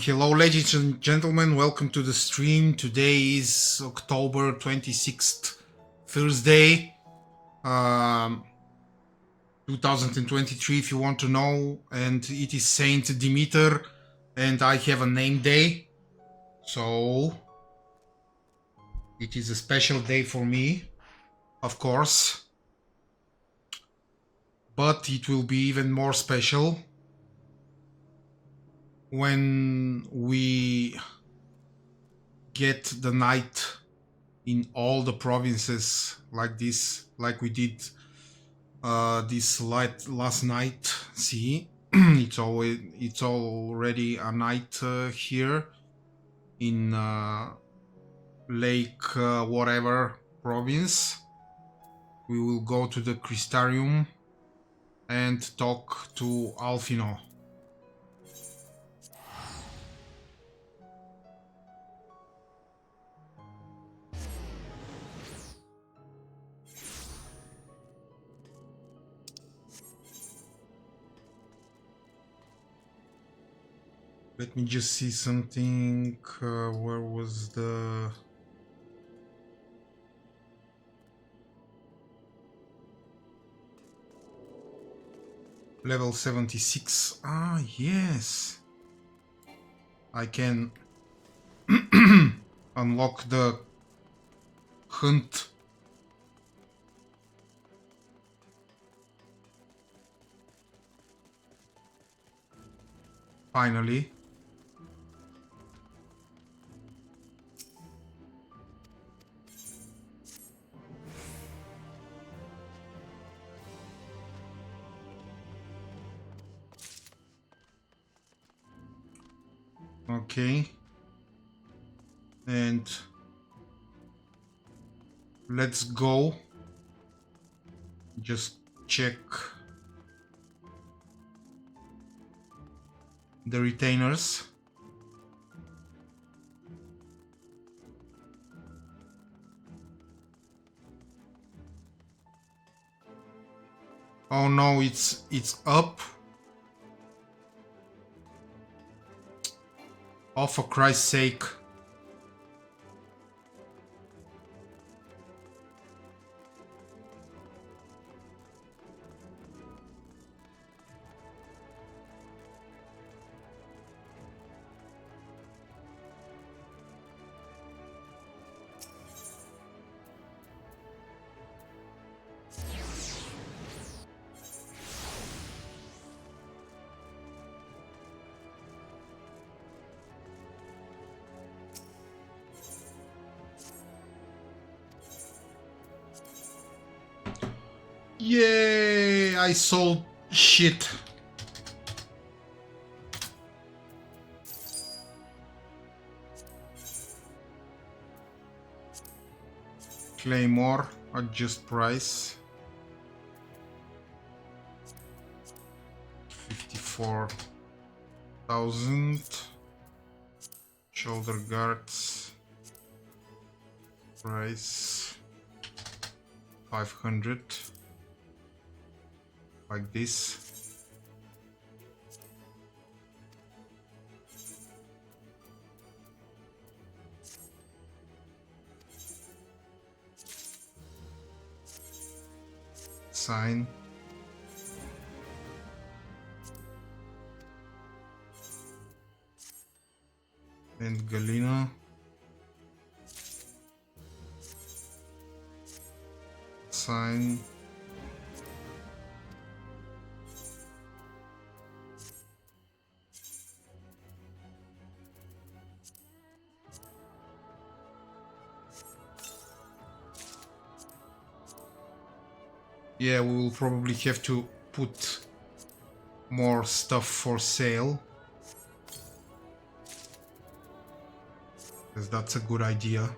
Hello ladies and gentlemen, welcome to the stream. Today is October 26th, Thursday, 2023 if you want to know, and it is Saint Demeter and I have a name day, so it is a special day for me, of course, but it will be even more special when we get the night in all the provinces like this, like we did this last night. See, it's already a night here in Lake whatever province. We will go to the Crystarium and talk to Alfino. Let me just see something. Where was the... Level 76. Ah, yes. I can unlock the hunt. Finally. Okay, and let's go. Just check the retainers. Oh no, it's up. Oh, for Christ's sake. Yay! I sold shit. Claymore, adjust price. 54,000. Shoulder guards. Price 500. Like this. Sign. And Galena. Sign. Yeah, we will probably have to put more stuff for sale, because that's a good idea.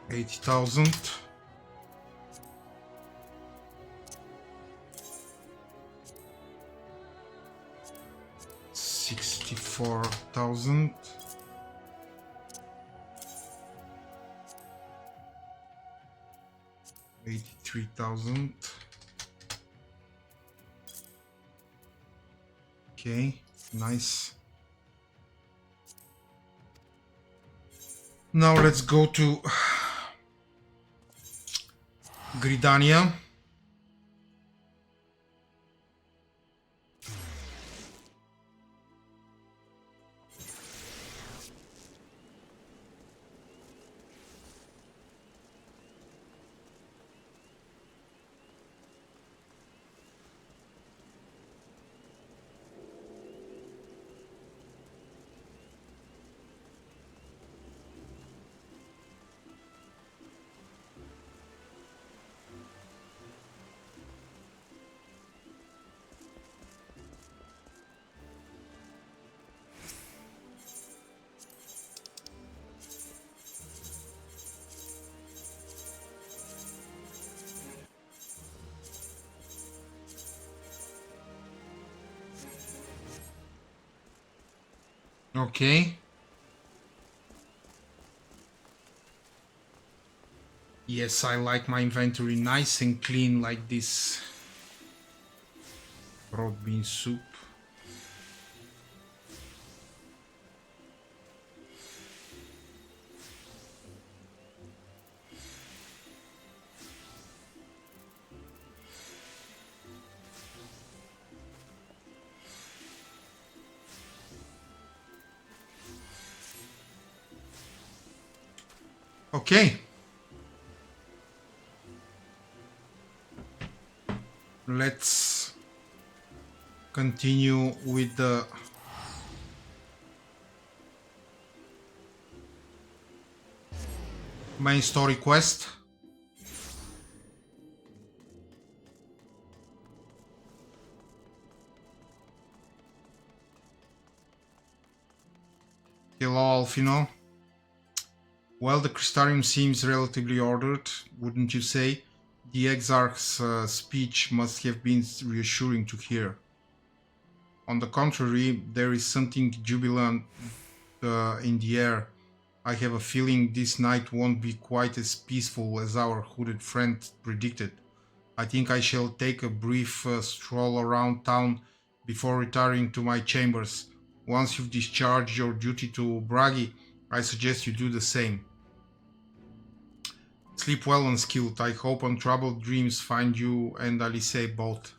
$80,000. $64,000. 3,000. Okay, nice. Now let's go to Gridania. Okay. Yes, I like my inventory nice and clean like this. Broad bean soup. Okay. Let's continue with the main story quest. Hello, Alfino. Well, the Crystarium seems relatively ordered, wouldn't you say? The Exarch's speech must have been reassuring to hear. On the contrary, there is something jubilant in the air. I have a feeling this night won't be quite as peaceful as our hooded friend predicted. I think I shall take a brief stroll around town before retiring to my chambers. Once you've discharged your duty to Bragi, I suggest you do the same. Sleep well, Unskilled. I hope untroubled dreams find you and Alice both.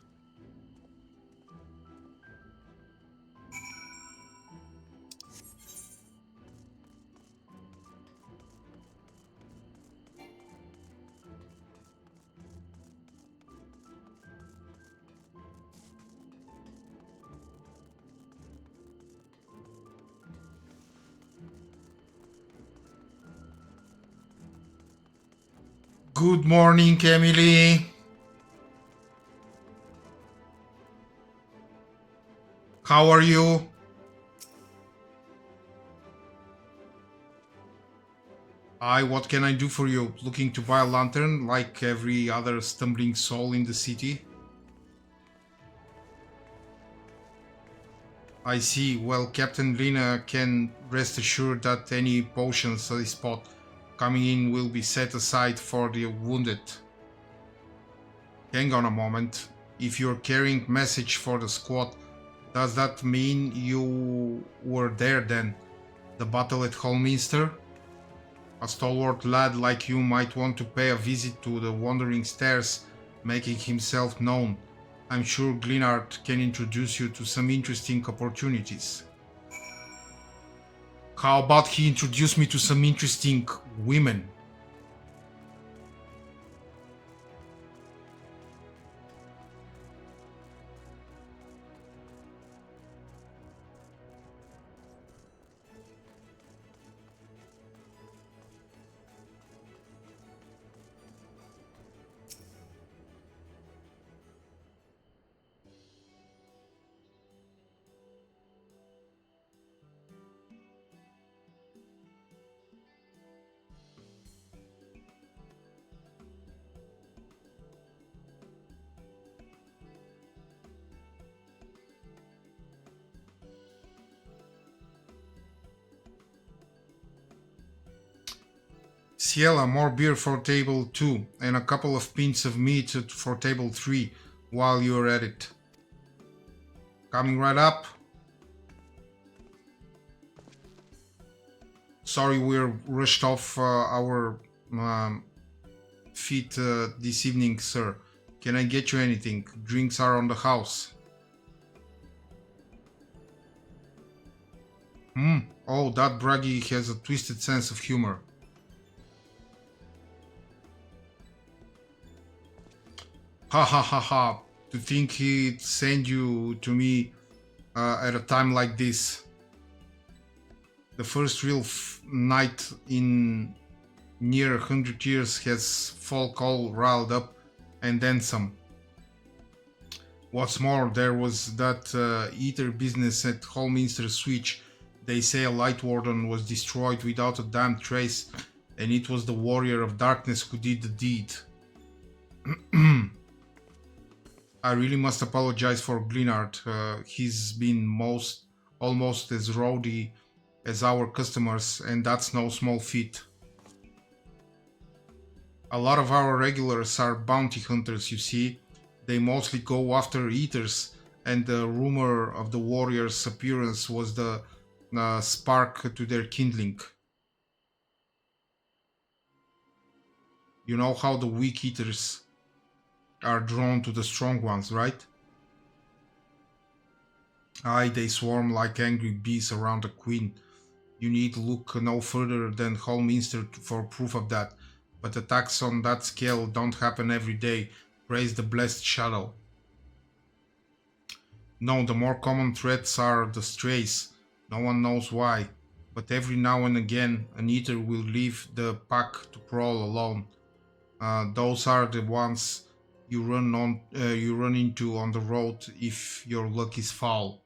Good morning, Emily. How are you? What can I do for you? Looking to buy a lantern like every other stumbling soul in the city? I see. Well, Captain Lina can rest assured that any potions I spot coming in will be set aside for the wounded. Hang on a moment. If you're carrying message for the squad, does that mean you were there then? The battle at Holminster? A stalwart lad like you might want to pay a visit to the Wandering Stairs, making himself known. I'm sure Glenard can introduce you to some interesting opportunities. How about he introduce me to some interesting women? Ciela, more beer for table 2 and a couple of pints of meat for table 3 while you're at it. Coming right up. Sorry we're rushed off our feet this evening, sir. Can I get you anything? Drinks are on the house. Oh, that Bragi has a twisted sense of humor. Ha ha ha ha. To think he'd send you to me at a time like this. The first real night in near 100 years has folk all riled up and then some. What's more, there was that eater business at Hallminster Switch. They say a light warden was destroyed without a damn trace, and it was the warrior of darkness who did the deed. I really must apologize for Glenard. He's been almost as rowdy as our customers, and that's no small feat. A lot of our regulars are bounty hunters, you see. They mostly go after eaters, and the rumor of the warrior's appearance was the spark to their kindling. You know how the weak eaters are drawn to the strong ones, right? Aye, they swarm like angry bees around a queen. You need look no further than Hallminster for proof of that, but attacks on that scale don't happen every day, praise the blessed shadow. No, the more common threats are the strays. No one knows why, but every now and again an eater will leave the pack to prowl alone. Those are the ones you run into on the road if your luck is foul.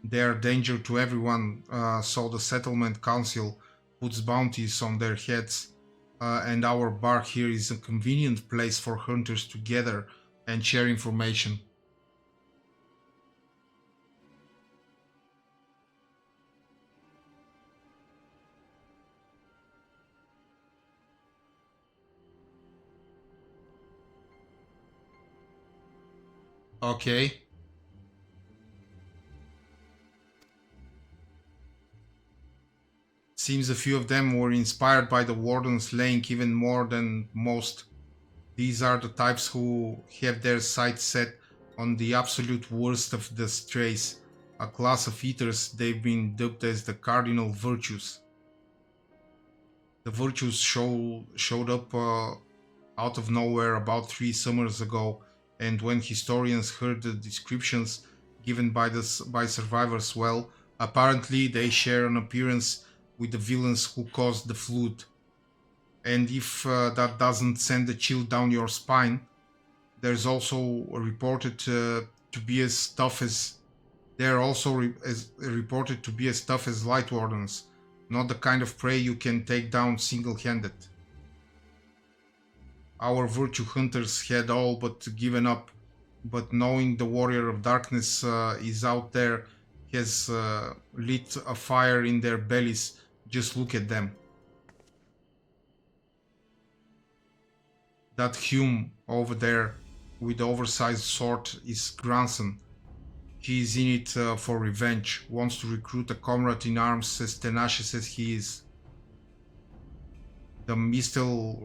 They are danger to everyone, so the settlement council puts bounties on their heads, and our bar here is a convenient place for hunters to gather and share information. Okay. Seems a few of them were inspired by the warden's slaying even more than most. These are the types who have their sights set on the absolute worst of the strays, a class of eaters they've been dubbed as the cardinal virtues. The virtues showed up out of nowhere about 3 summers ago, and when historians heard the descriptions given by survivors, well, apparently they share an appearance with the villains who caused the flood. And if that doesn't send a chill down your spine, there's also reported to be as tough as reported to be as tough as light wardens, not the kind of prey you can take down single-handed. Our virtue hunters had all but given up, but knowing the warrior of darkness is out there has lit a fire in their bellies. Just look at them. That Hume over there with the oversized sword is grandson. He is in it for revenge, wants to recruit a comrade in arms as tenacious as he is. The Mistel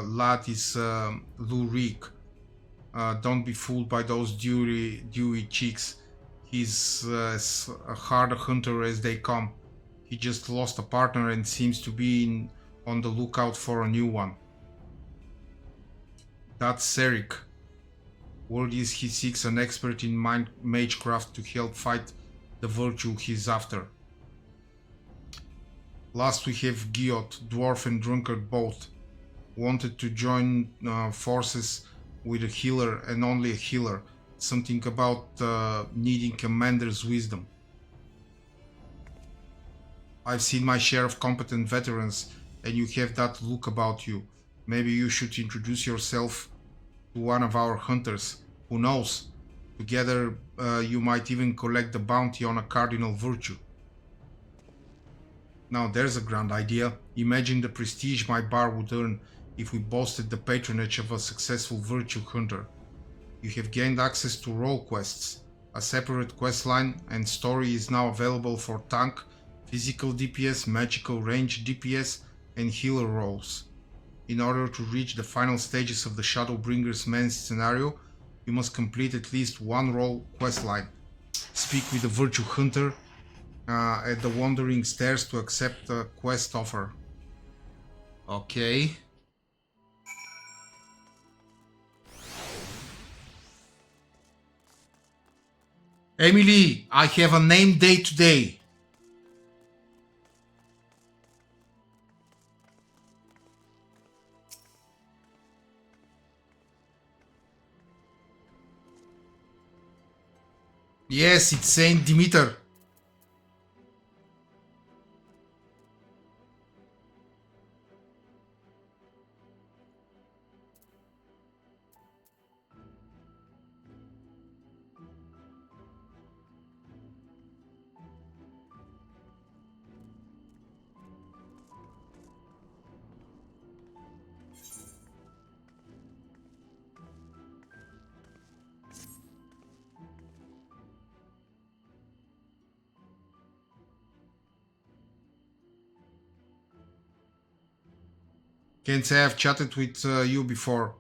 lad is Lou Reek. Don't be fooled by those dewy cheeks. He's as hard a hunter as they come. He just lost a partner and seems to be on the lookout for a new one. That's Serik. Word is he seeks an expert in magecraft to help fight the virtue he's after. Last we have Giot, dwarf and drunkard both. Wanted to join forces with a healer and only a healer. Something about needing commander's wisdom. I've seen my share of competent veterans, and you have that look about you. Maybe you should introduce yourself to one of our hunters. Who knows? Together you might even collect the bounty on a cardinal virtue. Now there's a grand idea. Imagine the prestige my bar would earn if we boasted the patronage of a successful virtue hunter. You have gained access to role quests. A separate quest line and story is now available for tank, physical DPS, magical range DPS, and healer roles. In order to reach the final stages of the Shadowbringers main scenario, you must complete at least one role quest line. Speak with the Virtue Hunter at the Wandering Stairs to accept a quest offer. Okay. Emily, I have a name day today. Yes, it's Saint Demeter. Can't say I've chatted with you before.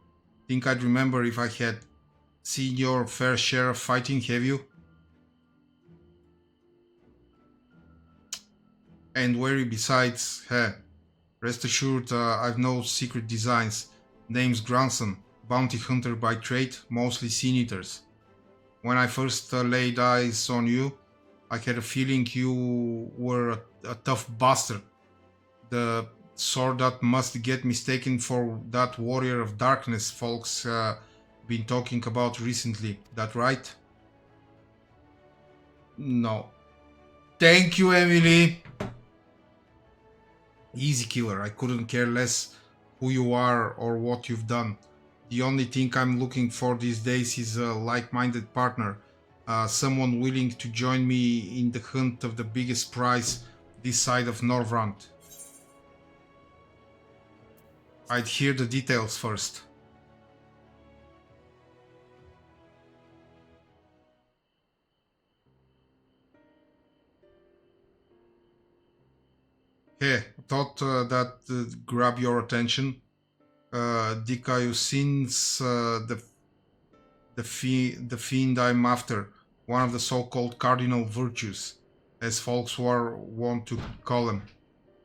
Think I'd remember if I had seen your fair share of fighting, have you? And wary besides, rest assured I've no secret designs. Name's Grandson, bounty hunter by trade, mostly sin eaters. When I first laid eyes on you, I had a feeling you were a tough bastard. The sort that must get mistaken for that warrior of darkness folks been talking about recently. That right? No. Thank you, Emily. Easy killer. I couldn't care less who you are or what you've done. The only thing I'm looking for these days is a like-minded partner. Someone willing to join me in the hunt of the biggest prize this side of Norvrant. I'd hear the details first. Hey, thought that grab your attention. Dikaiusin's the fiend I'm after, one of the so-called cardinal virtues, as folks were wont to call them.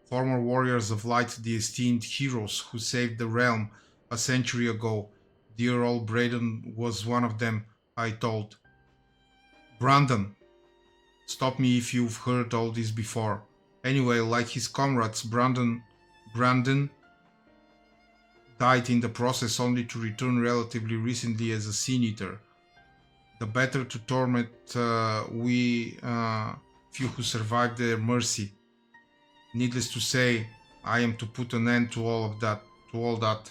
Former warriors of light, the esteemed heroes who saved the realm a century ago. Dear old Braden was one of them, I told. Brandon, stop me if you've heard all this before. Anyway, like his comrades, Brandon died in the process only to return relatively recently as a sin eater. The better to torment we few who survived their mercy. Needless to say, I am to put an end to all that.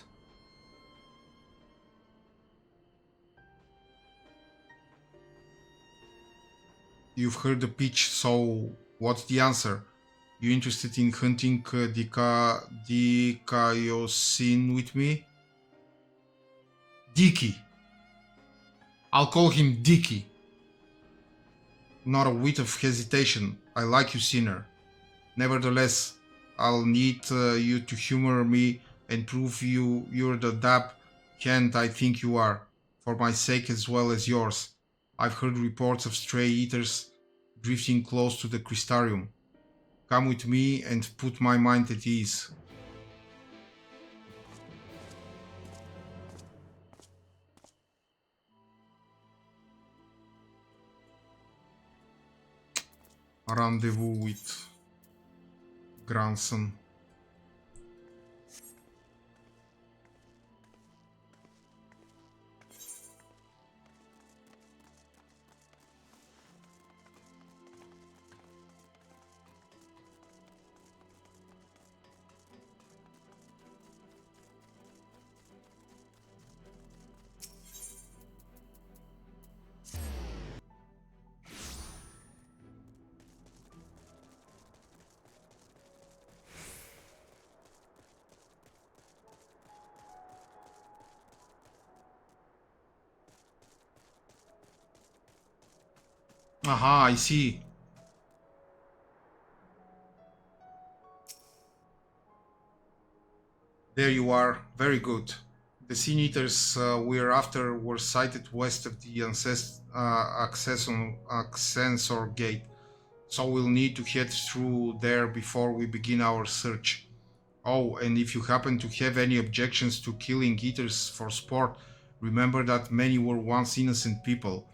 You've heard the pitch, so what's the answer? You interested in hunting Dikaiosin with me? Dicky. I'll call him Dicky. Not a whit of hesitation. I like you, sinner. Nevertheless, I'll need you to humor me and prove you're the dab hand I think you are, for my sake as well as yours. I've heard reports of stray eaters drifting close to the Crystarium. Come with me and put my mind at ease. A rendezvous with grandson. Aha, I see. There you are. Very good. The Sin Eaters we're after were sighted west of the Ascensor Gate, so we'll need to head through there before we begin our search. Oh, and if you happen to have any objections to killing Eaters for sport, remember that many were once innocent people.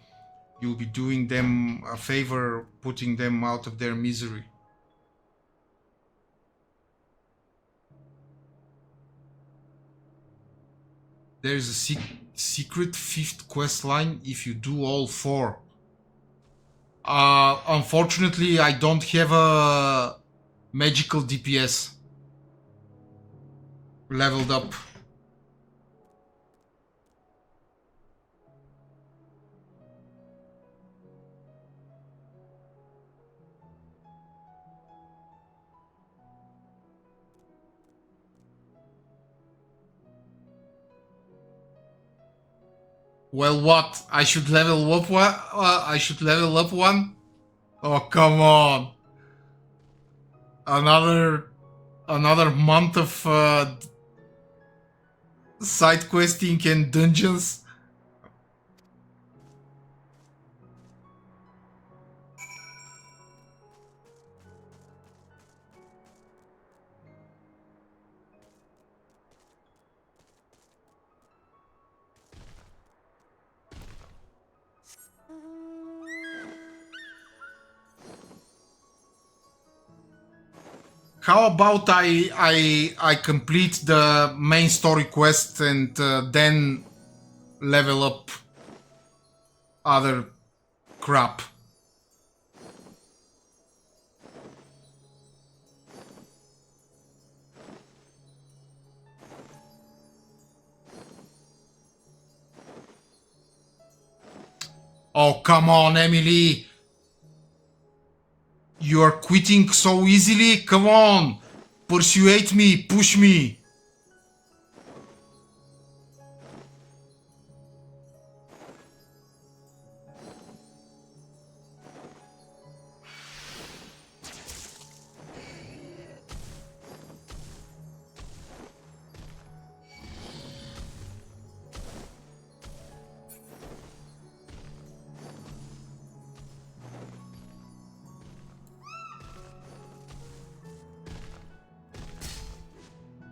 You'll be doing them a favor, putting them out of their misery. There is a secret fifth quest line if you do all four. Unfortunately, I don't have a magical DPS leveled up. Well, what? I should level up one? I should level up one? Oh, come on. Another month of side questing and dungeons? How about I complete the main story quest and then level up other crap? Oh, come on, Emily. You are quitting so easily? Come on. Persuade me, push me.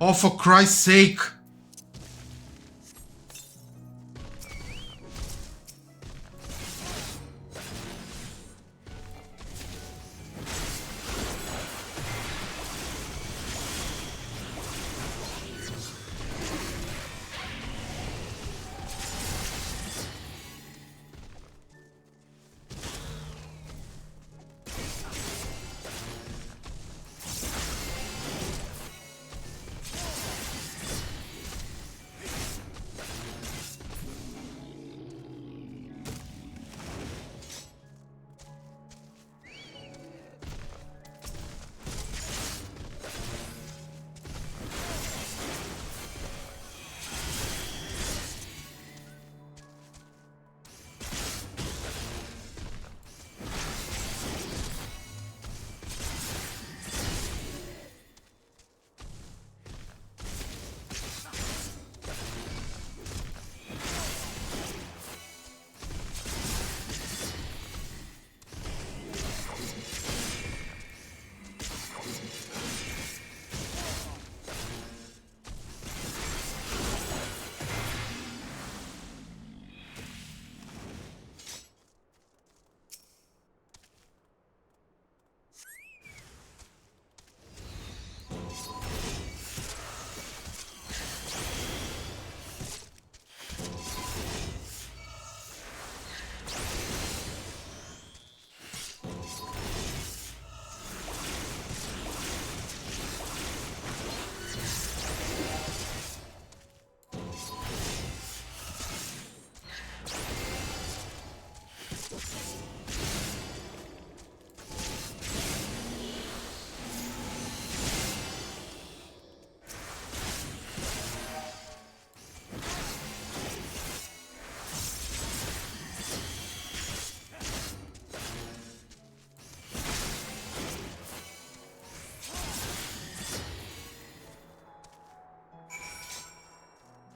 Oh, for Christ's sake.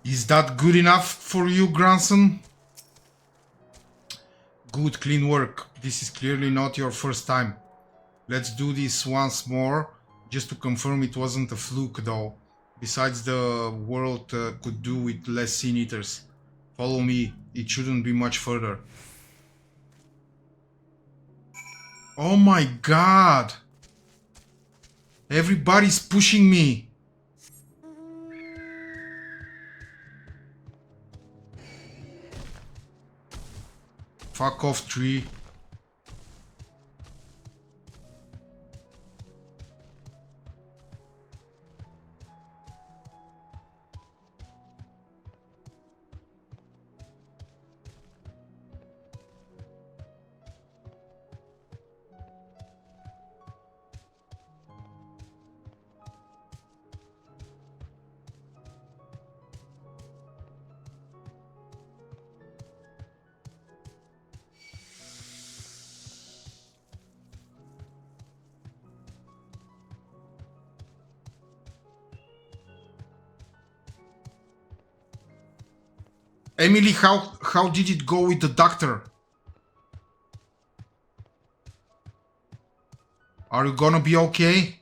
Is that good enough for you, grandson? Good, clean work. This is clearly not your first time. Let's do this once more, just to confirm it wasn't a fluke, though. Besides, the world could do with less Sin Eaters. Follow me, it shouldn't be much further. Oh my god! Everybody's pushing me! Fuck off, tree. Emily, how did it go with the doctor? Are you gonna be okay?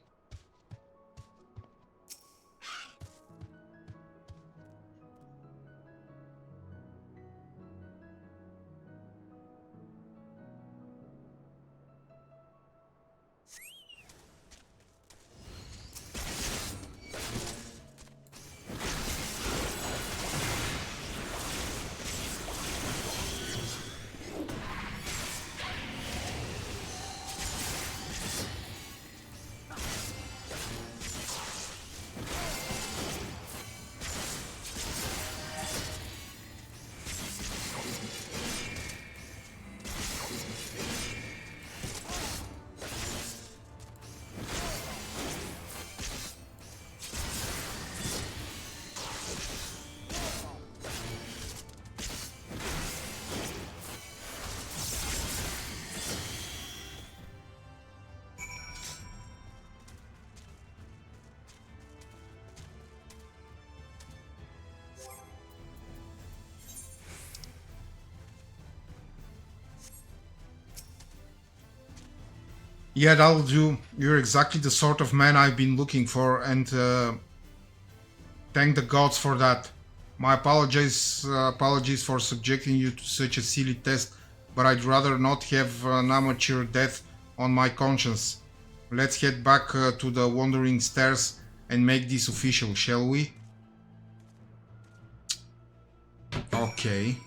Yeah, that'll do. You're exactly the sort of man I've been looking for, and thank the gods for that. My apologies for subjecting you to such a silly test, but I'd rather not have an amateur death on my conscience. Let's head back to the Wandering Stairs and make this official, shall we? Okay.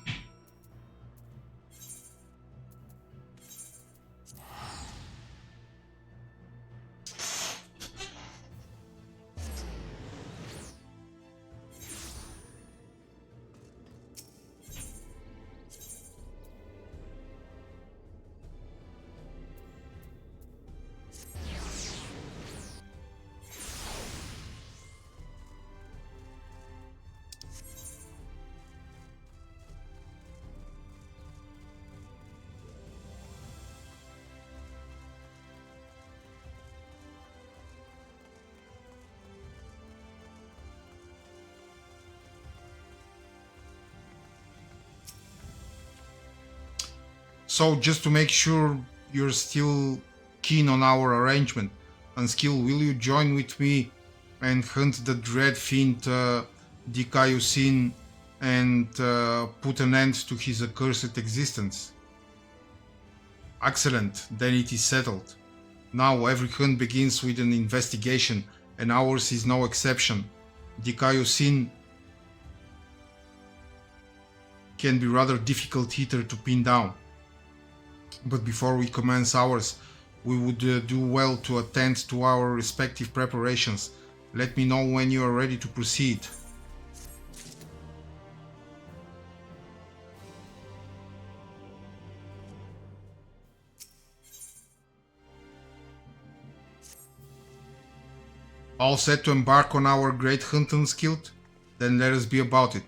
So just to make sure you're still keen on our arrangement, Unskill, will you join with me and hunt the dread fiend Dikaiusin and put an end to his accursed existence? Excellent, then it is settled. Now every hunt begins with an investigation, and ours is no exception. Dikaiusin can be rather difficult hitter to pin down. But before we commence ours, we would do well to attend to our respective preparations. Let me know when you are ready to proceed. All set to embark on our great hunt, Unskilled? Then let us be about it.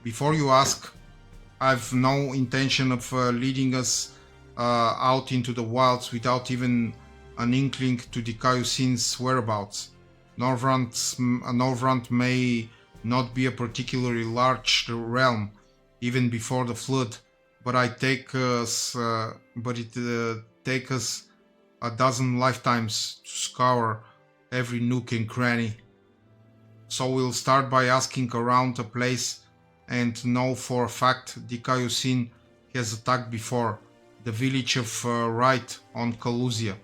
Before you ask, I've no intention of leading us out into the wilds without even an inkling to Dikaiusin's whereabouts. Norvrant may not be a particularly large realm, even before the flood, but it take us a dozen lifetimes to scour every nook and cranny. So we'll start by asking around the place and know for a fact Dikaiusin has attacked before, the village of Wright on Kalusia.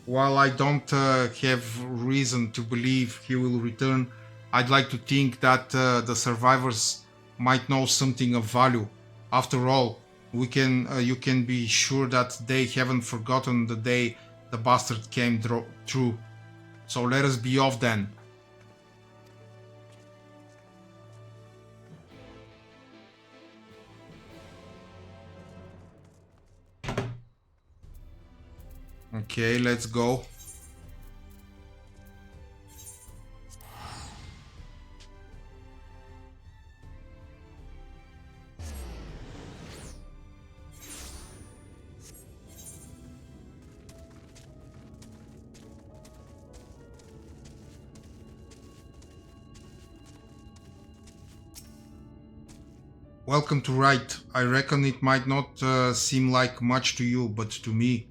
While I don't have reason to believe he will return, I'd like to think that the survivors might know something of value. After all, you can be sure that they haven't forgotten the day the bastard came through. So let us be off then. Okay, let's go. Welcome to Wright. I reckon it might not seem like much to you, but to me,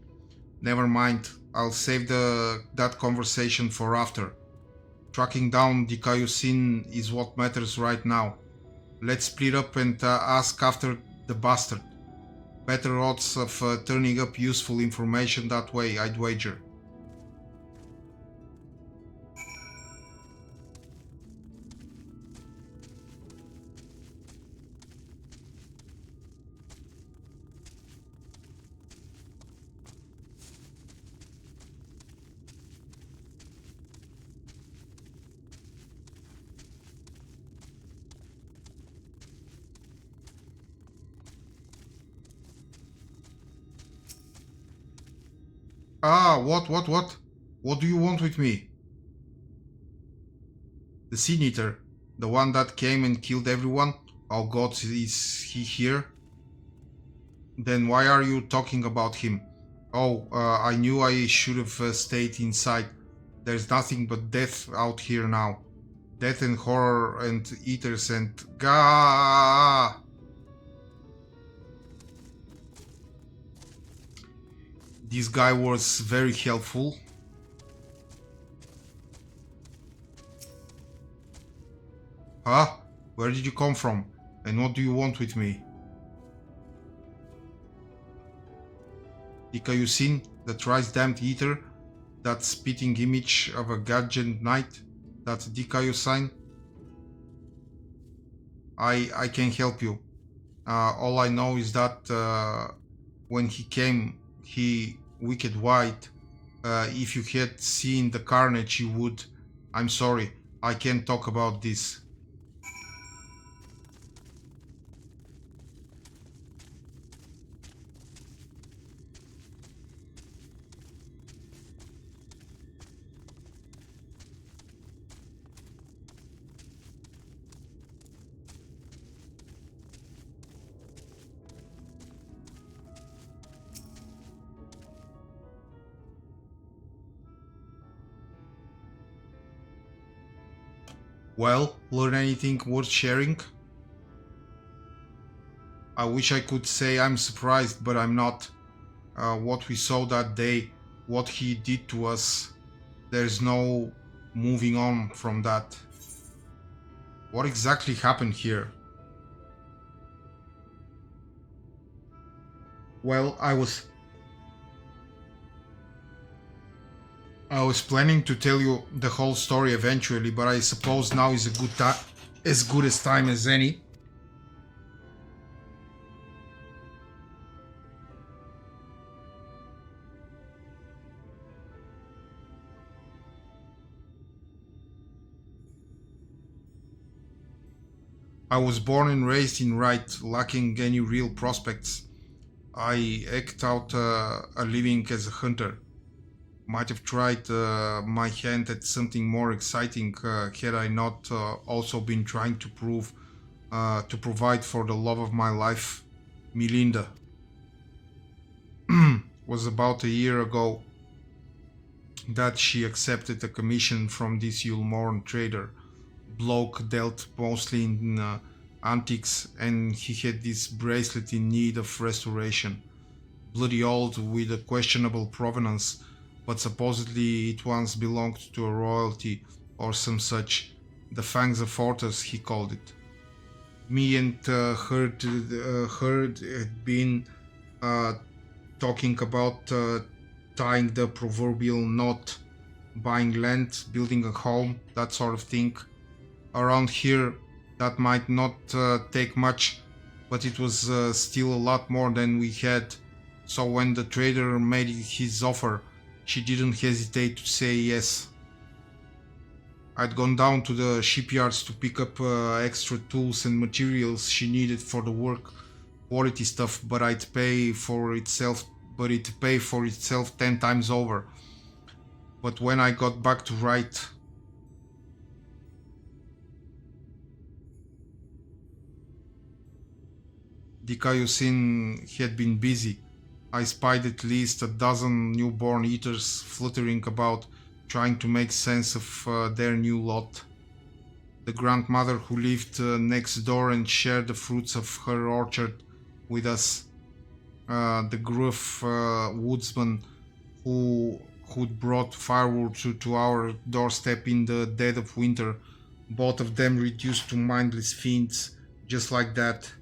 never mind. I'll save that conversation for after. Tracking down Dikaiusin is what matters right now. Let's split up and ask after the bastard. Better odds of turning up useful information that way, I'd wager. Ah, what? What do you want with me? The Sin Eater, the one that came and killed everyone? Oh god, is he here? Then why are you talking about him? Oh, I knew I should have stayed inside. There's nothing but death out here now. Death and horror and eaters and gah! This guy was very helpful. Huh? Where did you come from? And what do you want with me? Dikaiusin, the thrice-damned eater, that spitting image of a gadget knight, that Dikaiusin? I can help you. All I know is that when he came, he wicked white. If you had seen the carnage, you would. I'm sorry, I can't talk about this. Well, learn anything worth sharing? I wish I could say I'm surprised, but I'm not. What we saw that day, what he did to us, there's no moving on from that. What exactly happened here? Well, I was planning to tell you the whole story eventually, but I suppose now is a good time, as good as time as any. I was born and raised in Wright, lacking any real prospects. I eked out a living as a hunter. Might have tried my hand at something more exciting had I not also been trying to provide for the love of my life, Melinda. Was about a year ago that she accepted a commission from this Yulmorn trader, bloke dealt mostly in antiques, and he had this bracelet in need of restoration. Bloody old with a questionable provenance, but supposedly it once belonged to a royalty or some such. The Fangs of Fortress, he called it. Me and Herd had been uh, talking about tying the proverbial knot, buying land, building a home, that sort of thing. Around here, that might not take much, but it was still a lot more than we had. So when the trader made his offer, she didn't hesitate to say yes. I'd gone down to the shipyards to pick up extra tools and materials she needed for the work, quality stuff, but it'd pay for itself 10 times over. But when I got back to Wright, the Kaiusin had been busy. I spied at least a dozen newborn eaters fluttering about, trying to make sense of their new lot. The grandmother who lived next door and shared the fruits of her orchard with us. The gruff woodsman who'd brought firewood to our doorstep in the dead of winter, both of them reduced to mindless fiends, just like that.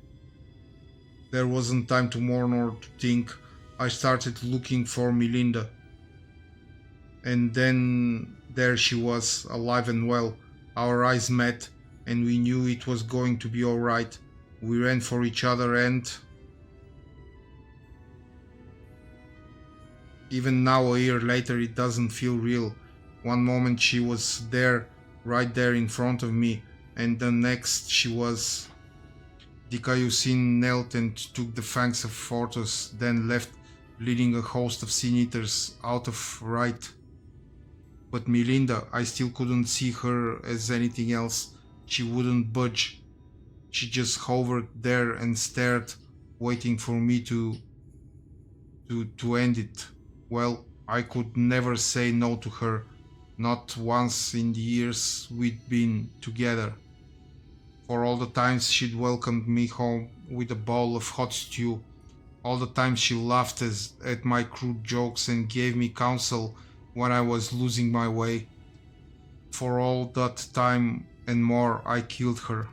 There wasn't time to mourn or to think. I started looking for Melinda. And then there she was, alive and well. Our eyes met, and we knew it was going to be alright. We ran for each other, and even now, a year later, it doesn't feel real. One moment she was there, right there in front of me, and the next she was. Dikayusin knelt and took the fangs of Fortus, then left, leading a host of sin eaters out of Right. But Melinda, I still couldn't see her as anything else. She wouldn't budge. She just hovered there and stared, waiting for me to end it. Well, I could never say no to her, not once in the years we'd been together. For all the times she'd welcomed me home with a bowl of hot stew, all the times she laughed at my crude jokes and gave me counsel when I was losing my way. For all that time and more, I killed her.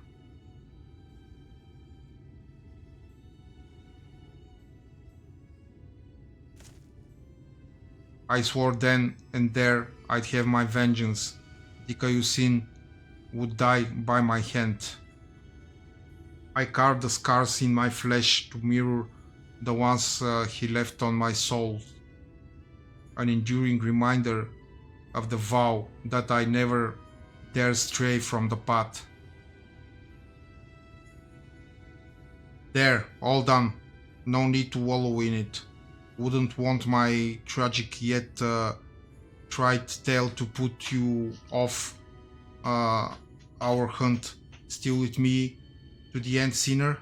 I swore then and there I'd have my vengeance. Dikayusin would die by my hand. I carved the scars in my flesh to mirror the ones he left on my soul, an enduring reminder of the vow that I never dare stray from the path. There, all done. No need to wallow in it. Wouldn't want my tragic yet trite tale to put you off our hunt. Still with me to the end, sinner?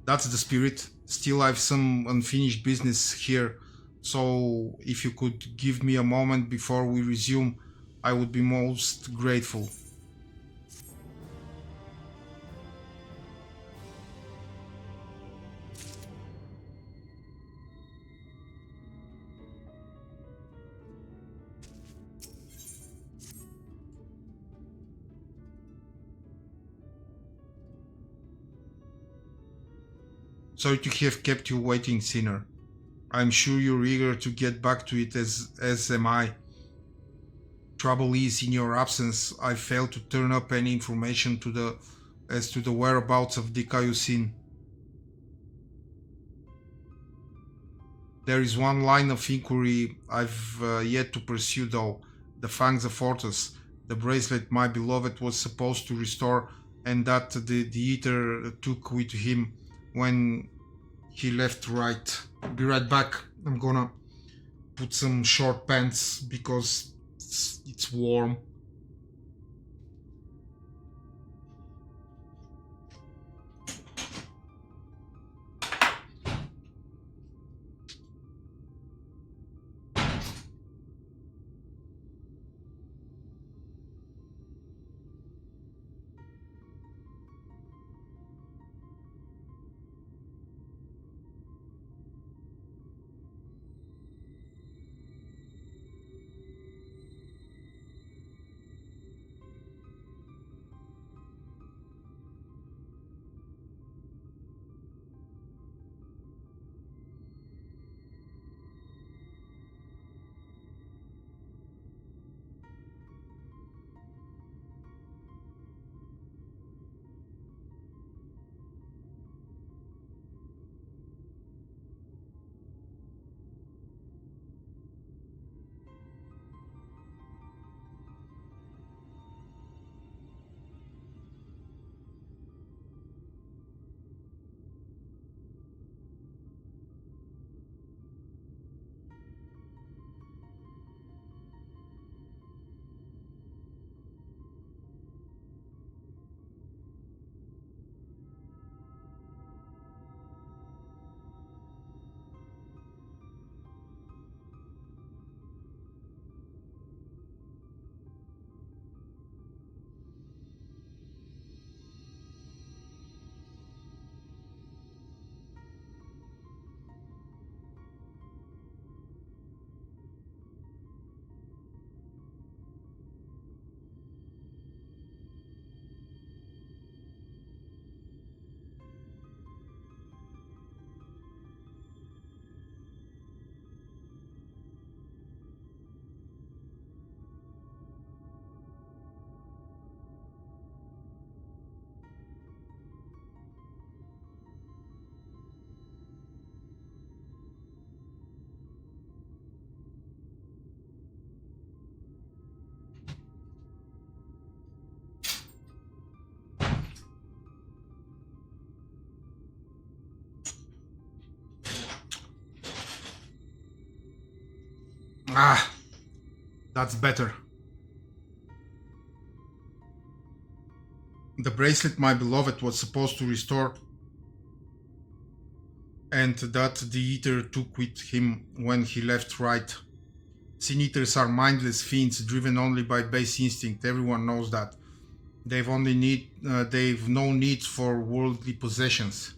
That's the spirit. Still, I've some unfinished business here, so if you could give me a moment before we resume, I would be most grateful. Sorry to have kept you waiting, sinner. I'm sure you're eager to get back to it as am I. Trouble is, in your absence, I failed to turn up any information as to the whereabouts of Dikayusin. There is one line of inquiry I've yet to pursue though. The Fangs of Fortus, the bracelet my beloved was supposed to restore and that the Eater took with him when he left Right. I'll be right back. I'm gonna put some short pants because it's warm. Ah, that's better. The bracelet my beloved was supposed to restore, and that the Eater took with him when he left, right? Sin Eaters are mindless fiends driven only by base instinct. Everyone knows that. They've no need for worldly possessions.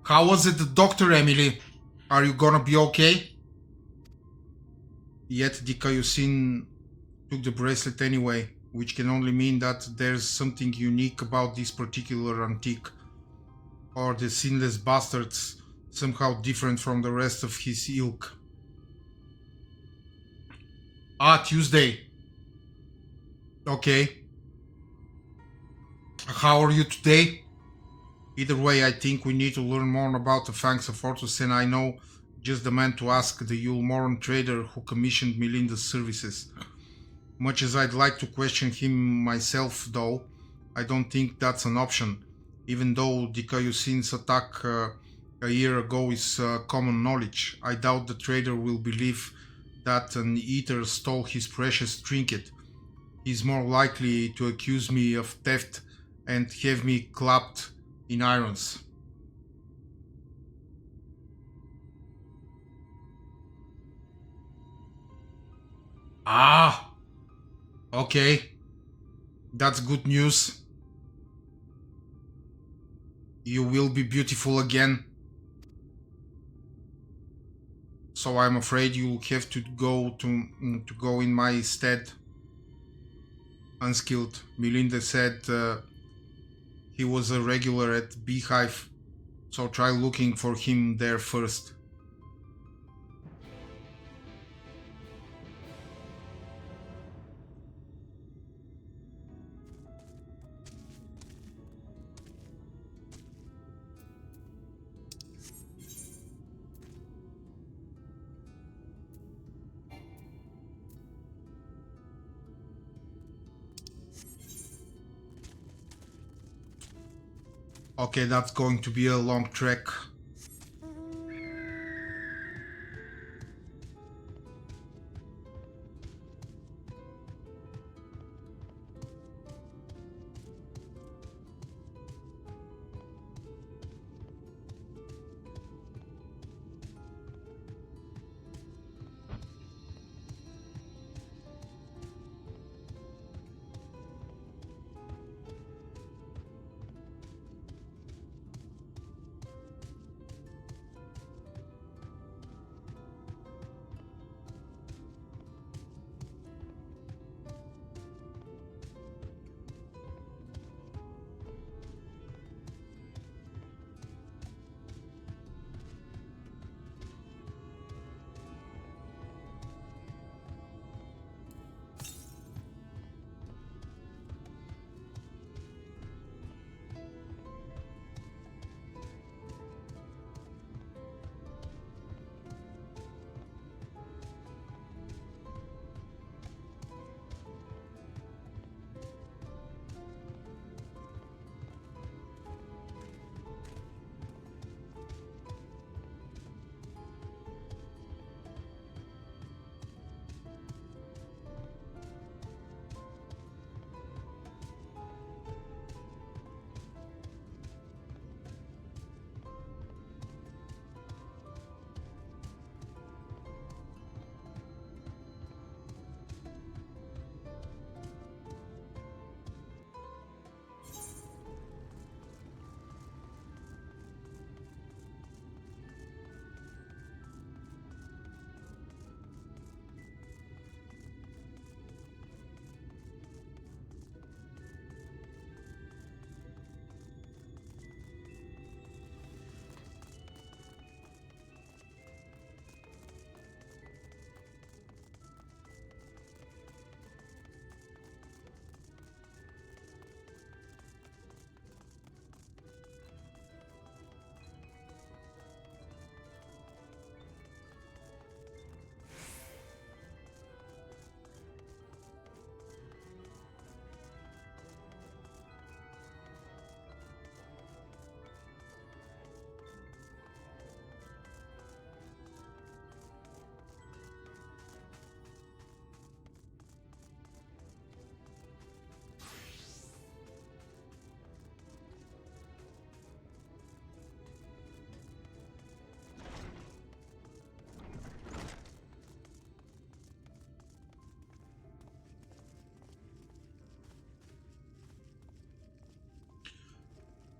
How was it, the doctor, Emily? Are you gonna be okay? Yet the Kaiusin took the bracelet anyway, which can only mean that there's something unique about this particular antique. Or the sinless bastard's somehow different from the rest of his ilk. Ah, Tuesday. Okay. How are you today? Either way, I think we need to learn more about the Fangs of Fortress, and I know just the man to ask, the Yulmoran trader who commissioned Melinda's services. Much as I'd like to question him myself, though, I don't think that's an option, even though the Kaiusin's attack a year ago is common knowledge. I doubt the trader will believe that an eater stole his precious trinket. He's more likely to accuse me of theft and have me clapped in irons. Ah, okay, that's good news. You will be beautiful again. So I'm afraid you'll have to go in my stead. Unskilled. Melinda said he was a regular at Beehive, so try looking for him there first. Okay, that's going to be a long trek.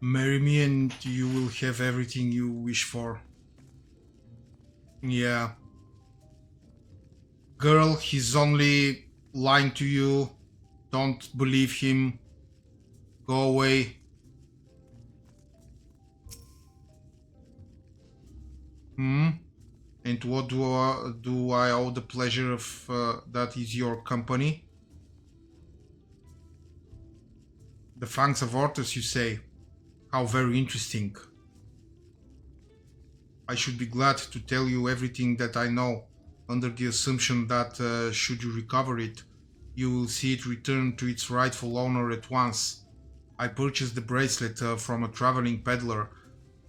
Marry me and you will have everything you wish for. Yeah. Girl, he's only lying to you. Don't believe him. Go away. Hmm? And what do I owe the pleasure of that is your company? The Fangs of Ortus, you say? How very interesting. I should be glad to tell you everything that I know, under the assumption that should you recover it, you will see it return to its rightful owner at once. I purchased the bracelet from a traveling peddler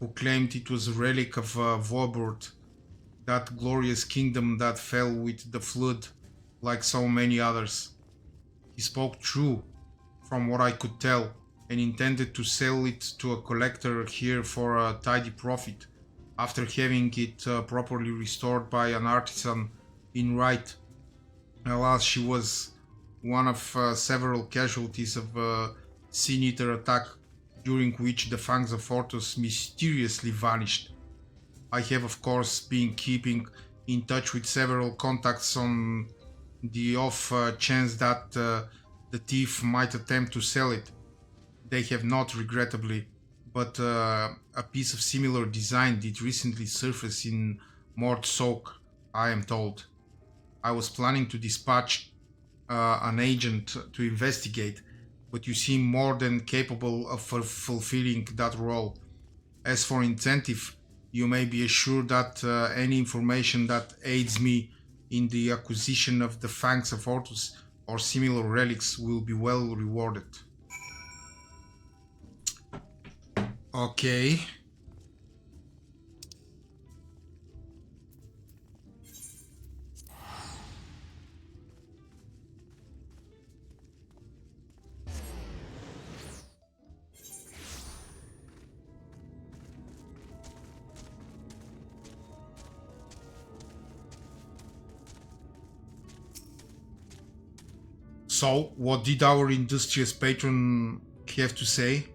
who claimed it was a relic of Vorburt, that glorious kingdom that fell with the flood, like so many others. He spoke true, from what I could tell, and intended to sell it to a collector here for a tidy profit, after having it properly restored by an artisan in right. Alas, she was one of several casualties of a Sin Eater attack, during which the Fangs of Ortus mysteriously vanished. I have, of course, been keeping in touch with several contacts on the off chance that the thief might attempt to sell it. They have not, regrettably, but a piece of similar design did recently surface in Mort Soak, I am told. I was planning to dispatch an agent to investigate, but you seem more than capable of fulfilling that role. As for incentive, you may be assured that any information that aids me in the acquisition of the Fangs of Ortus or similar relics will be well rewarded. Okay. So, what did our industrious patron have to say?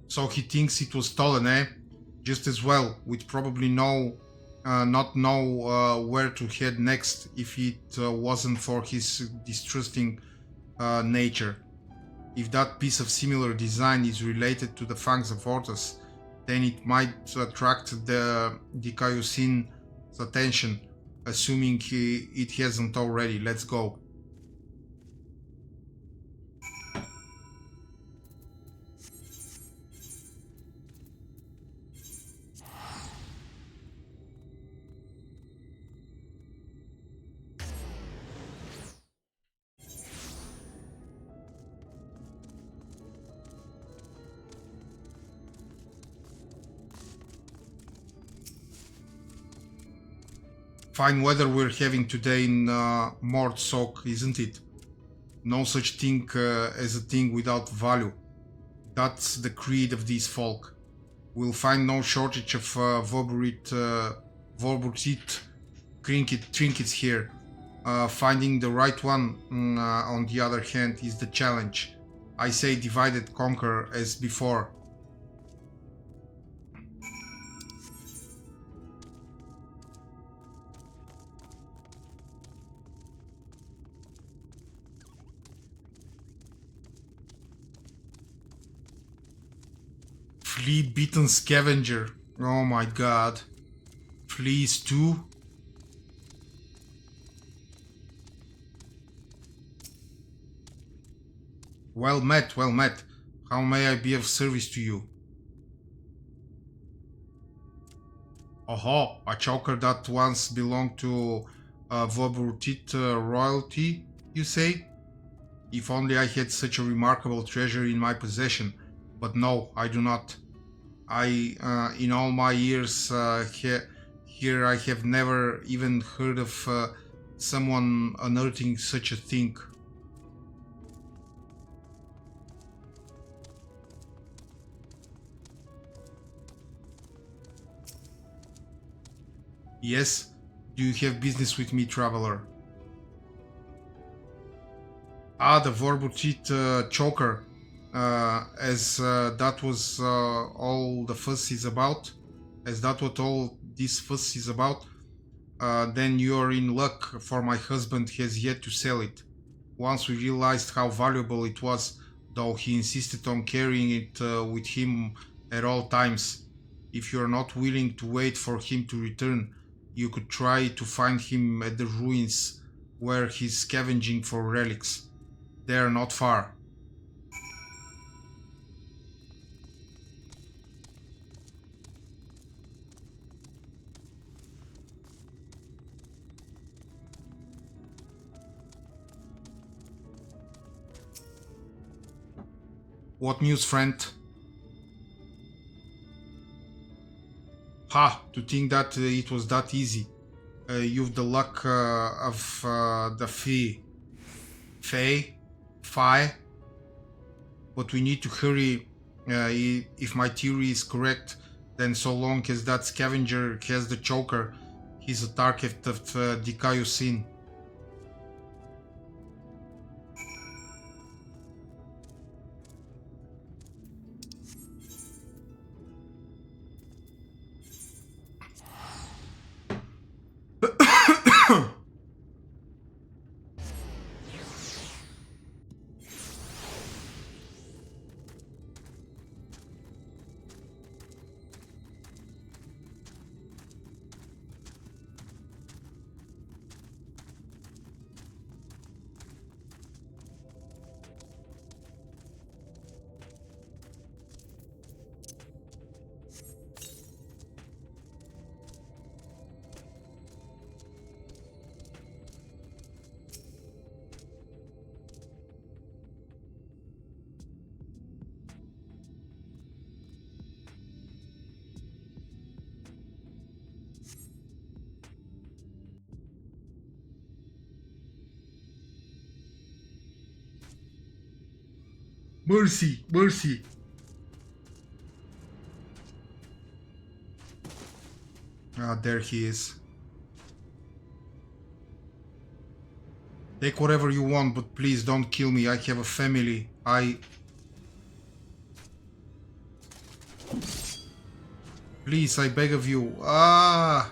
So he thinks it was stolen, eh? Just as well. We'd probably not know where to head next if it wasn't for his distrusting nature. If that piece of similar design is related to the Fangs of Ortus, then it might attract the Kaiosin's attention, assuming it hasn't already. Let's go. Fine weather we're having today in Mordsok, isn't it? No such thing as a thing without value. That's the creed of these folk. We'll find no shortage of Vorburit trinkets here. Finding the right one, on the other hand, is the challenge. I say divide and conquer as before. Flea-beaten scavenger. Oh my god. Fleas too? Well met, well met. How may I be of service to you? Oh, a choker that once belonged to Voburtit royalty, you say? If only I had such a remarkable treasure in my possession. But no, I do not. In all my years here, I have never even heard of someone unearthing such a thing. Yes? Do you have business with me, traveler? Ah, the Vorbutit choker. as that was all the fuss is about, as that what all this fuss is about, then you're in luck, for my husband has yet to sell it. Once we realized how valuable it was, though he insisted on carrying it with him at all times. If you're not willing to wait for him to return, you could try to find him at the ruins where he's scavenging for relics. They're not far. What news, friend? Ha! To think that it was that easy. You've the luck of the Fi. But we need to hurry. If my theory is correct, then so long as that scavenger has the choker, he's a target of Dikaiusin. Mercy, mercy. Ah, there he is. Take whatever you want, but please don't kill me. I have a family. Please, I beg of you. Ah!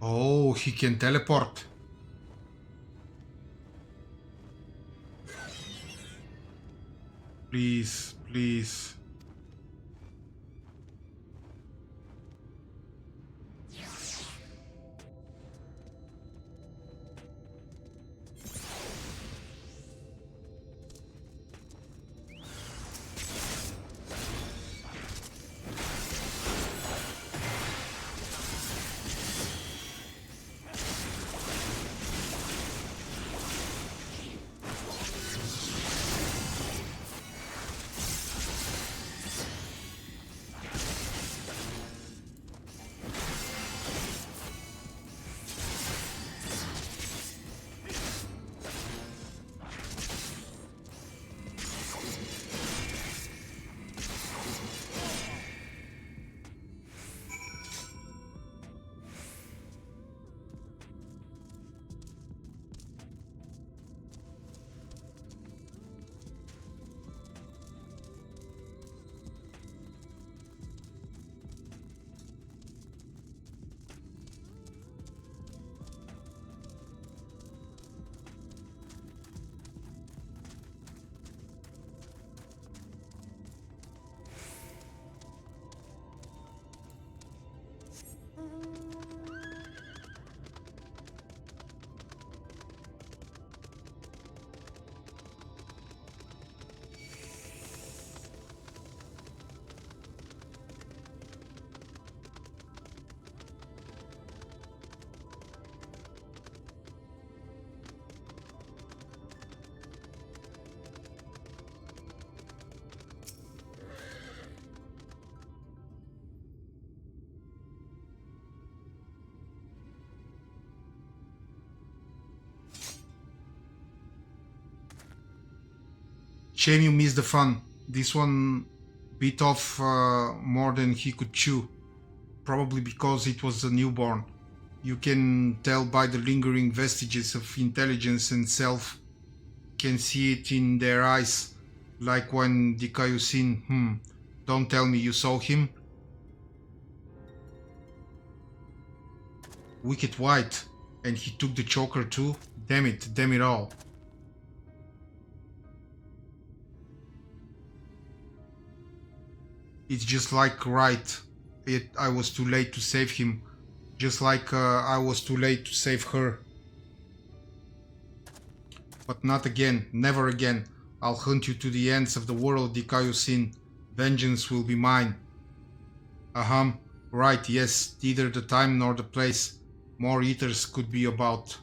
Oh, he can teleport. Please, please. Shame you missed the fun. This one bit off more than he could chew. Probably because it was a newborn. You can tell by the lingering vestiges of intelligence and self. Can see it in their eyes. Like when Dikayusin, don't tell me you saw him. Wicked White. And he took the choker too? Damn it all. It's just like right. I was too late to save him. Just like I was too late to save her. But not again, never again. I'll hunt you to the ends of the world, Dikayusin. Vengeance will be mine. Right, yes, neither the time nor the place. More eaters could be about.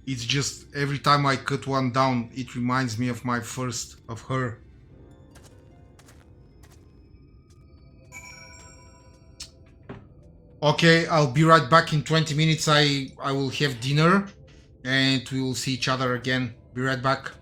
It's just every time I cut one down, it reminds me of my first, of her. Okay, I'll be right back in 20 minutes. I will have dinner and we will see each other again. Be right back.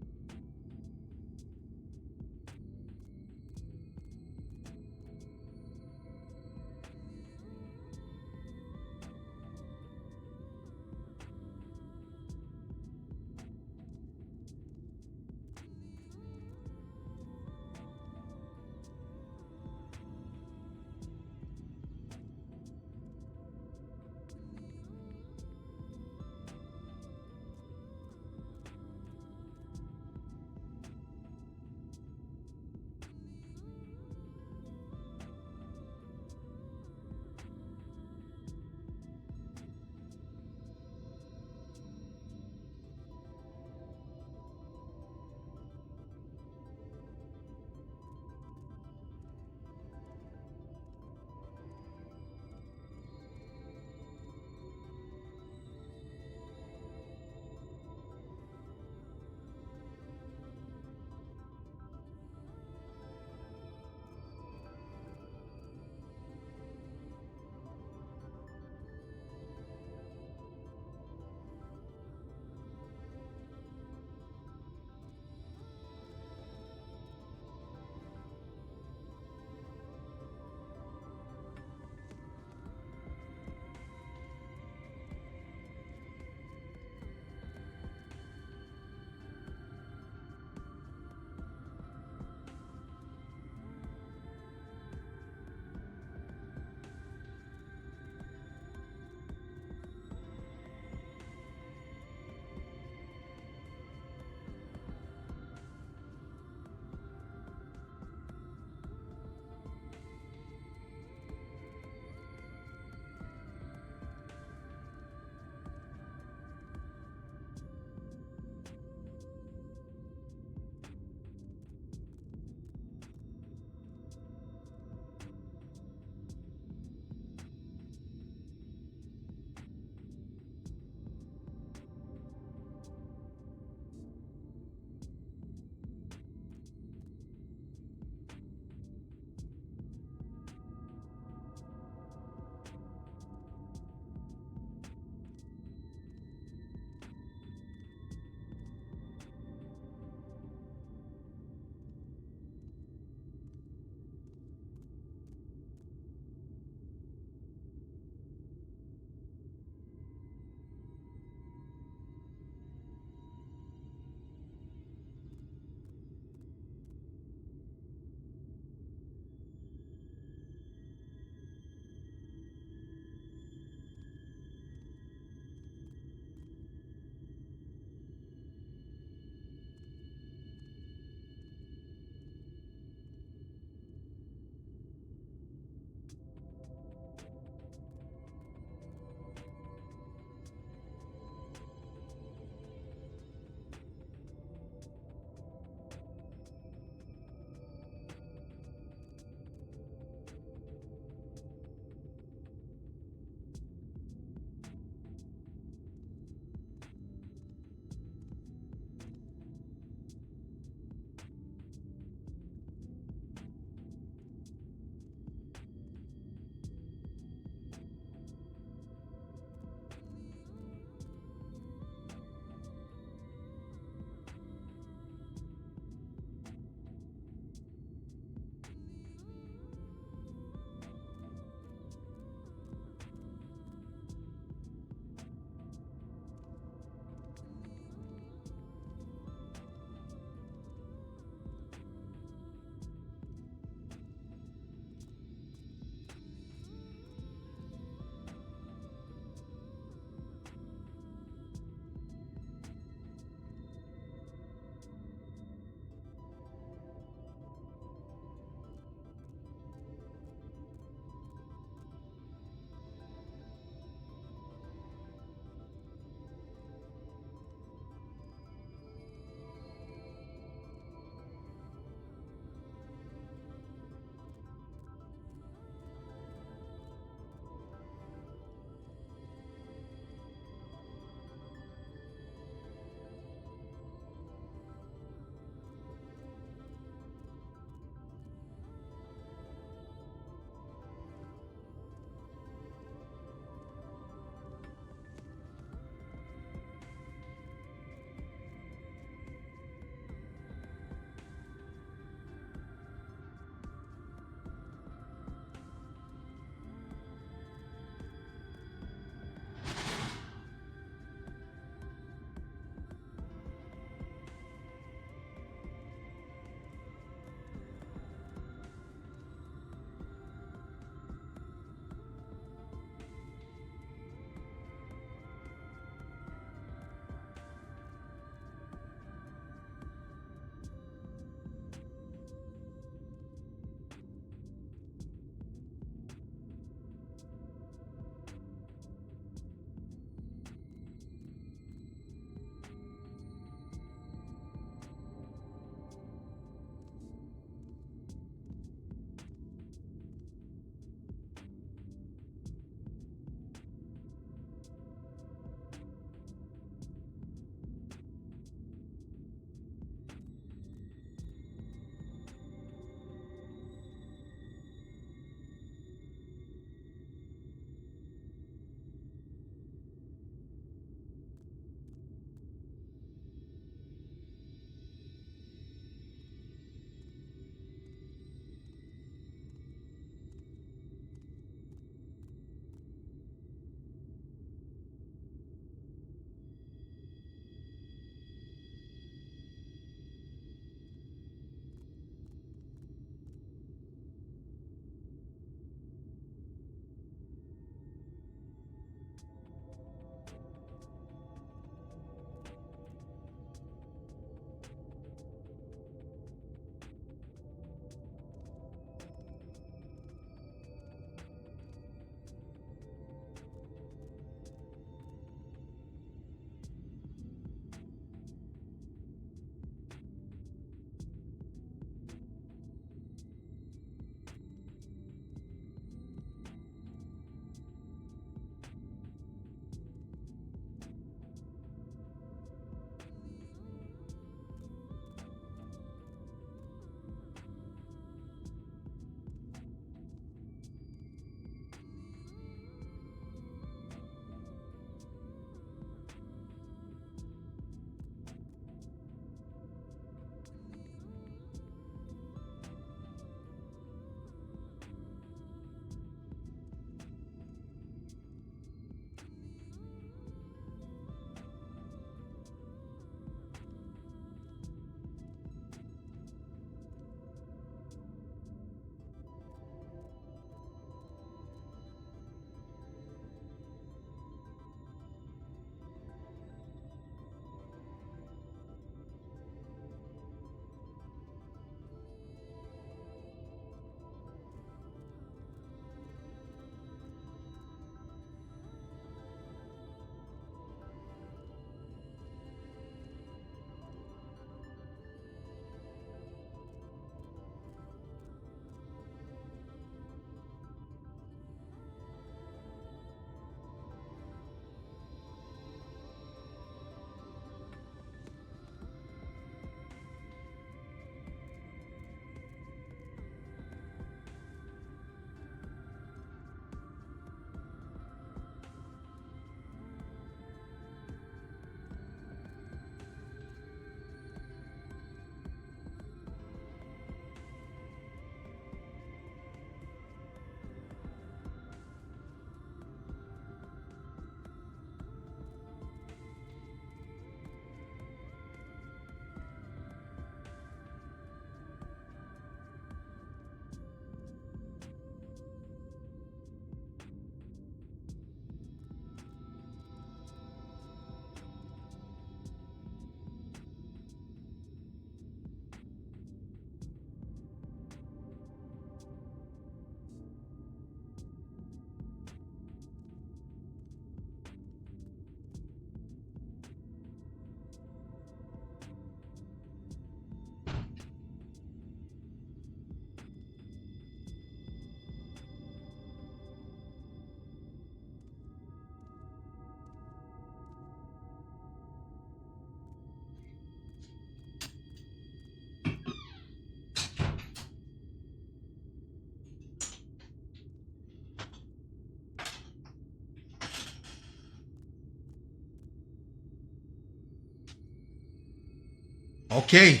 Okay.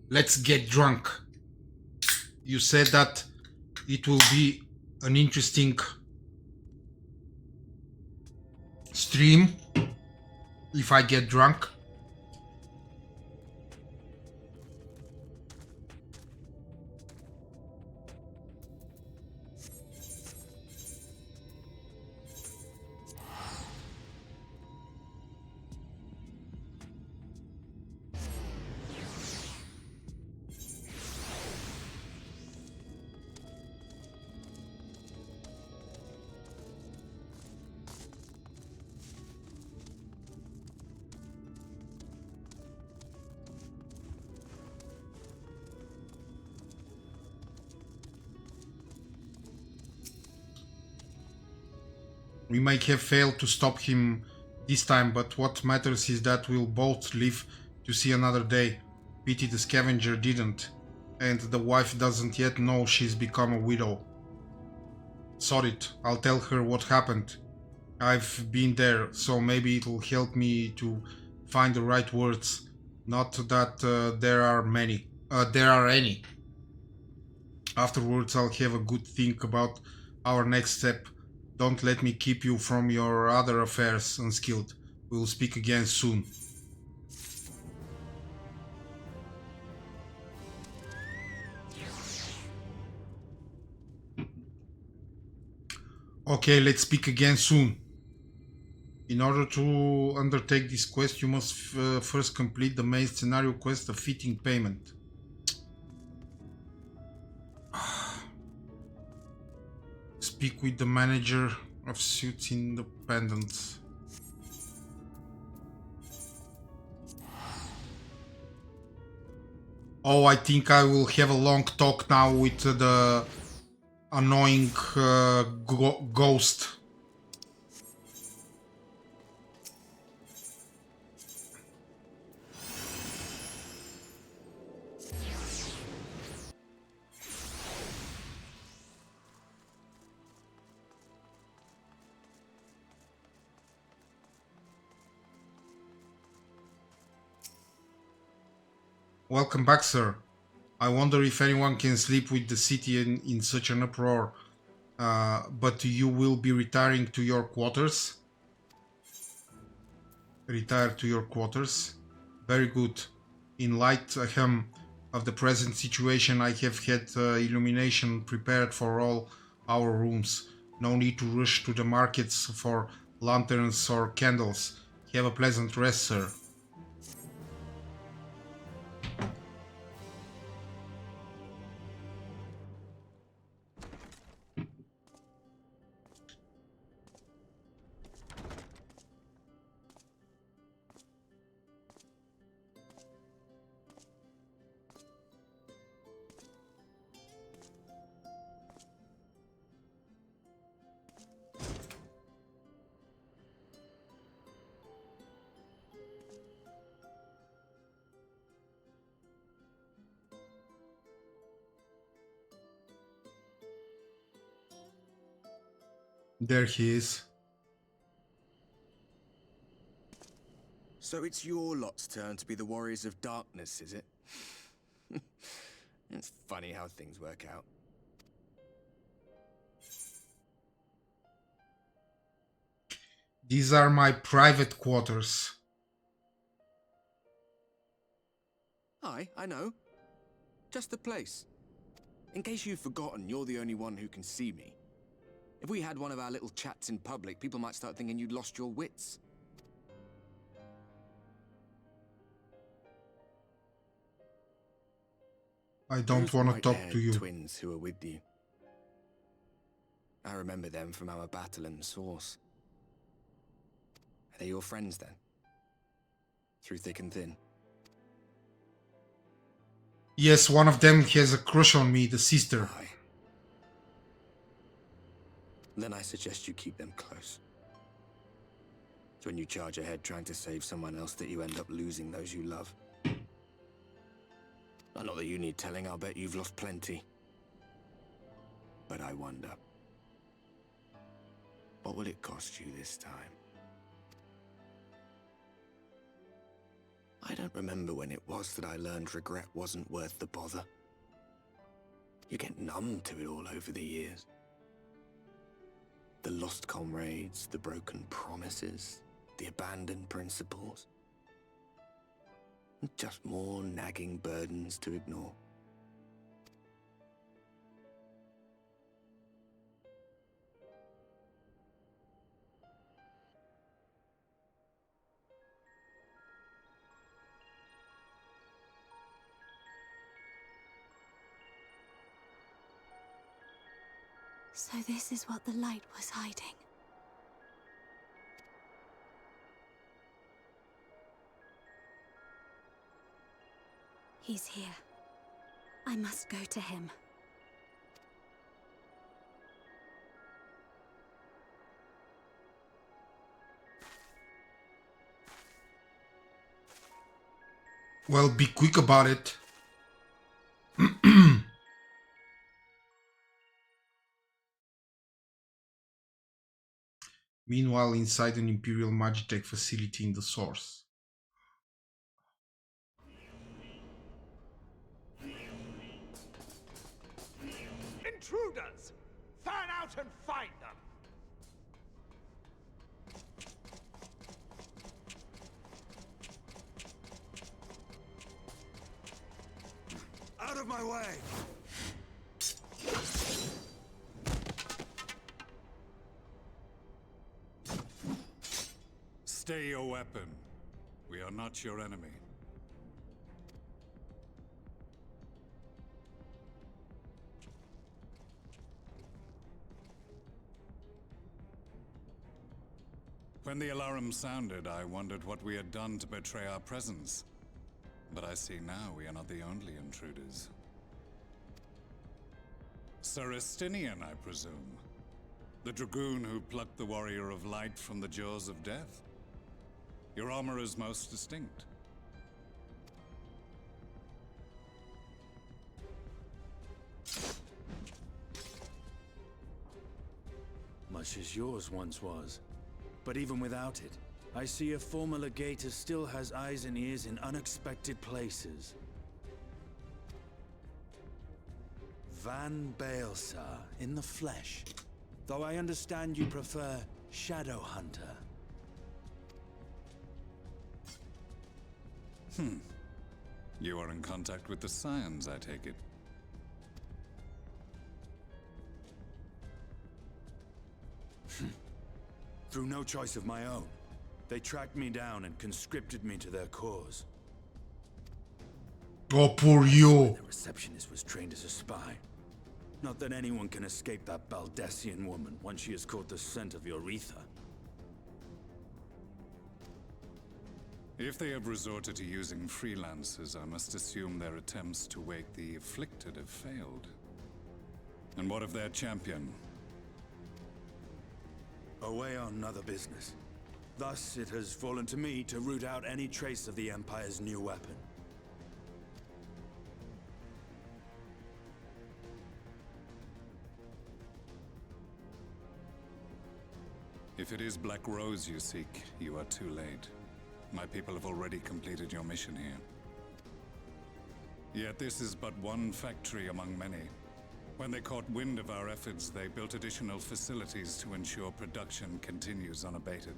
Let's get drunk. You said that it will be an interesting stream if I get drunk. We might have failed to stop him this time, but what matters is that we'll both live to see another day. Pity the scavenger didn't, and the wife doesn't yet know she's become a widow. Sod it, I'll tell her what happened. I've been there, so maybe it'll help me to find the right words. Not that there are any. Afterwards, I'll have a good think about our next step. Don't let me keep you from your other affairs, Unskilled. We'll speak again soon. Okay, let's speak again soon. In order to undertake this quest, you must first complete the main scenario quest, A Fitting Payment. Speak with the manager of Suits Independence. Oh, I think I will have a long talk now with the annoying ghost. Welcome back, sir. I wonder if anyone can sleep with the city in such an uproar. But you will be retiring to your quarters? Retire to your quarters? Very good. In light of the present situation, I have had illumination prepared for all our rooms. No need to rush to the markets for lanterns or candles. Have a pleasant rest, sir. There he is. So it's your lot's turn to be the Warriors of Darkness, is it? It's funny how things work out. These are my private quarters. Aye, I know. Just the place. In case you've forgotten, you're the only one who can see me. If we had one of our little chats in public, people might start thinking you'd lost your wits. I don't want to talk to you. Twins who are with you. I remember them from our battle in the Source. Are they your friends then? Through thick and thin? Yes, one of them has a crush on me, the sister. Aye. Then I suggest you keep them close. It's when you charge ahead trying to save someone else that you end up losing those you love. Not that you need telling, I'll bet you've lost plenty. But I wonder, what will it cost you this time? I don't remember when it was that I learned regret wasn't worth the bother. You get numb to it all over the years. The lost comrades, the broken promises, the abandoned principles. Just more nagging burdens to ignore. So this is what the light was hiding. He's here. I must go to him. Well, be quick about it. Meanwhile, inside an Imperial Magitech facility in the Source. Intruders! Fan out and find them! Out of my way! Stay your weapon. We are not your enemy. When the alarm sounded, I wondered what we had done to betray our presence. But I see now we are not the only intruders. Sir Estinian, I presume. The dragoon who plucked the Warrior of Light from the jaws of death. Your armor is most distinct. Much as yours once was. But even without it, I see a former legator still has eyes and ears in unexpected places. Van Baelsar, in the flesh. Though I understand you prefer Shadow Hunter. You are in contact with the Scions, I take it. Through no choice of my own. They tracked me down and conscripted me to their cause. Oh, poor you. The receptionist was trained as a spy. Not that anyone can escape that Baldessian woman once she has caught the scent of your ether. If they have resorted to using freelancers, I must assume their attempts to wake the afflicted have failed. And what of their champion? Away on other business. Thus, it has fallen to me to root out any trace of the Empire's new weapon. If it is Black Rose you seek, you are too late. My people have already completed your mission here. Yet this is but one factory among many. When they caught wind of our efforts, they built additional facilities to ensure production continues unabated.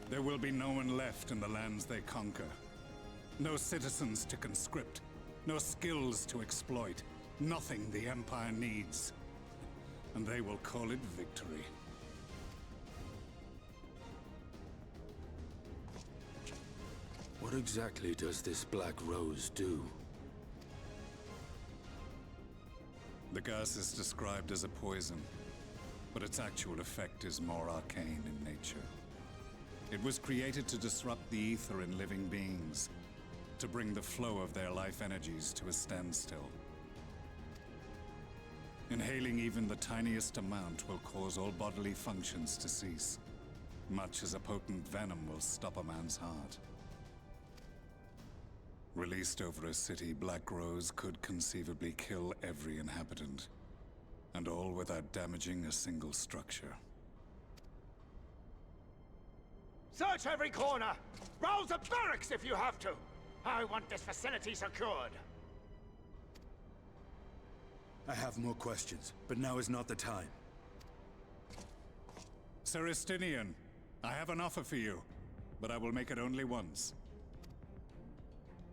There will be no one left in the lands they conquer. No citizens to conscript. No skills to exploit. Nothing the Empire needs. And they will call it victory. What exactly does this Black Rose do? The gas is described as a poison, but its actual effect is more arcane in nature. It was created to disrupt the ether in living beings, to bring the flow of their life energies to a standstill. Inhaling even the tiniest amount will cause all bodily functions to cease, much as a potent venom will stop a man's heart. Released over a city, Black Rose could conceivably kill every inhabitant, and all without damaging a single structure. Search every corner! Rouse the barracks if you have to! I want this facility secured! I have more questions, but now is not the time. Sir Estinian, I have an offer for you, but I will make it only once.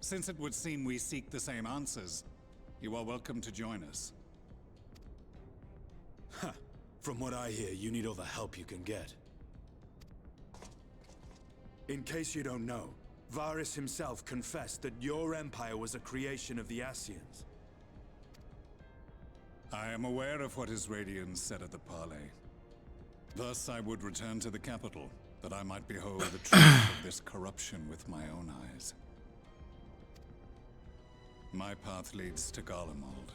Since it would seem we seek the same answers, you are welcome to join us. Ha! From what I hear, you need all the help you can get. In case you don't know, Varys himself confessed that your empire was a creation of the Ascians. I am aware of what his Radians said at the parley. Thus I would return to the capital, that I might behold the truth of this corruption with my own eyes. My path leads to Garlemald.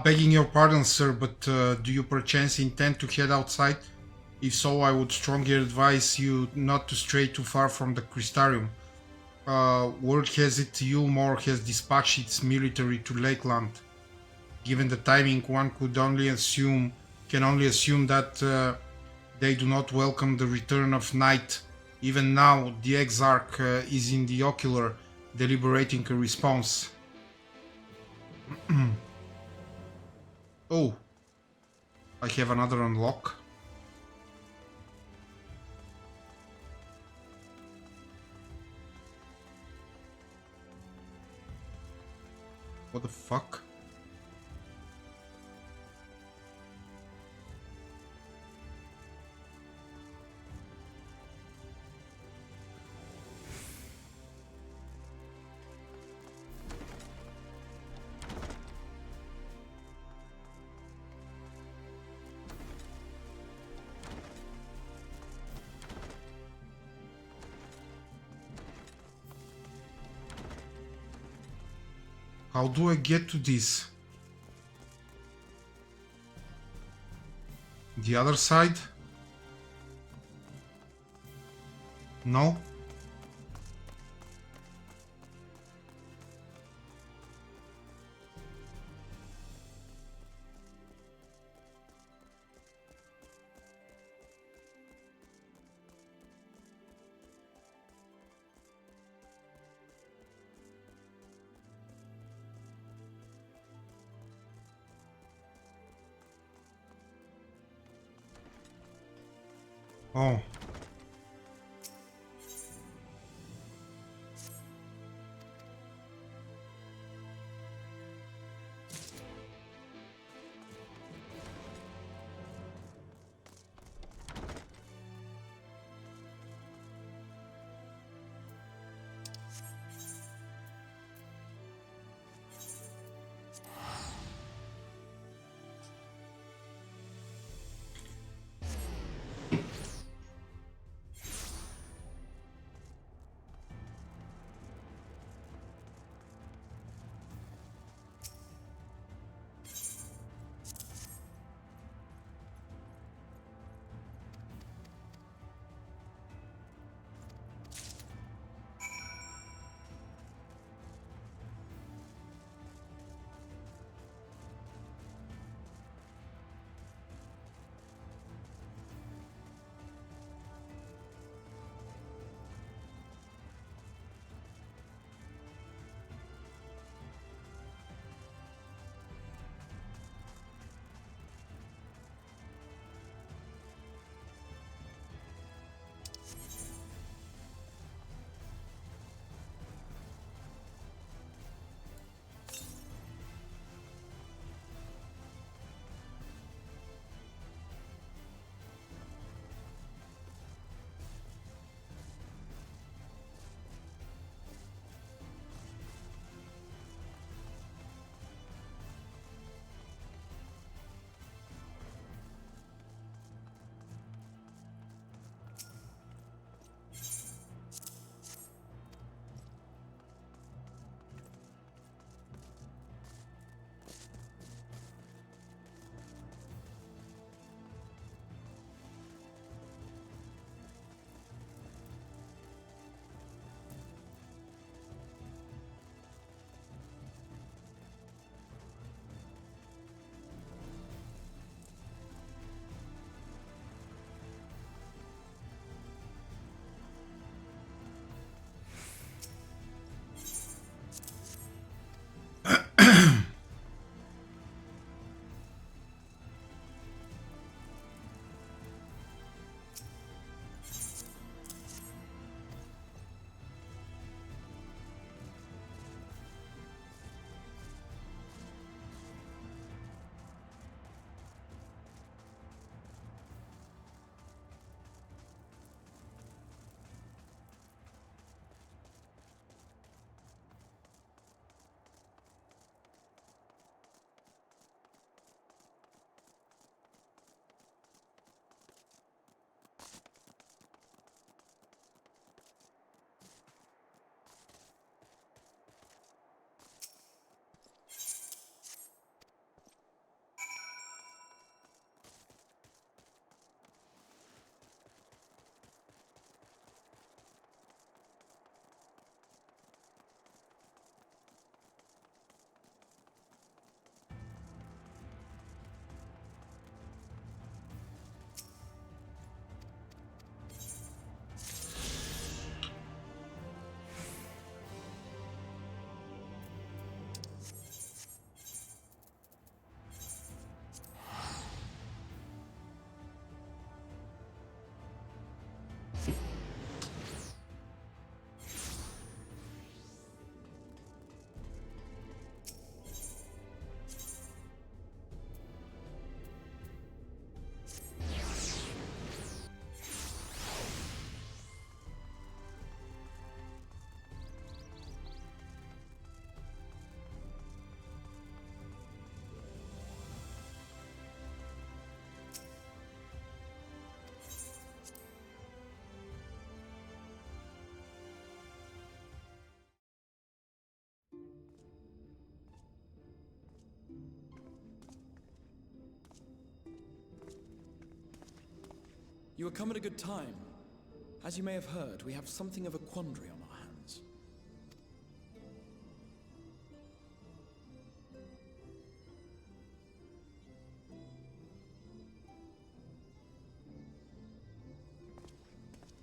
Begging your pardon, sir, but do you perchance intend to head outside? If so, I would strongly advise you not to stray too far from the Crystarium. Word has it Yulmore has dispatched its military to Lakeland. Given the timing, one can only assume that they do not welcome the return of night. Even now, the Exarch is in the Ocular, deliberating a response. Oh, I have another unlock. What the fuck? How do I get to this? The other side? No? Oh. You have come at a good time. As you may have heard, we have something of a quandary on our hands.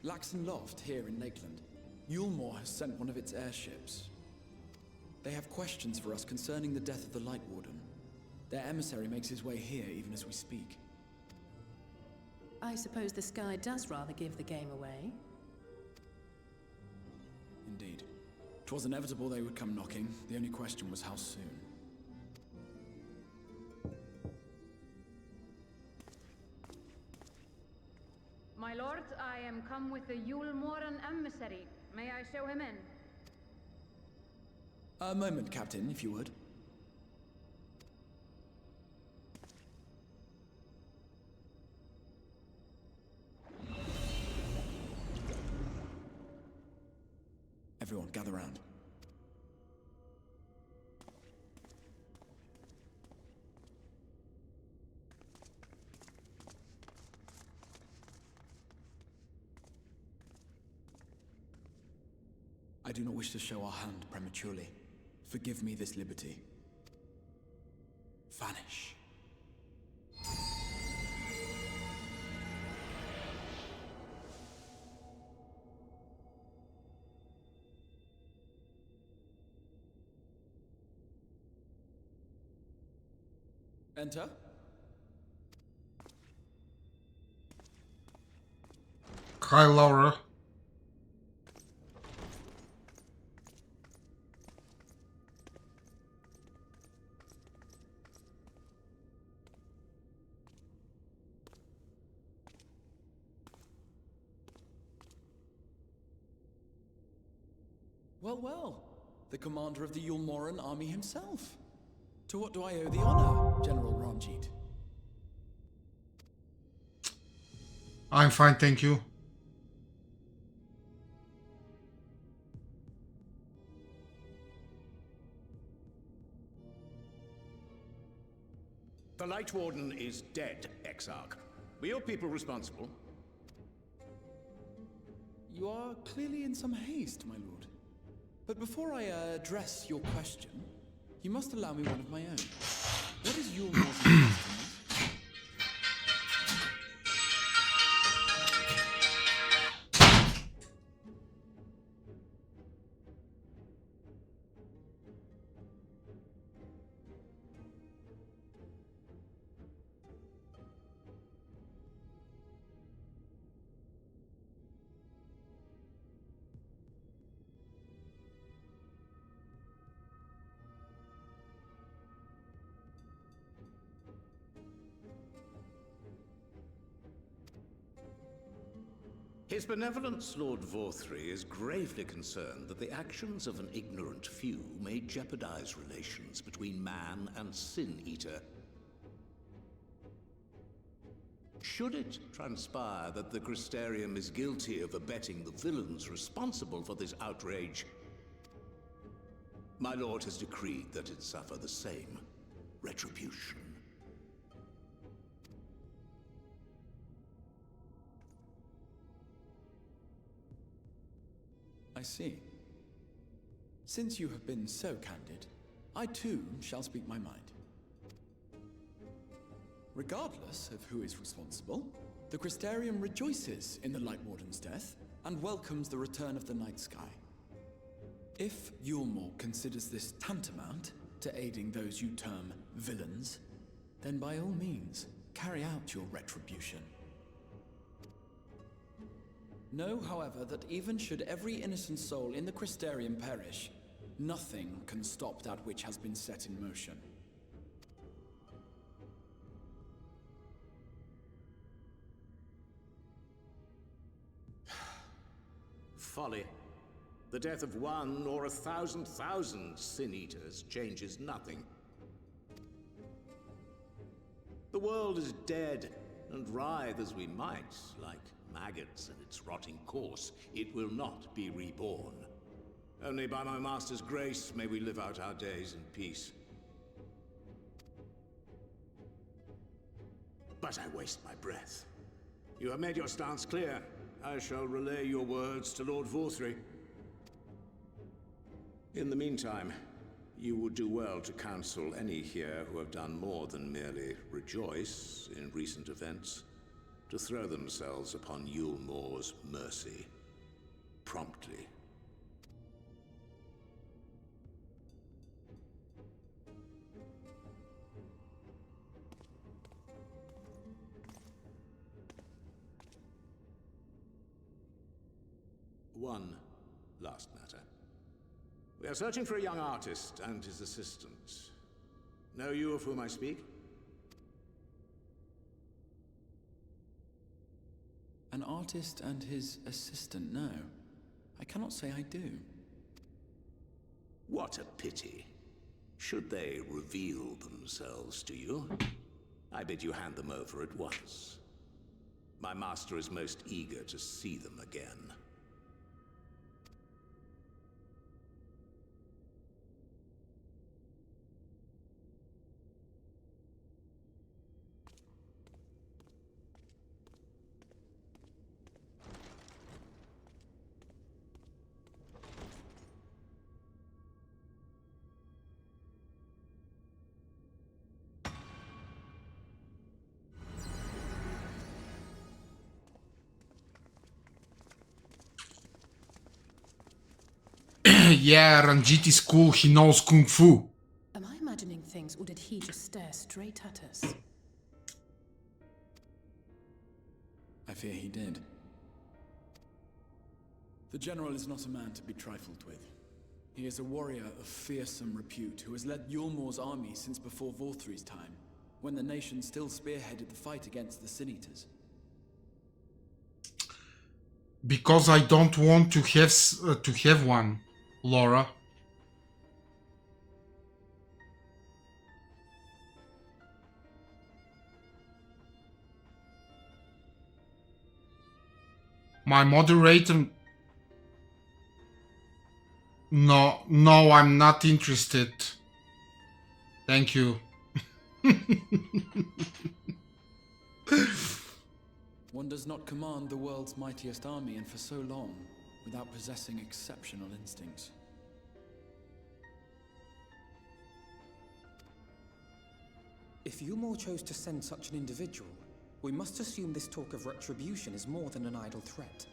Laxon Loft, here in Lakeland. Yulmore has sent one of its airships. They have questions for us concerning the death of the Light Warden. Their emissary makes his way here even as we speak. I suppose the sky does rather give the game away. Indeed. 'Twas inevitable they would come knocking. The only question was how soon. My lord, I am come with the Yulmoran emissary. May I show him in? A moment, Captain, if you would. Everyone, gather round. I do not wish to show our hand prematurely. Forgive me this liberty. Vanish. Enter. Hi, Laura. Well, well. The commander of the Yulmoran army himself. To what do I owe the honor, General Ranjit? I'm fine, thank you. The Light Warden is dead, Exarch. Were your people responsible? You are clearly in some haste, my lord. But before I address your question, you must allow me one of my own. What is your motive? His Benevolence, Lord Vorthry, is gravely concerned that the actions of an ignorant few may jeopardize relations between man and Sin-Eater. Should it transpire that the Crystarium is guilty of abetting the villains responsible for this outrage, my lord has decreed that it suffer the same retribution. I see. Since you have been so candid, I too shall speak my mind. Regardless of who is responsible, the Crystarium rejoices in the Light Warden's death and welcomes the return of the night sky. If Yulmore considers this tantamount to aiding those you term villains, then by all means, carry out your retribution. Know, however, that even should every innocent soul in the Crystarium perish, nothing can stop that which has been set in motion. Folly. The death of one or 1,000,000 Sin-Eaters changes nothing. The world is dead, and writhe as we might, like maggots in its rotting course, it will not be reborn. Only by my master's grace may we live out our days in peace. But I waste my breath. You have made your stance clear. I shall relay your words to Lord Vorthry. In the meantime, you would do well to counsel any here who have done more than merely rejoice in recent events, to throw themselves upon Yulmore's mercy, promptly. One last matter. We are searching for a young artist and his assistant. Know you of whom I speak? An artist and his assistant, no. I cannot say I do. What a pity. Should they reveal themselves to you, I bid you hand them over at once. My master is most eager to see them again. Yeah, Ranjit is cool, he knows Kung Fu. Am I imagining things, or did he just stare straight at us? I fear he did. The General is not a man to be trifled with. He is a warrior of fearsome repute who has led Yulmore's army since before Vorthry's time, when the nation still spearheaded the fight against the Sin-Eaters. Because I don't want to have one, Laura. My moderator... No, I'm not interested. Thank you. One does not command the world's mightiest army, and for so long, without possessing exceptional instincts. If Yulmore chose to send such an individual, we must assume this talk of retribution is more than an idle threat.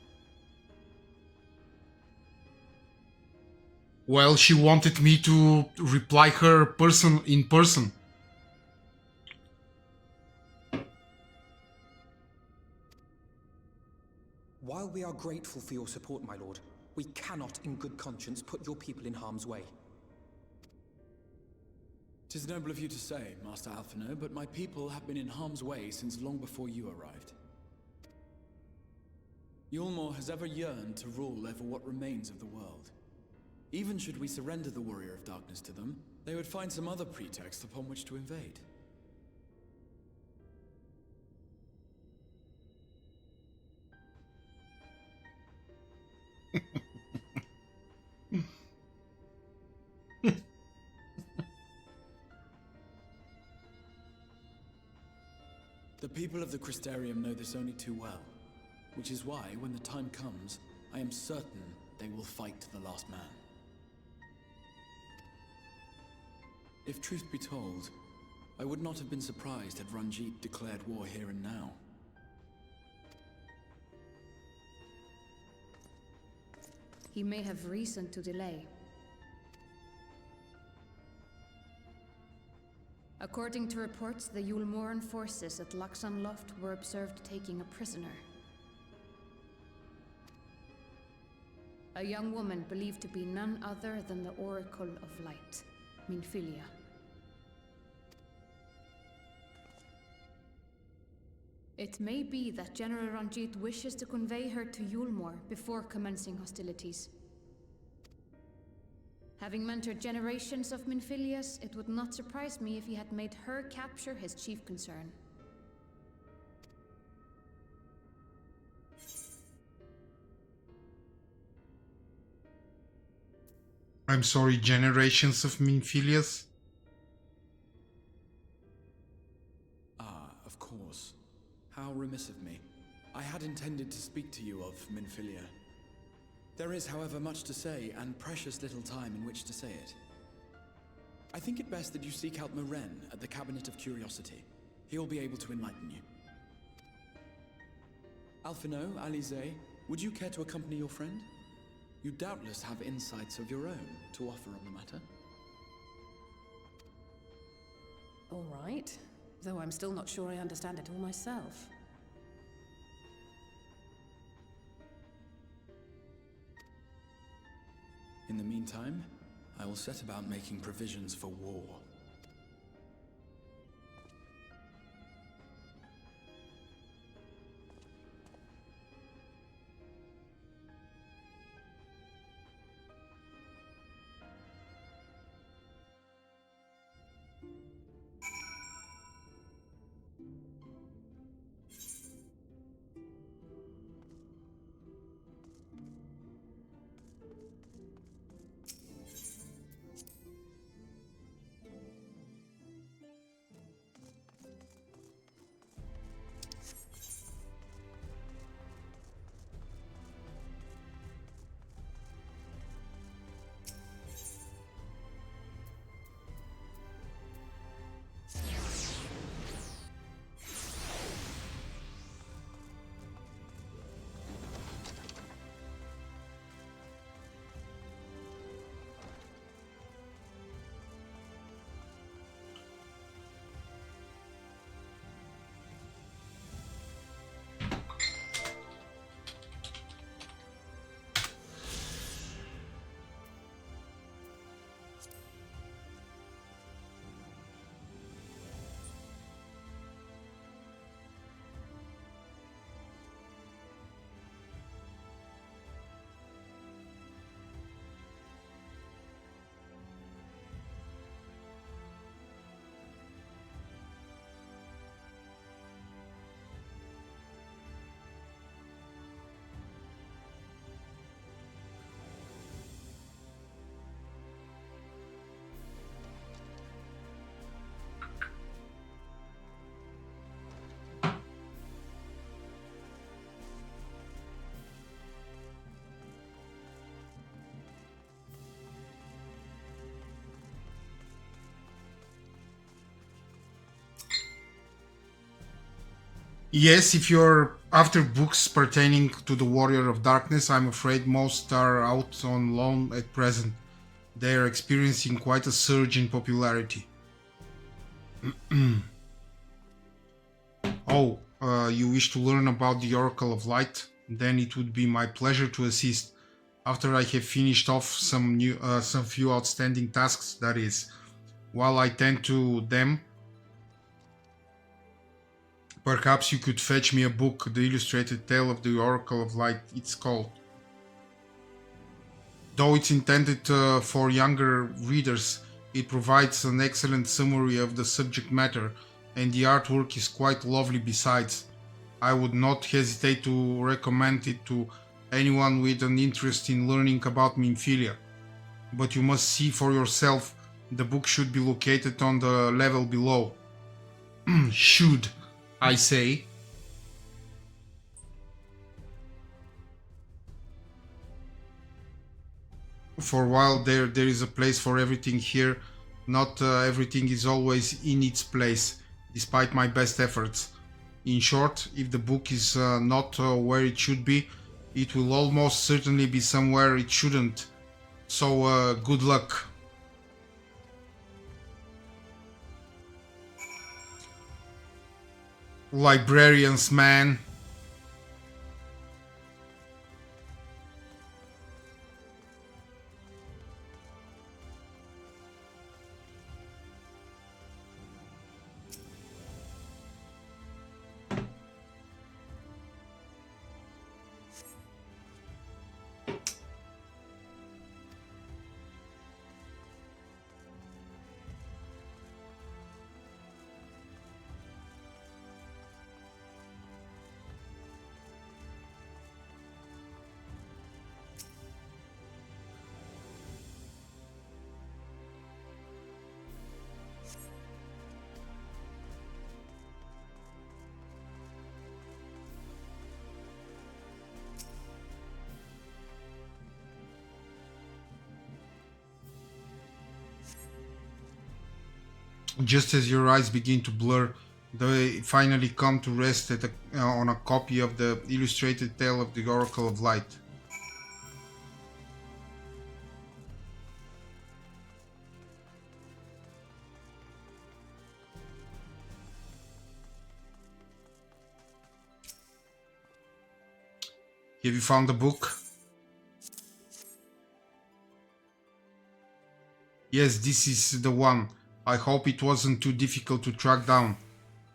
Well, she wanted me to reply her in person. While we are grateful for your support, my lord, we cannot in good conscience put your people in harm's way. 'Tis noble of you to say, Master Alphino, but my people have been in harm's way since long before you arrived. Yulmore has ever yearned to rule over what remains of the world. Even should we surrender the Warrior of Darkness to them, they would find some other pretext upon which to invade. The people of the Crystarium know this only too well, which is why, when the time comes, I am certain they will fight to the last man. If truth be told, I would not have been surprised had Ranjit declared war here and now. He may have reason to delay. According to reports, the Yulmoran forces at Laxan Loft were observed taking a prisoner. A young woman believed to be none other than the Oracle of Light, Minfillia. It may be that General Ranjit wishes to convey her to Yulmore before commencing hostilities. Having mentored generations of Minfillias, it would not surprise me if he had made her capture his chief concern. I'm sorry, generations of Minfillias? Ah, of course. How remiss of me. I had intended to speak to you of Minfillia. There is, however, much to say, and precious little time in which to say it. I think it best that you seek out Moren at the Cabinet of Curiosity. He'll be able to enlighten you. Alphino, Alize, would you care to accompany your friend? You doubtless have insights of your own to offer on the matter. All right, though I'm still not sure I understand it all myself. In the meantime, I will set about making provisions for war. Yes, if you're after books pertaining to the Warrior of Darkness, I'm afraid most are out on loan at present. They are experiencing quite a surge in popularity. Oh, you wish to learn about the Oracle of Light? Then it would be my pleasure to assist. After I have finished off some few outstanding tasks, that is. While I tend to them, perhaps you could fetch me a book, The Illustrated Tale of the Oracle of Light, it's called. Though it's intended for younger readers, it provides an excellent summary of the subject matter, and the artwork is quite lovely besides. I would not hesitate to recommend it to anyone with an interest in learning about Minfillia. But you must see for yourself, the book should be located on the level below. Should, I say. For a while there is a place for everything here. Not everything is always in its place, despite my best efforts. In short, if the book is not where it should be, it will almost certainly be somewhere it shouldn't. So good luck. Librarians, man. Just as your eyes begin to blur, they finally come to rest on a copy of the illustrated tale of the Oracle of Light. Have you found the book? Yes, this is the one. I hope it wasn't too difficult to track down.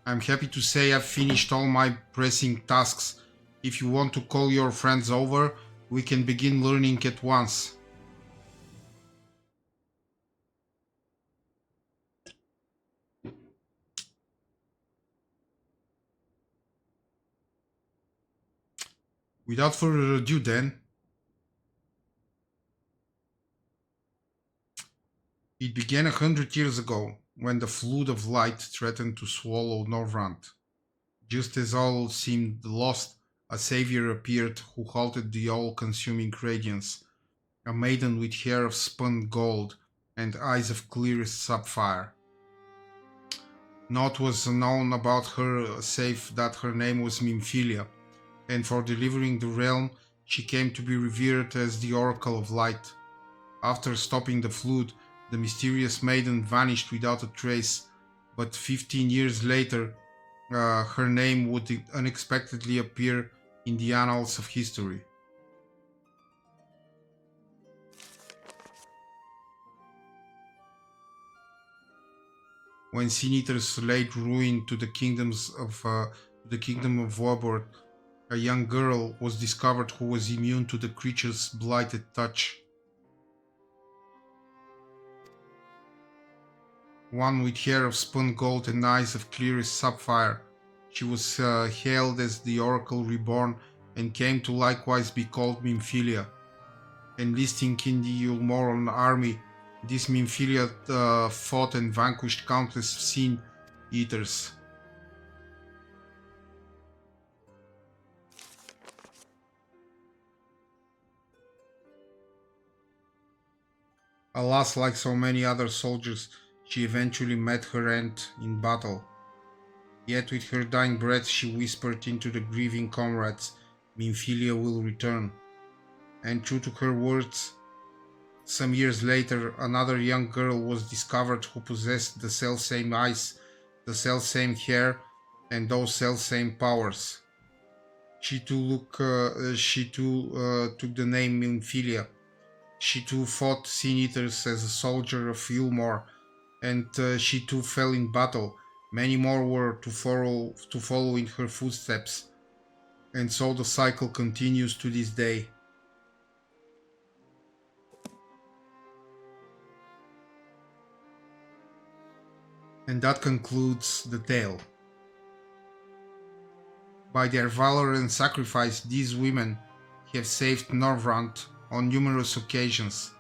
I'm happy to say I've finished all my pressing tasks. If you want to call your friends over, we can begin learning at once. Without further ado then, it began 100 years ago, when the flood of light threatened to swallow Norvrant. Just as all seemed lost, a savior appeared who halted the all-consuming radiance, a maiden with hair of spun gold and eyes of clearest sapphire. Naught was known about her save that her name was Minfillia, and for delivering the realm she came to be revered as the Oracle of Light. After stopping the flood, the mysterious maiden vanished without a trace, but 15 years later her name would unexpectedly appear in the annals of history. When Sin Eaters laid ruin to the kingdom of Warbord, a young girl was discovered who was immune to the creature's blighted touch. One with hair of spun gold and eyes of clearest sapphire, she was hailed as the Oracle Reborn and came to likewise be called Minfillia. Enlisting in the Ulmoran army, this Minfillia fought and vanquished countless Sin Eaters. Alas, like so many other soldiers, she eventually met her end in battle. Yet with her dying breath she whispered into the grieving comrades, Minfillia will return. And true to her words, some years later another young girl was discovered who possessed the selfsame eyes, the selfsame hair, and those selfsame powers. She too took the name Minfillia. She too fought Sin Eaters as a soldier of Ulmor, and she too fell in battle. Many more were to follow in her footsteps, and so the cycle continues to this day. And that concludes the tale. By their valor and sacrifice, these women have saved Norvrant on numerous occasions,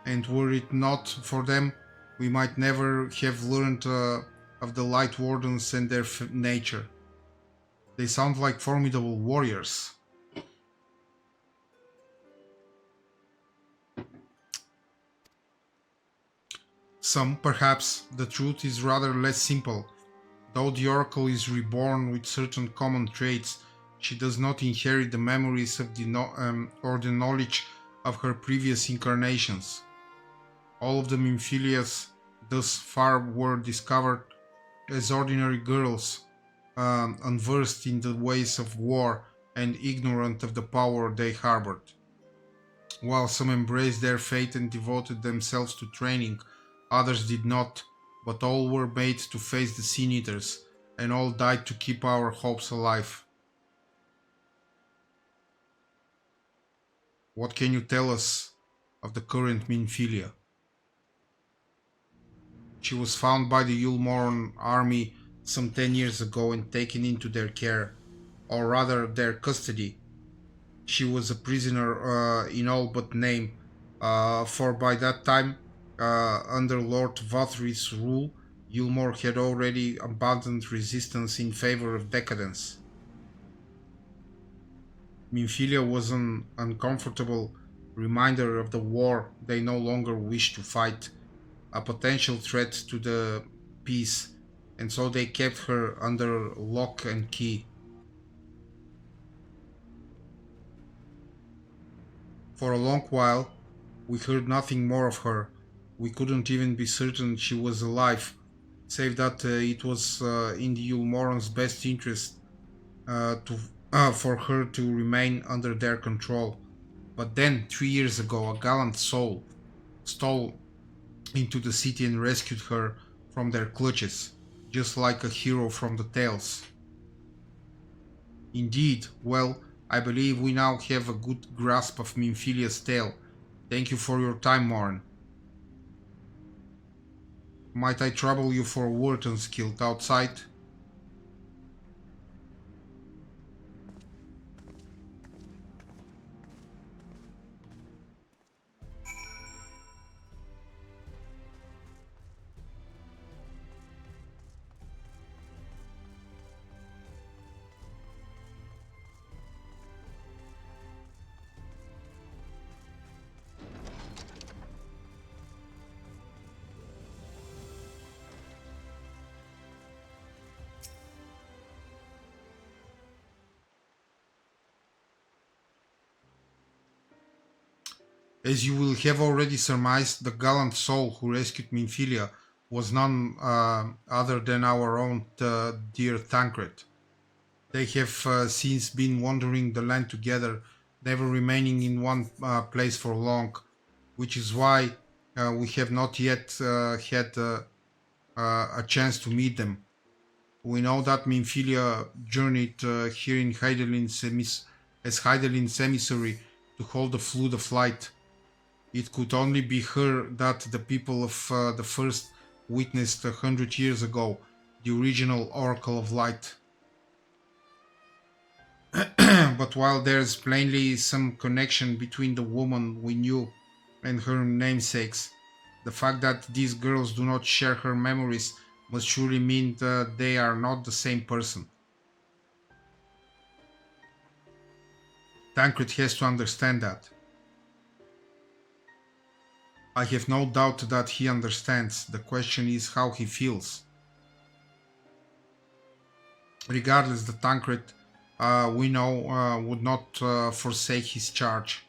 and were it not for them, we might never have learned of the Light Wardens and their nature. They sound like formidable warriors. Some, perhaps, the truth is rather less simple. Though the Oracle is reborn with certain common traits, she does not inherit the memories of or the knowledge of her previous incarnations. All of the Minfillias thus far were discovered as ordinary girls, unversed in the ways of war and ignorant of the power they harbored. While some embraced their fate and devoted themselves to training, others did not, but all were made to face the Sin Eaters, and all died to keep our hopes alive. What can you tell us of the current Minfillia? She was found by the Ulmoran army some 10 years ago and taken into their care, or rather their custody. She was a prisoner in all but name, for by that time, under Lord Vathri's rule, Ulmor had already abandoned resistance in favor of decadence. Minfillia was an uncomfortable reminder of the war they no longer wished to fight, a potential threat to the peace, and so they kept her under lock and key. For a long while, we heard nothing more of her. We couldn't even be certain she was alive, save that it was in the Ulmoran's best interest for her to remain under their control. But then, 3 years ago, a gallant soul stole into the city and rescued her from their clutches, just like a hero from the tales. Indeed, well, I believe we now have a good grasp of Minfillia's tale. Thank you for your time, Morin. Might I trouble you for a word, Unskilled, outside? As you will have already surmised, the gallant soul who rescued Minfilia was none other than our own dear Tancred. They have since been wandering the land together, never remaining in one place for long, which is why we have not yet had a chance to meet them. We know that Minfilia journeyed here in as Heidelin's emissary to hold the Flood of Light. It could only be her that the people of the first witnessed 100 years ago, the original Oracle of Light. But while there is plainly some connection between the woman we knew and her namesakes, the fact that these girls do not share her memories must surely mean that they are not the same person. Tancred has to understand that. I have no doubt that he understands. The question is how he feels. Regardless, the Tancred we know would not forsake his charge.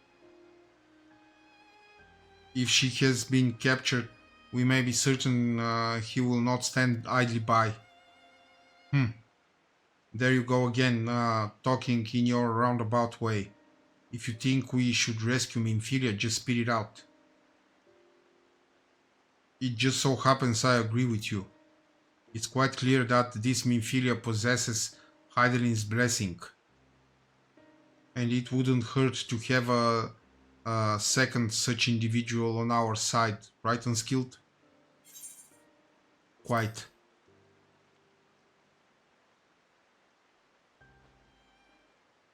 If she has been captured, we may be certain he will not stand idly by. There you go again, talking in your roundabout way. If you think we should rescue Minfilia, just spit it out. It just so happens I agree with you. It's quite clear that this Minfilia possesses Heidelin's blessing. And it wouldn't hurt to have a second such individual on our side, right, Unskilled? Quite.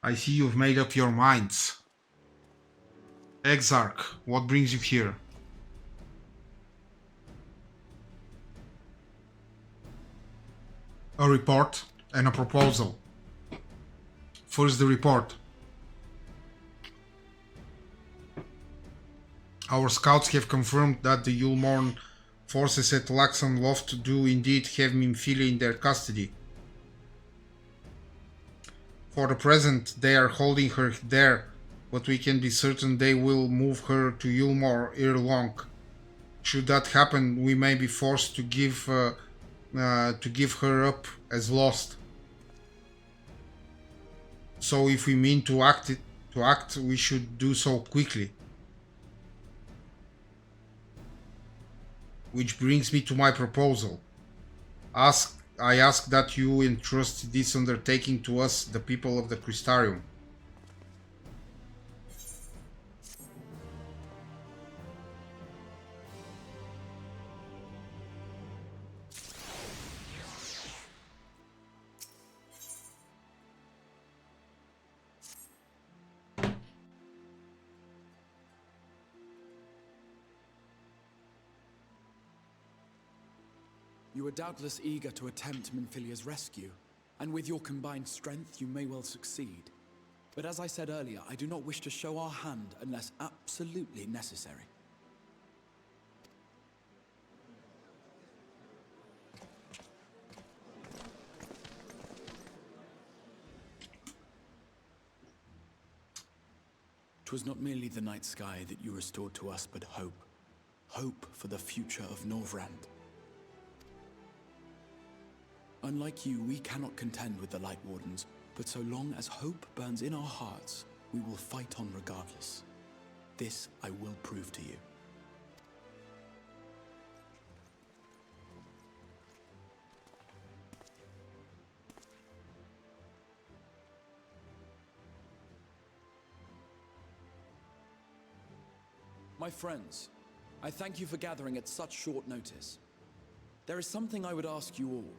I see you've made up your minds. Exarch, what brings you here? A report and a proposal. First, the report. Our scouts have confirmed that the Ulmorn forces at Laxon Loft do indeed have Minfilia in their custody. For the present, they are holding her there, but we can be certain they will move her to Ulmor ere long. Should that happen, we may be forced to give her up as lost. So if we mean to act, we should do so quickly. Which brings me to my proposal. I ask that you entrust this undertaking to us, the people of the Crystarium. You are doubtless eager to attempt Minfilia's rescue, and with your combined strength you may well succeed. But as I said earlier, I do not wish to show our hand unless absolutely necessary. 'Twas not merely the night sky that you restored to us, but hope. Hope for the future of Norvrand. Unlike you, we cannot contend with the Light Wardens, but so long as hope burns in our hearts, we will fight on regardless. This I will prove to you. My friends, I thank you for gathering at such short notice. There is something I would ask you all.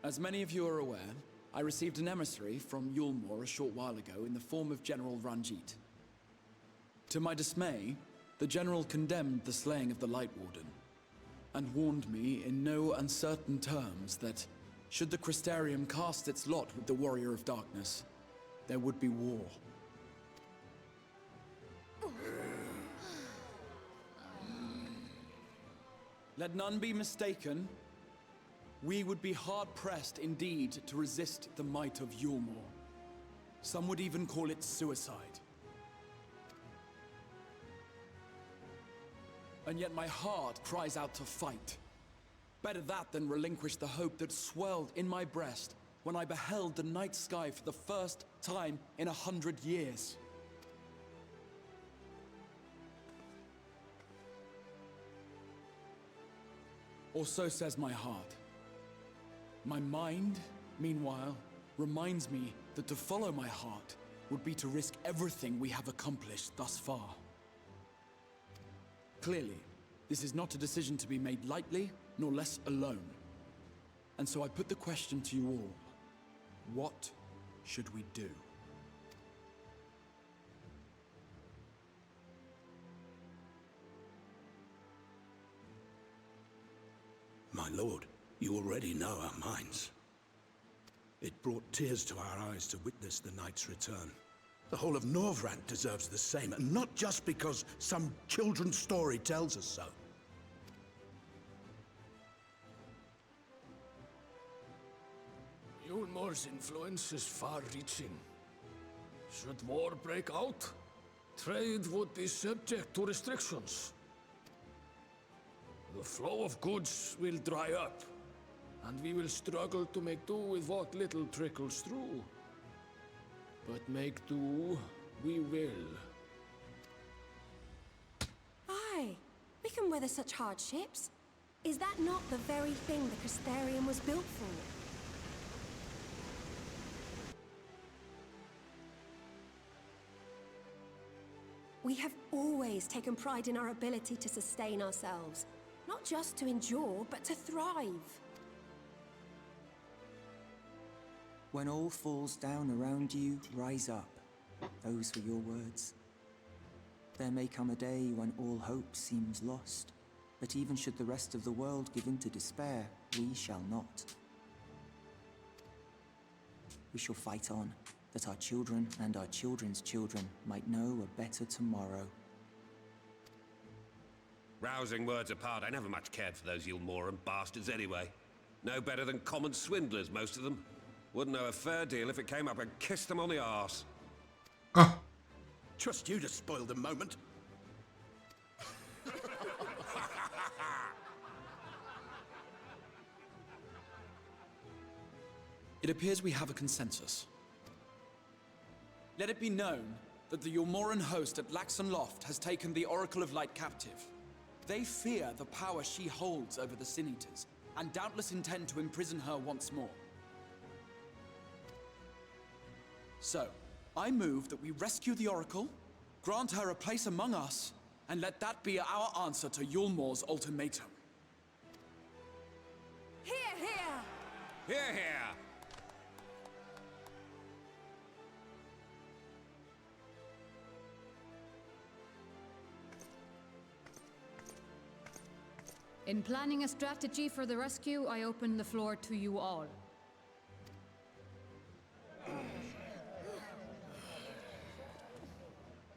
As many of you are aware, I received an emissary from Yulmore a short while ago in the form of General Ranjit. To my dismay, the General condemned the slaying of the Light Warden, and warned me in no uncertain terms that, should the Crystarium cast its lot with the Warrior of Darkness, there would be war. Let none be mistaken. We would be hard-pressed indeed to resist the might of Yulmore. Some would even call it suicide. And yet my heart cries out to fight. Better that than relinquish the hope that swelled in my breast when I beheld the night sky for the first time in 100 years. Or so says my heart. My mind, meanwhile, reminds me that to follow my heart would be to risk everything we have accomplished thus far. Clearly, this is not a decision to be made lightly, nor less alone. And so I put the question to you all. What should we do? My lord, you already know our minds. It brought tears to our eyes to witness the knight's return. The whole of Norvrand deserves the same, and not just because some children's story tells us so. Yulmore's influence is far-reaching. Should war break out, trade would be subject to restrictions. The flow of goods will dry up, and we will struggle to make do with what little trickles through. But make do, we will. Aye, we can weather such hardships. Is that not the very thing the Crystarium was built for? We have always taken pride in our ability to sustain ourselves. Not just to endure, but to thrive. When all falls down around you, rise up. Those were your words. There may come a day when all hope seems lost, but even should the rest of the world give in to despair, we shall not. We shall fight on, that our children and our children's children might know a better tomorrow. Rousing words apart, I never much cared for those Yulmoran bastards anyway. No better than common swindlers, most of them. Wouldn't know a fair deal if it came up and kissed them on the arse. Trust you to spoil the moment. It appears we have a consensus. Let it be known that the Yulmoran host at Laxon Loft has taken the Oracle of Light captive. They fear the power she holds over the Sin Eaters, and doubtless intend to imprison her once more. So, I move that we rescue the Oracle, grant her a place among us, and let that be our answer to Yulmore's ultimatum. Hear, hear! Hear, hear! In planning a strategy for the rescue, I open the floor to you all.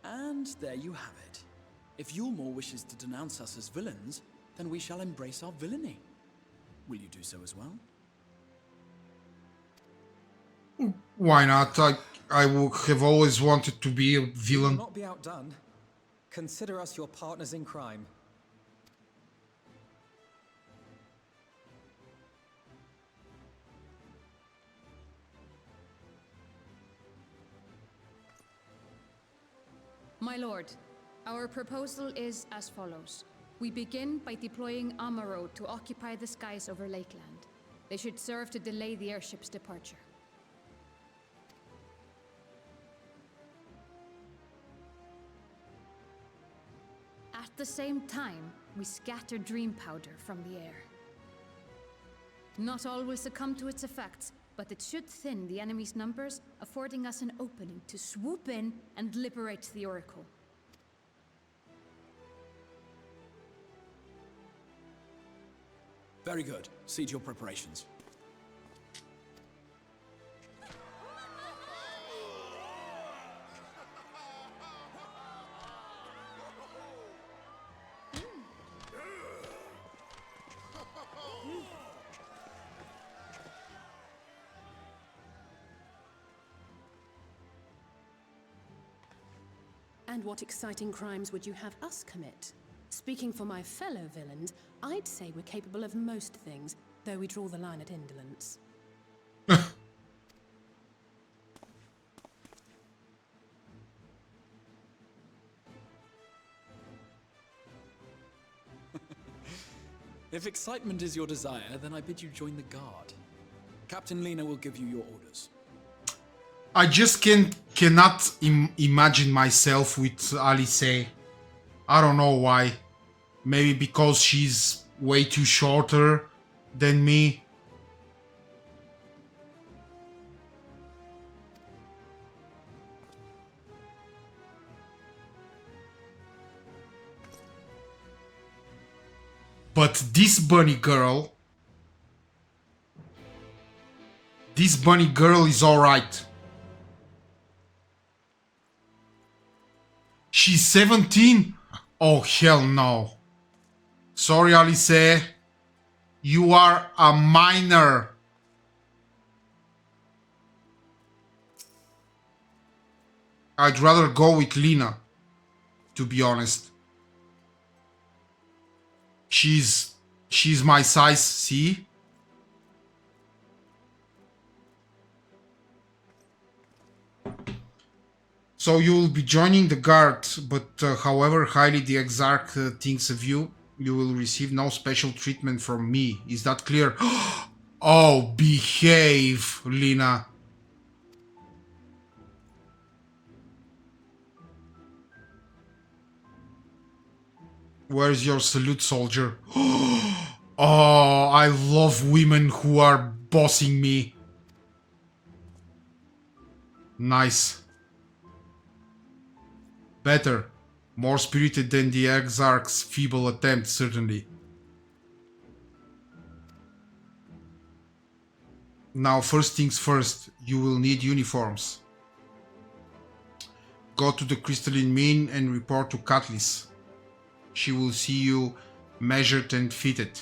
And there you have it. If Yulmore wishes to denounce us as villains, then we shall embrace our villainy. Will you do so as well? Why not? I would have always wanted to be a We will villain. not be outdone. Consider us your partners in crime. My lord, our proposal is as follows. We begin by deploying Amaro to occupy the skies over Lakeland. They should serve to delay the airship's departure. At the same time, we scatter dream powder from the air. Not all will succumb to its effects, but it should thin the enemy's numbers, affording us an opening to swoop in and liberate the Oracle. Very good. See to your preparations. And what exciting crimes would you have us commit? Speaking for my fellow villains, I'd say we're capable of most things, though we draw the line at indolence. If excitement is your desire, then I bid you join the guard. Captain Lena will give you your orders. I just cannot imagine myself with Alice. I don't know why. Maybe because she's way too shorter than me. But this bunny girl is alright. She's 17? Oh, hell no. Sorry, Alice. You are a minor. I'd rather go with Lena, to be honest. She's my size, see? So you'll be joining the guard, but however highly the Exarch thinks of you, you will receive no special treatment from me. Is that clear? Oh, behave, Lena. Where's your salute, soldier? Oh, I love women who are bossing me. Nice. Better. More spirited than the Exarch's feeble attempt, certainly. Now, first things first, you will need uniforms. Go to the Crystalline Mine and report to Katlis. She will see you measured and fitted.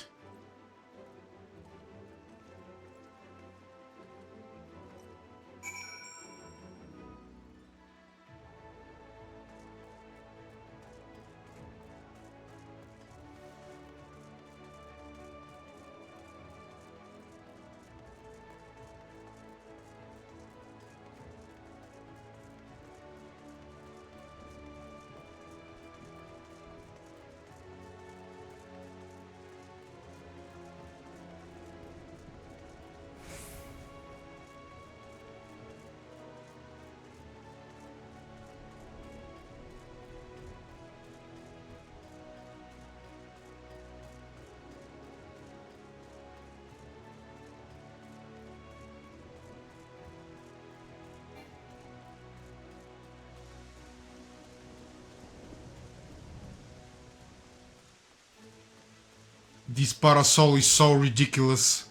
This parasol is so ridiculous.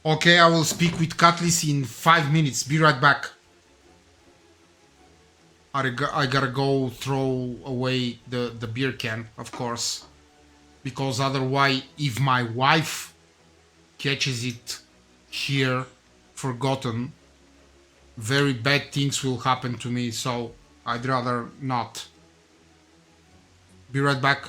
Okay, I will speak with Katlis in 5 minutes. Be right back. I gotta go throw away the beer can, of course. Because otherwise, if my wife catches it here, forgotten, very bad things will happen to me, so I'd rather not. Be right back.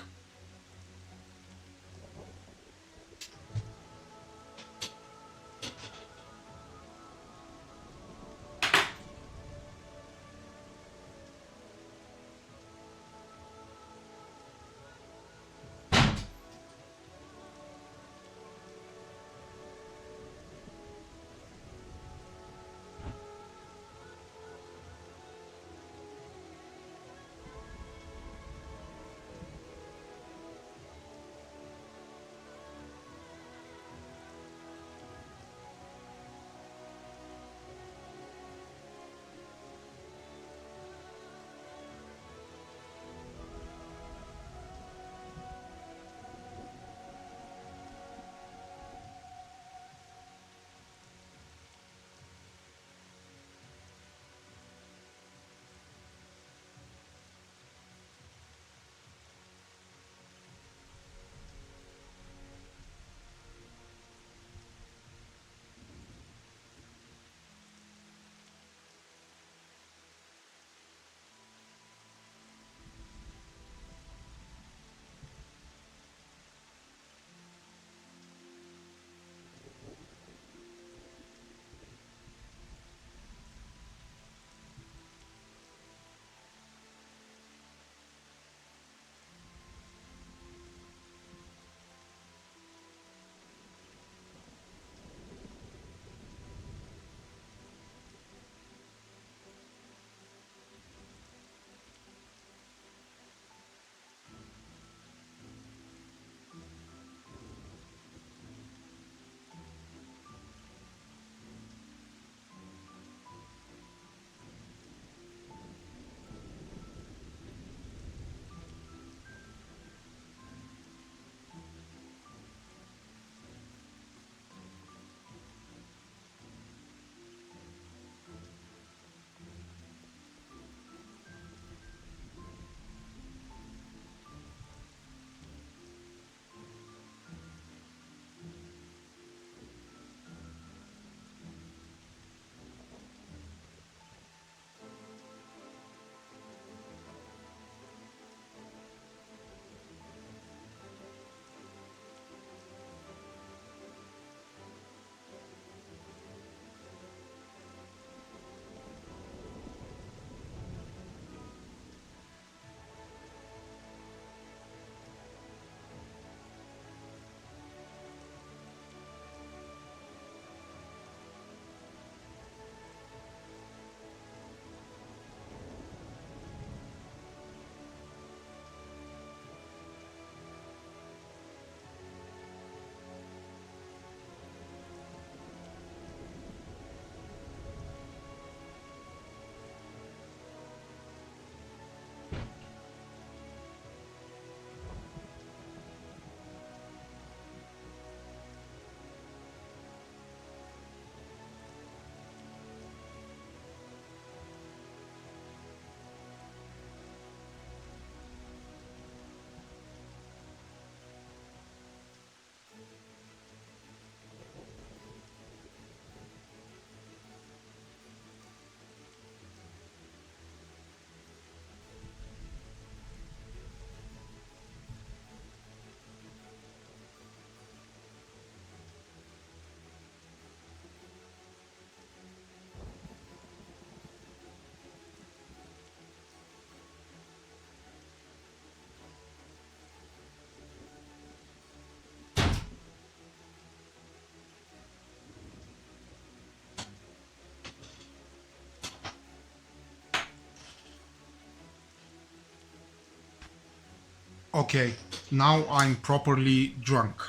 Okay, now I'm properly drunk.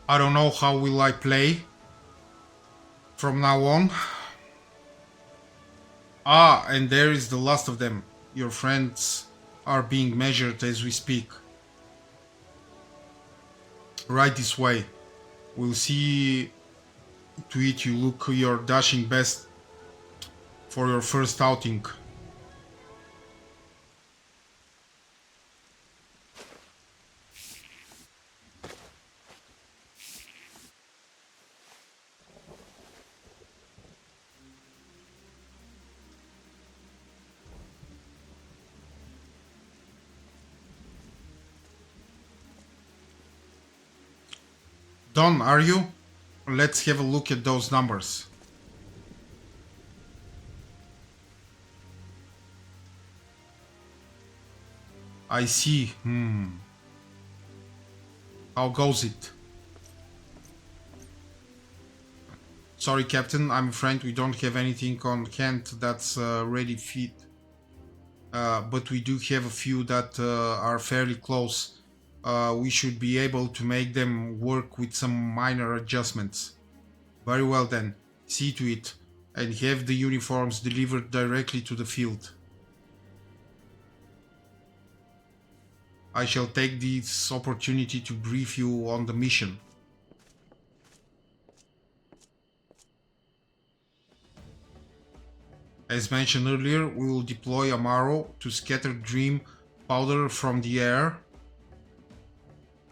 I don't know how will I play from now on. Ah, and there is the last of them. Your friends are being measured as we speak. Right this way. We'll see to it you look your dashing best. for your first outing. Done, are you? Let's have a look at those numbers. I see. How goes it? Sorry, Captain. I'm afraid we don't have anything on hand that's ready fit. But we do have a few that are fairly close. We should be able to make them work with some minor adjustments. Very well then, see to it, and have the uniforms delivered directly to the field. I shall take this opportunity to brief you on the mission. As mentioned earlier, we will deploy Amaro to scatter dream powder from the air.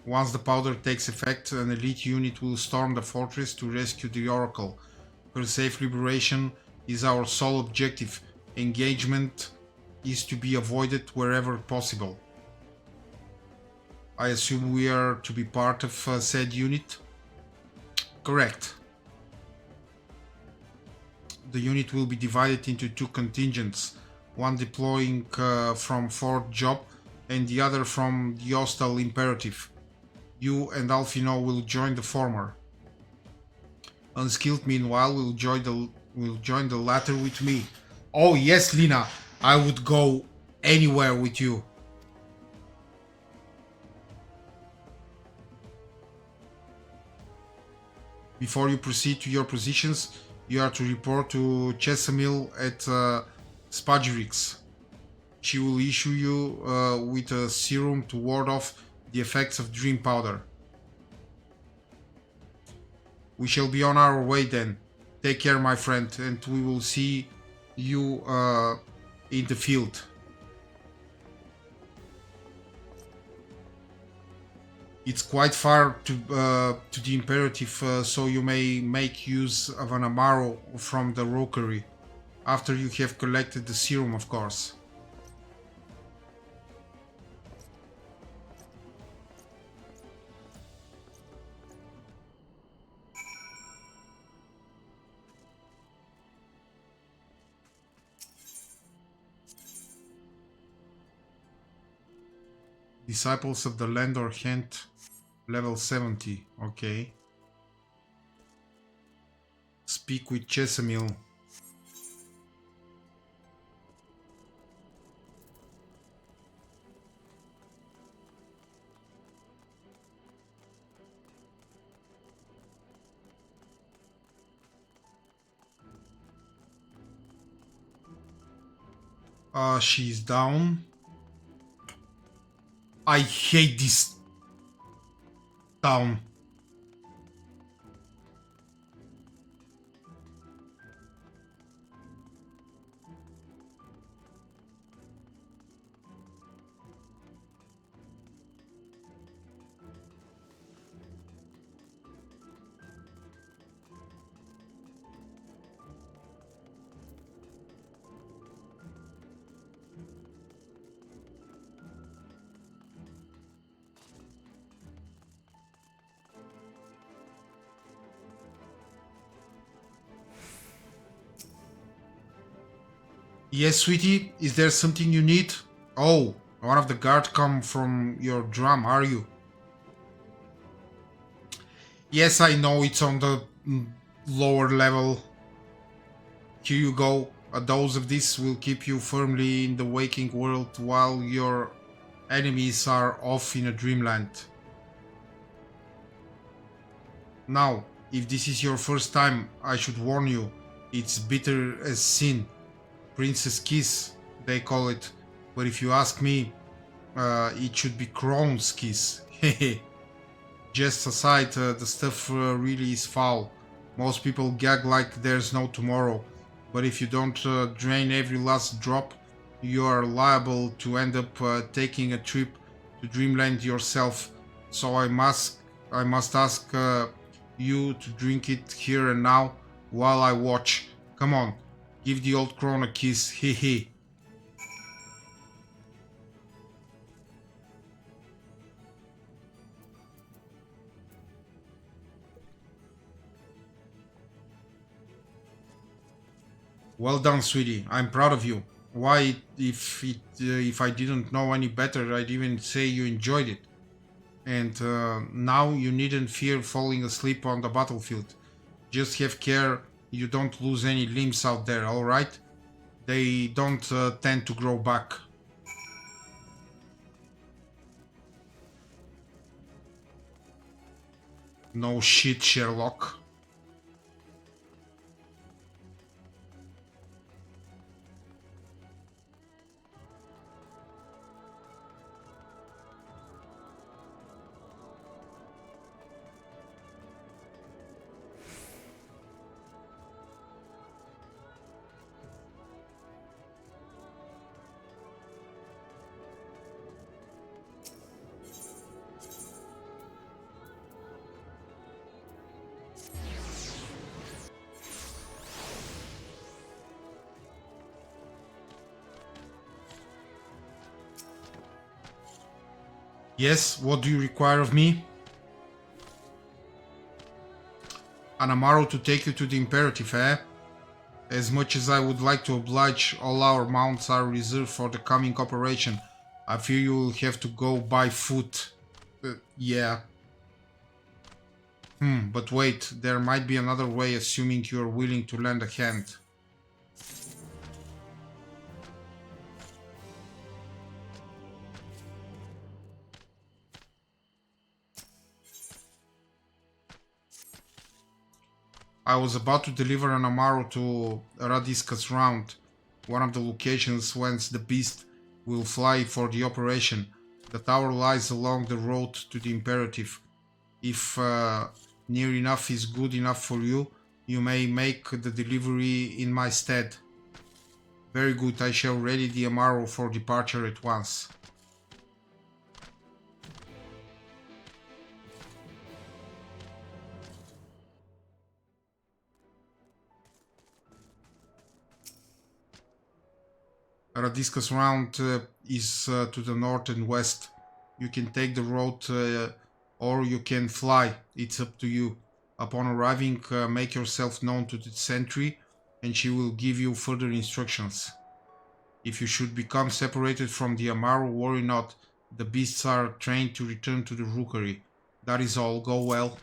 Once the powder takes effect, an elite unit will storm the fortress to rescue the Oracle. Her safe liberation is our sole objective. Engagement is to be avoided wherever possible. I assume we are to be part of said unit? Correct. The unit will be divided into two contingents, one deploying from Fort Job and the other from the hostile Imperative. You and Alfino will join the former. Unskilled, meanwhile, will join the latter with me. Oh yes, Lina, I would go anywhere with you. Before you proceed to your positions, you are to report to Chesamil at Spagirix. She will issue you with a serum to ward off the effects of dream powder. We shall be on our way then. Take care, my friend, and we will see you in the field. It's quite far to the Imperative, so you may make use of an Amaro from the rookery, after you have collected the serum, of course. Disciples of the Landor Hent, level 70, okay. Speak with Chesamil. She's down. I hate this town. Yes, sweetie, is there something you need? Oh, one of the guard come from your drum, are you? Yes, I know it's on the lower level. Here you go. A dose of this will keep you firmly in the waking world while your enemies are off in a dreamland. Now, if this is your first time, I should warn you, it's bitter as sin. Princess Kiss, they call it, but if you ask me, it should be Crone's Kiss. Hehe. Just aside, the stuff really is foul. Most people gag like there's no tomorrow, but if you don't drain every last drop, you are liable to end up taking a trip to Dreamland yourself. So I must ask you to drink it here and now while I watch. Come on, give the old crone a kiss, hee. Well done, sweetie. I'm proud of you. Why, if I didn't know any better, I'd even say you enjoyed it. And now you needn't fear falling asleep on the battlefield. Just have care you don't lose any limbs out there, alright? They don't tend to grow back. No shit, Sherlock. Yes, what do you require of me? An Amaro to take you to the Imperative, eh? As much as I would like to oblige, all our mounts are reserved for the coming operation. I fear you will have to go by foot. Yeah. But wait, there might be another way, assuming you are willing to lend a hand. I was about to deliver an Amaro to Radisca's Round, one of the locations whence the beast will fly for the operation. The tower lies along the road to the Imperative. If near enough is good enough for you, you may make the delivery in my stead. Very good, I shall ready the Amaro for departure at once. Radisca's Round is to the north and west. You can take the road or you can fly. It's up to you. Upon arriving, make yourself known to the sentry and she will give you further instructions. If you should become separated from the Amaro, worry not. The beasts are trained to return to the rookery. That is all. Go well.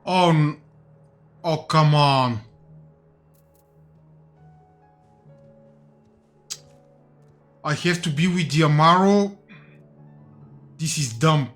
Oh, come on. I have to be with the Amaro? This is dumb.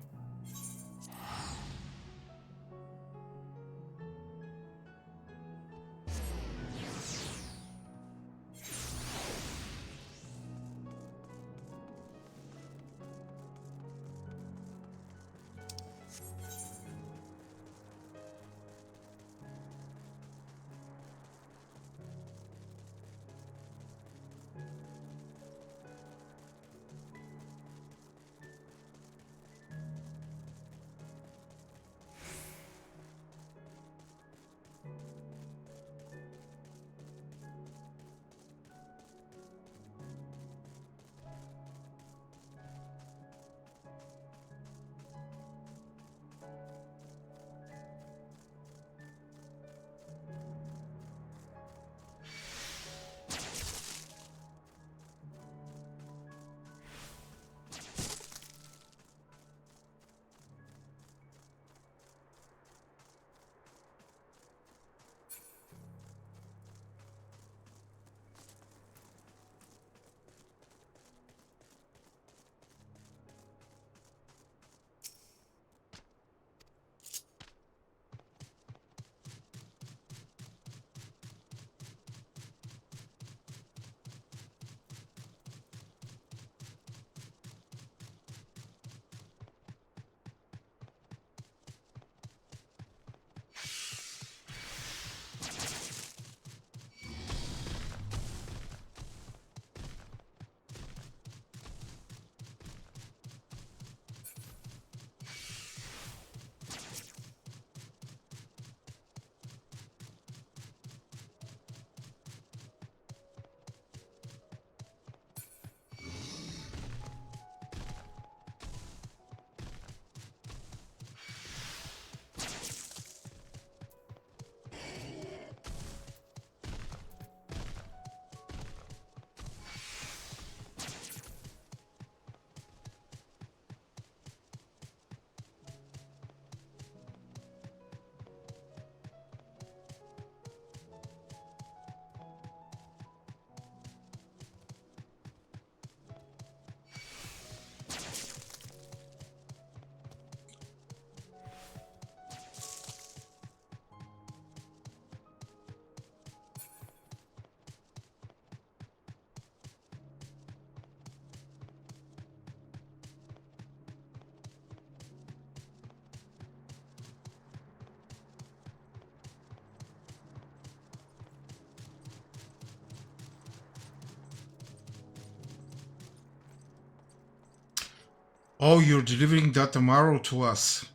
Oh, you're delivering that Amaro to us.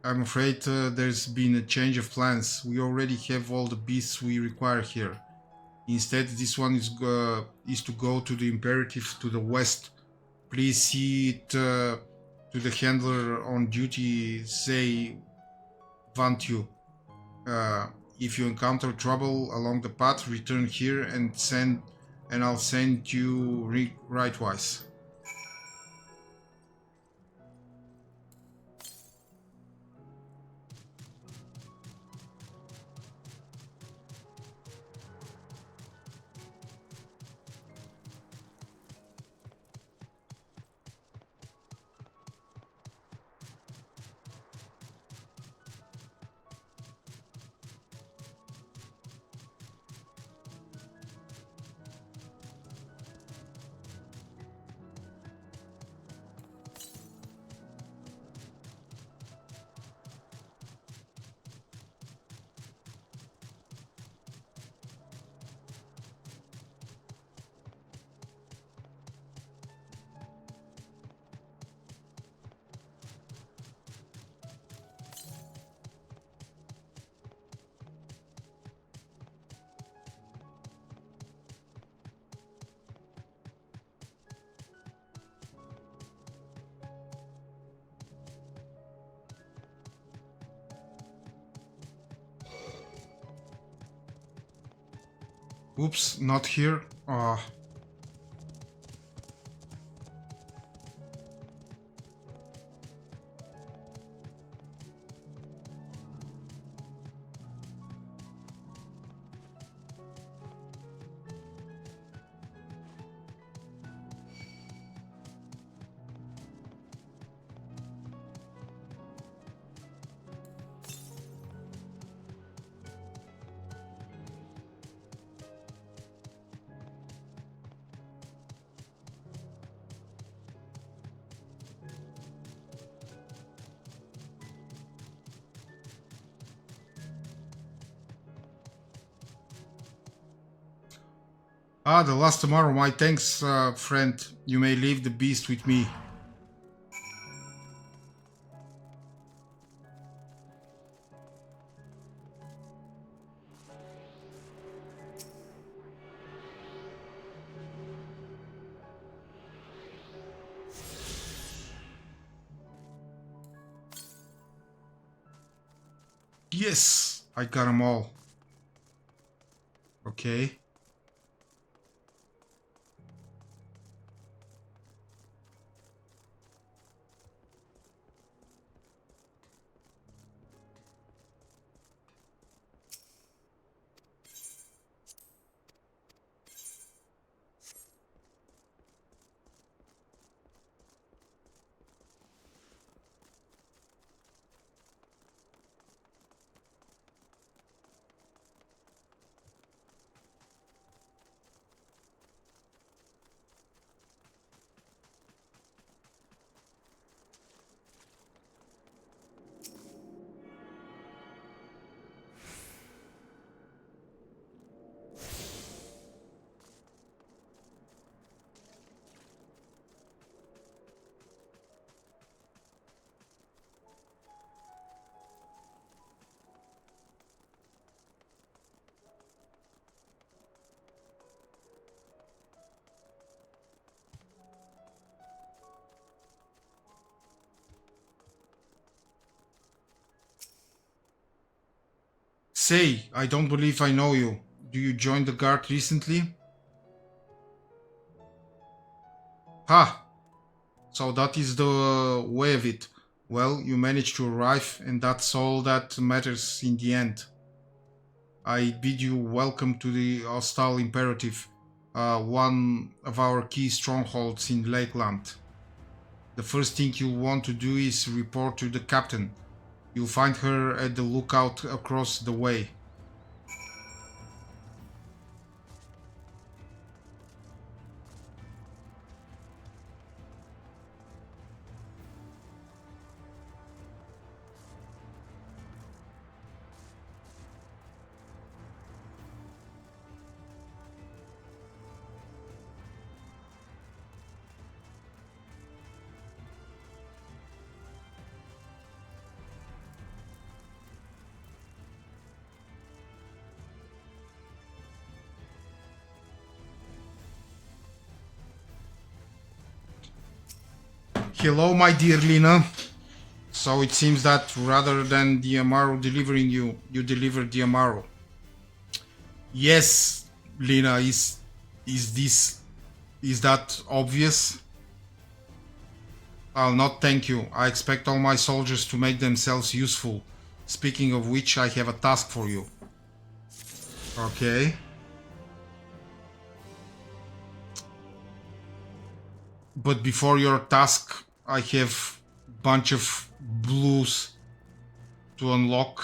I'm afraid there's been a change of plans. We already have all the beasts we require here. Instead, this one is to go to the Imperative to the west. Please see it to the handler on duty, say Vantu. If you encounter trouble along the path, return here and I'll send you rightwise. Oops, not here. Ah, the last tomorrow. My thanks, friend. You may leave the beast with me. Yes, I got them all. Okay. Say, I don't believe I know you. Do you join the guard recently? Ha! So that is the way of it. Well, you managed to arrive, and that's all that matters in the end. I bid you welcome to the Hostile Imperative, one of our key strongholds in Lakeland. The first thing you'll want to do is report to the captain. You'll find her at the lookout across the way. Hello, my dear Lina. So it seems that rather than the Amaro delivering you, you delivered the Amaro. Yes, Lina, is that obvious? I'll not thank you. I expect all my soldiers to make themselves useful. Speaking of which, I have a task for you. Okay. But before your task, I have a bunch of blues to unlock.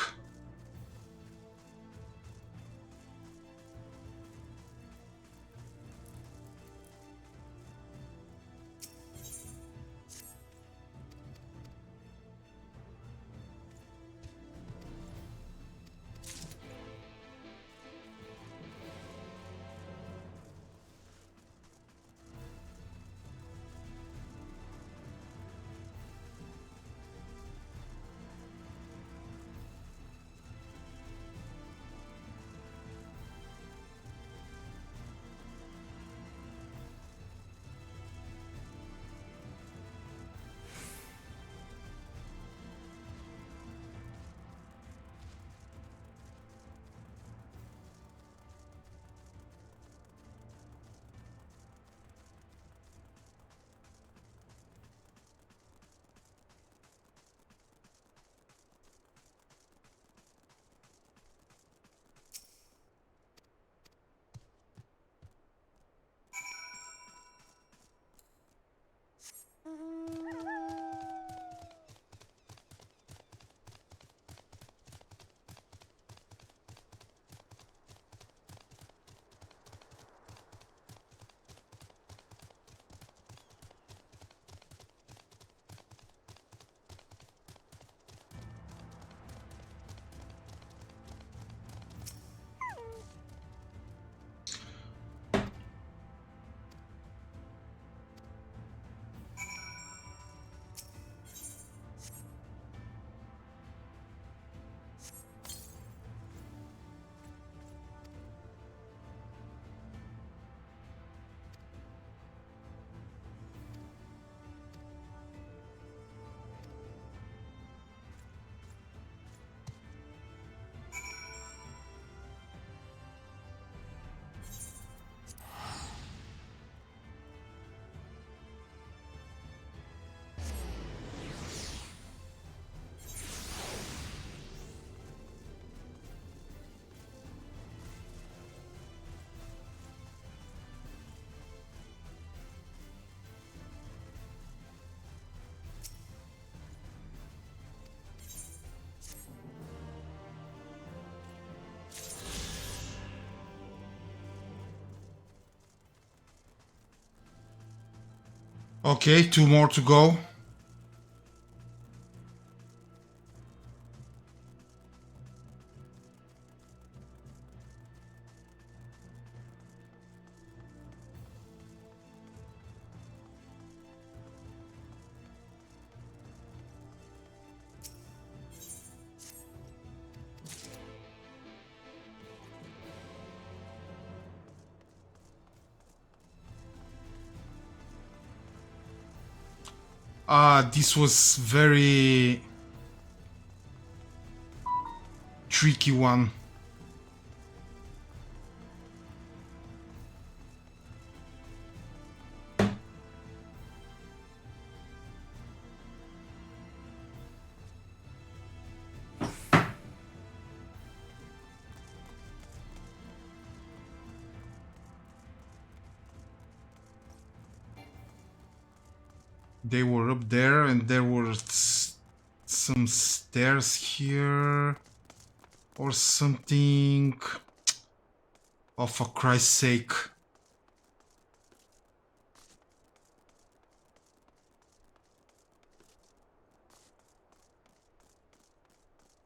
Okay, 2 more to go. This was very tricky one. They were up there and there were some stairs here or something. Oh, for Christ's sake.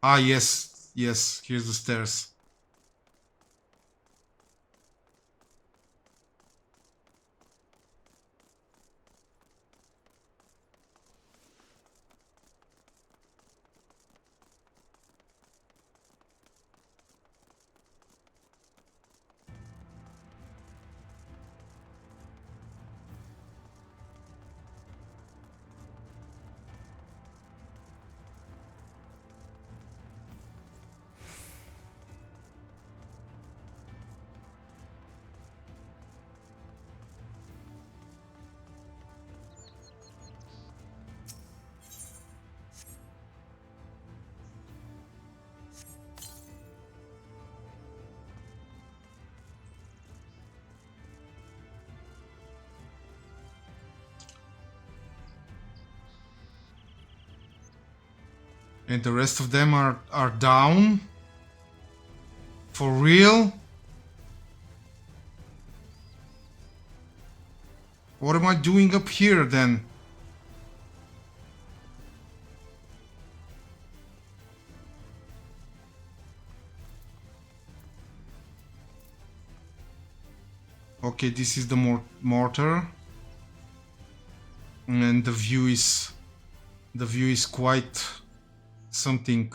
Ah, yes, yes, here's the stairs. And the rest of them are down? For real? What am I doing up here then? Okay, this is the mortar. And the view is quite something.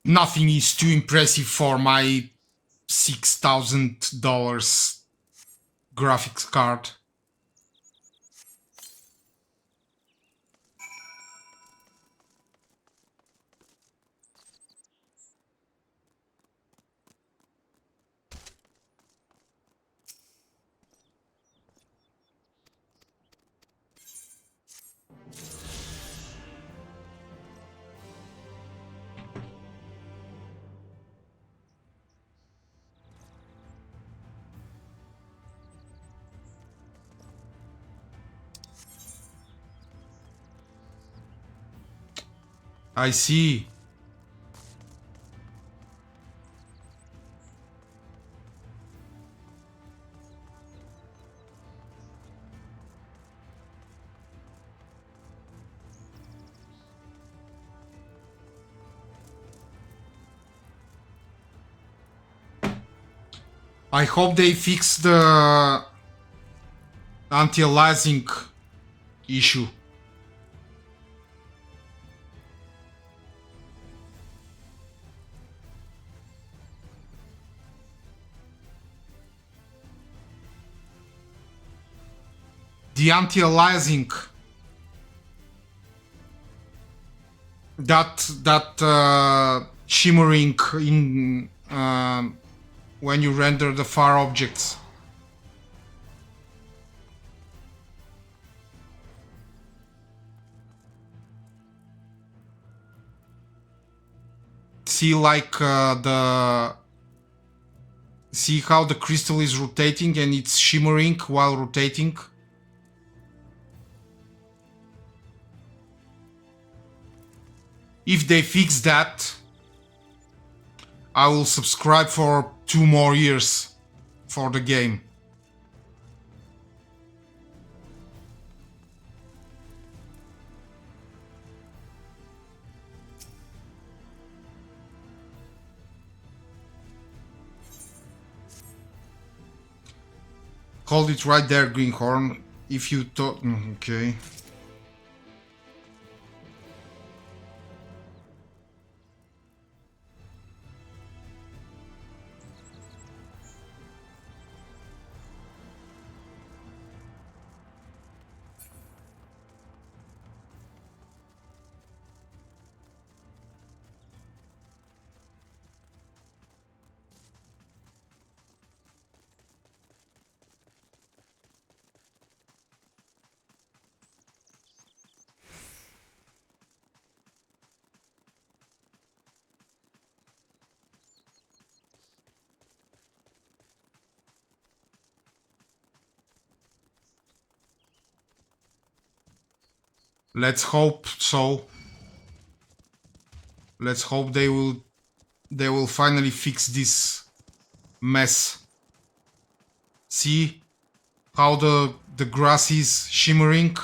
Nothing is too impressive for my $6,000 graphics card. I see. I hope they fix the anti-aliasing issue. The anti-aliasing that shimmering in when you render the far objects. See, like see how the crystal is rotating and it's shimmering while rotating. If they fix that, I will subscribe for 2 more years for the game. Hold it right there, Greenhorn. If you thought... Okay. Let's hope so. Let's hope they will finally fix this mess. See how the grass is shimmering?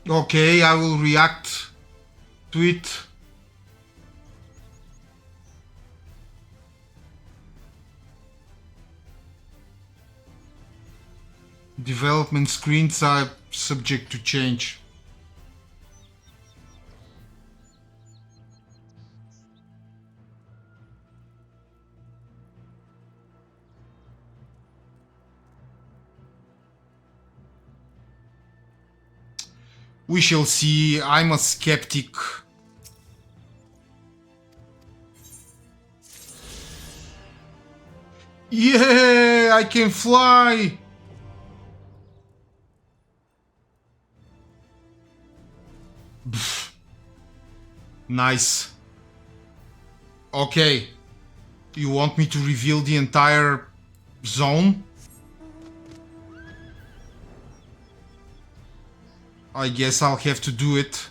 Okay, I will react to it. Development screens are subject to change. We shall see. I'm a skeptic. Yeah, I can fly. Pff. Nice. Okay. You want me to reveal the entire zone? I guess I'll have to do it.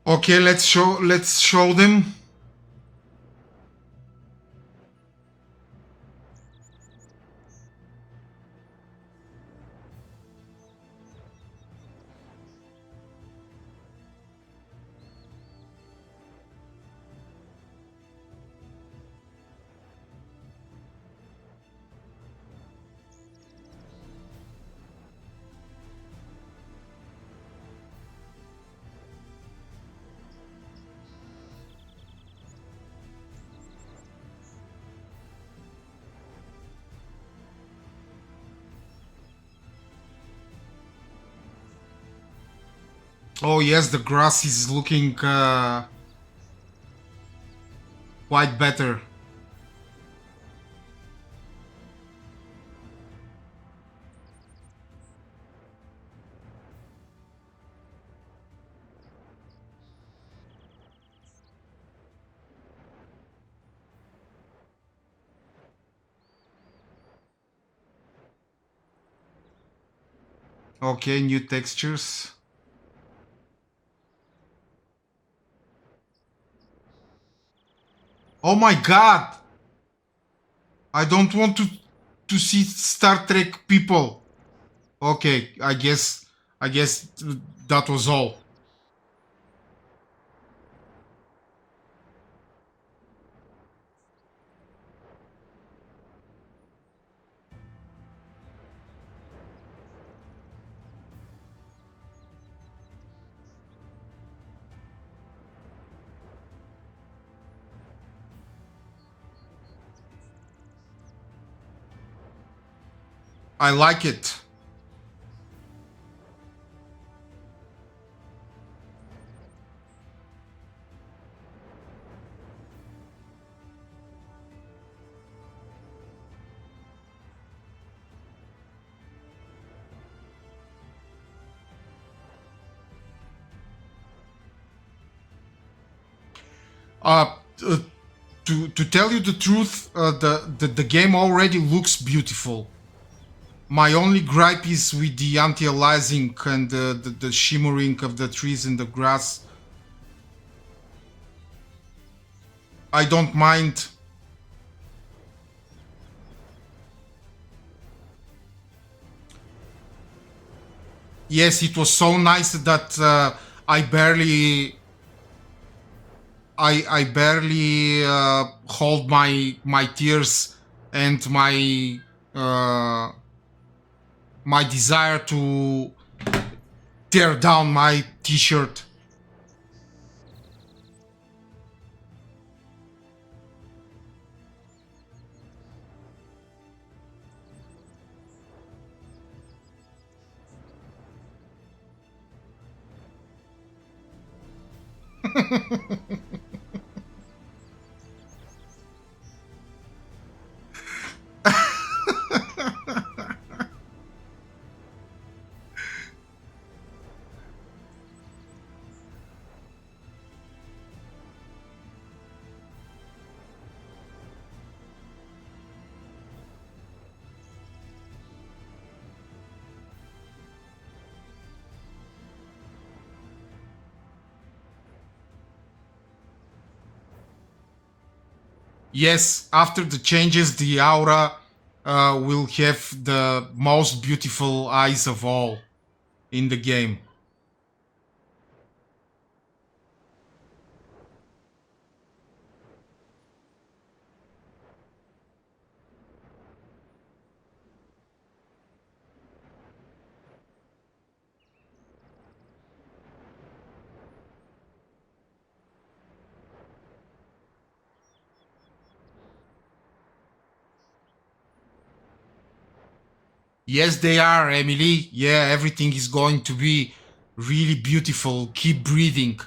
Okay, let's show them. Oh yes, the grass is looking quite better. Okay, new textures. Oh my god! I don't want to see Star Trek people. Okay, I guess that was all. I like it. Uh, to tell you the truth, the game already looks beautiful. My only gripe is with the anti-aliasing and the shimmering of the trees and the grass. I don't mind. Yes, it was so nice that I barely hold my tears and my desire to tear down my t-shirt. Yes, after the changes, the aura will have the most beautiful eyes of all in the game. Yes, they are, Emily. Yeah, everything is going to be really beautiful. Keep breathing.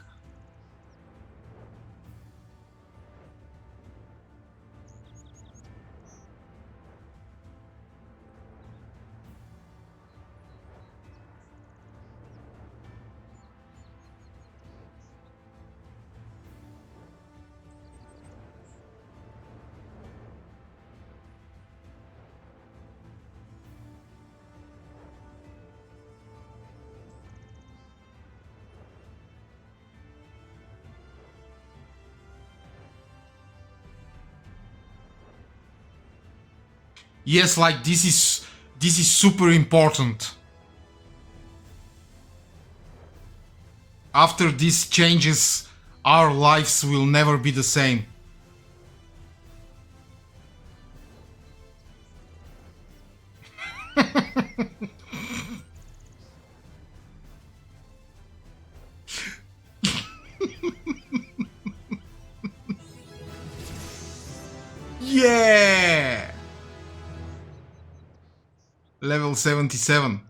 Yes, like this is super important. After these changes, our lives will never be the same. Yeah! Level 77.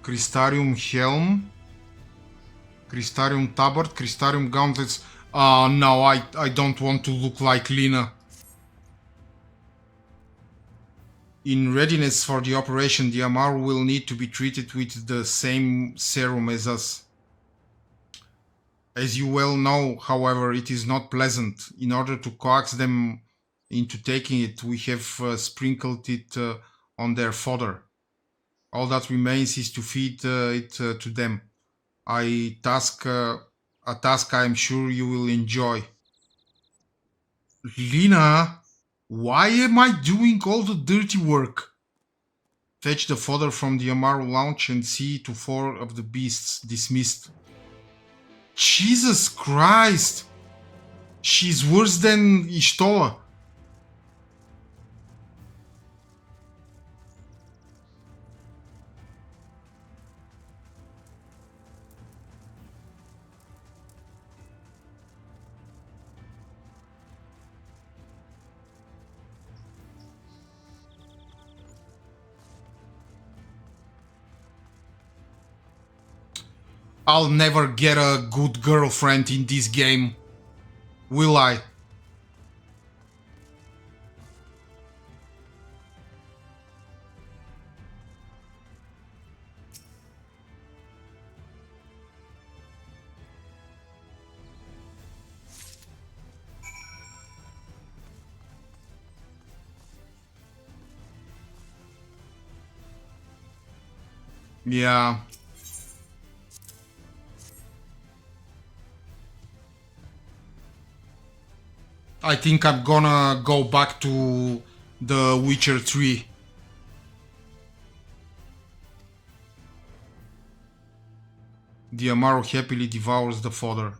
Crystarium Helm, Crystarium Tabard, Crystarium Gauntlets. No, I don't want to look like Lina. In readiness for the operation, the Amar will need to be treated with the same serum as us. As you well know, however, it is not pleasant. In order to coax them into taking it, we have sprinkled it on their fodder. All that remains is to feed it to them. A task I am sure you will enjoy. Lina, why am I doing all the dirty work? Fetch the fodder from the Amaru lounge and see to 4 of the beasts dismissed. Jesus Christ! She's worse than Ishtola. I'll never get a good girlfriend in this game, will I? Yeah. I think I'm gonna go back to The Witcher 3. The Amaru happily devours the fodder.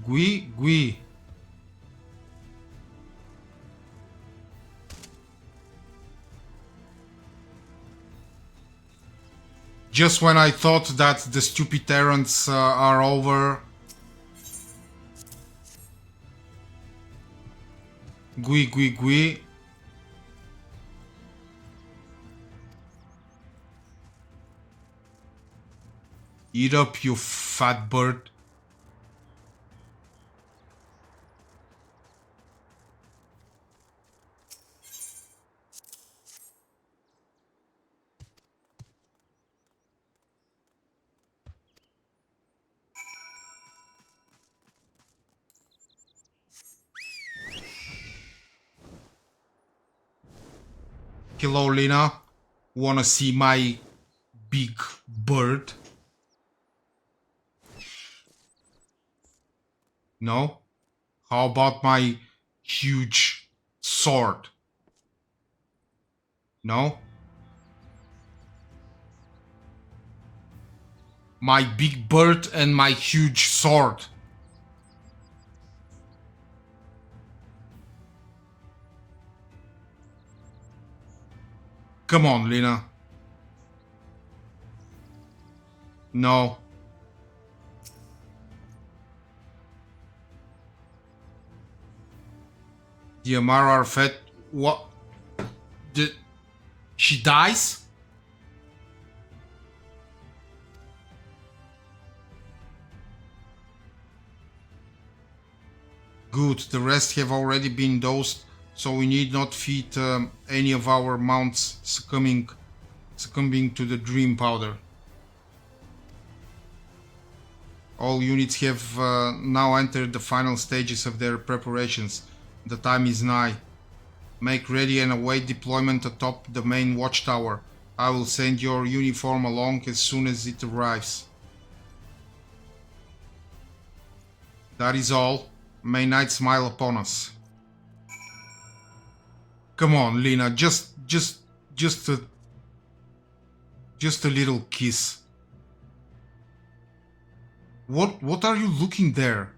Gui. Just when I thought that the stupid errands are over. Gui. Eat up, you fat bird. Hello, Lina. Wanna see my big bird? No? How about my huge sword? No? My big bird and my huge sword. Come on, Lina. No. The Amaru are fed. What? She dies? Good, the rest have already been dosed, so we need not feed any of our mounts succumbing to the dream powder. All units have now entered the final stages of their preparations. The time is nigh. Make ready and await deployment atop the main watchtower. I will send your uniform along as soon as it arrives. That is all. May night smile upon us. Come on, Lina, just a little kiss. What are you looking there?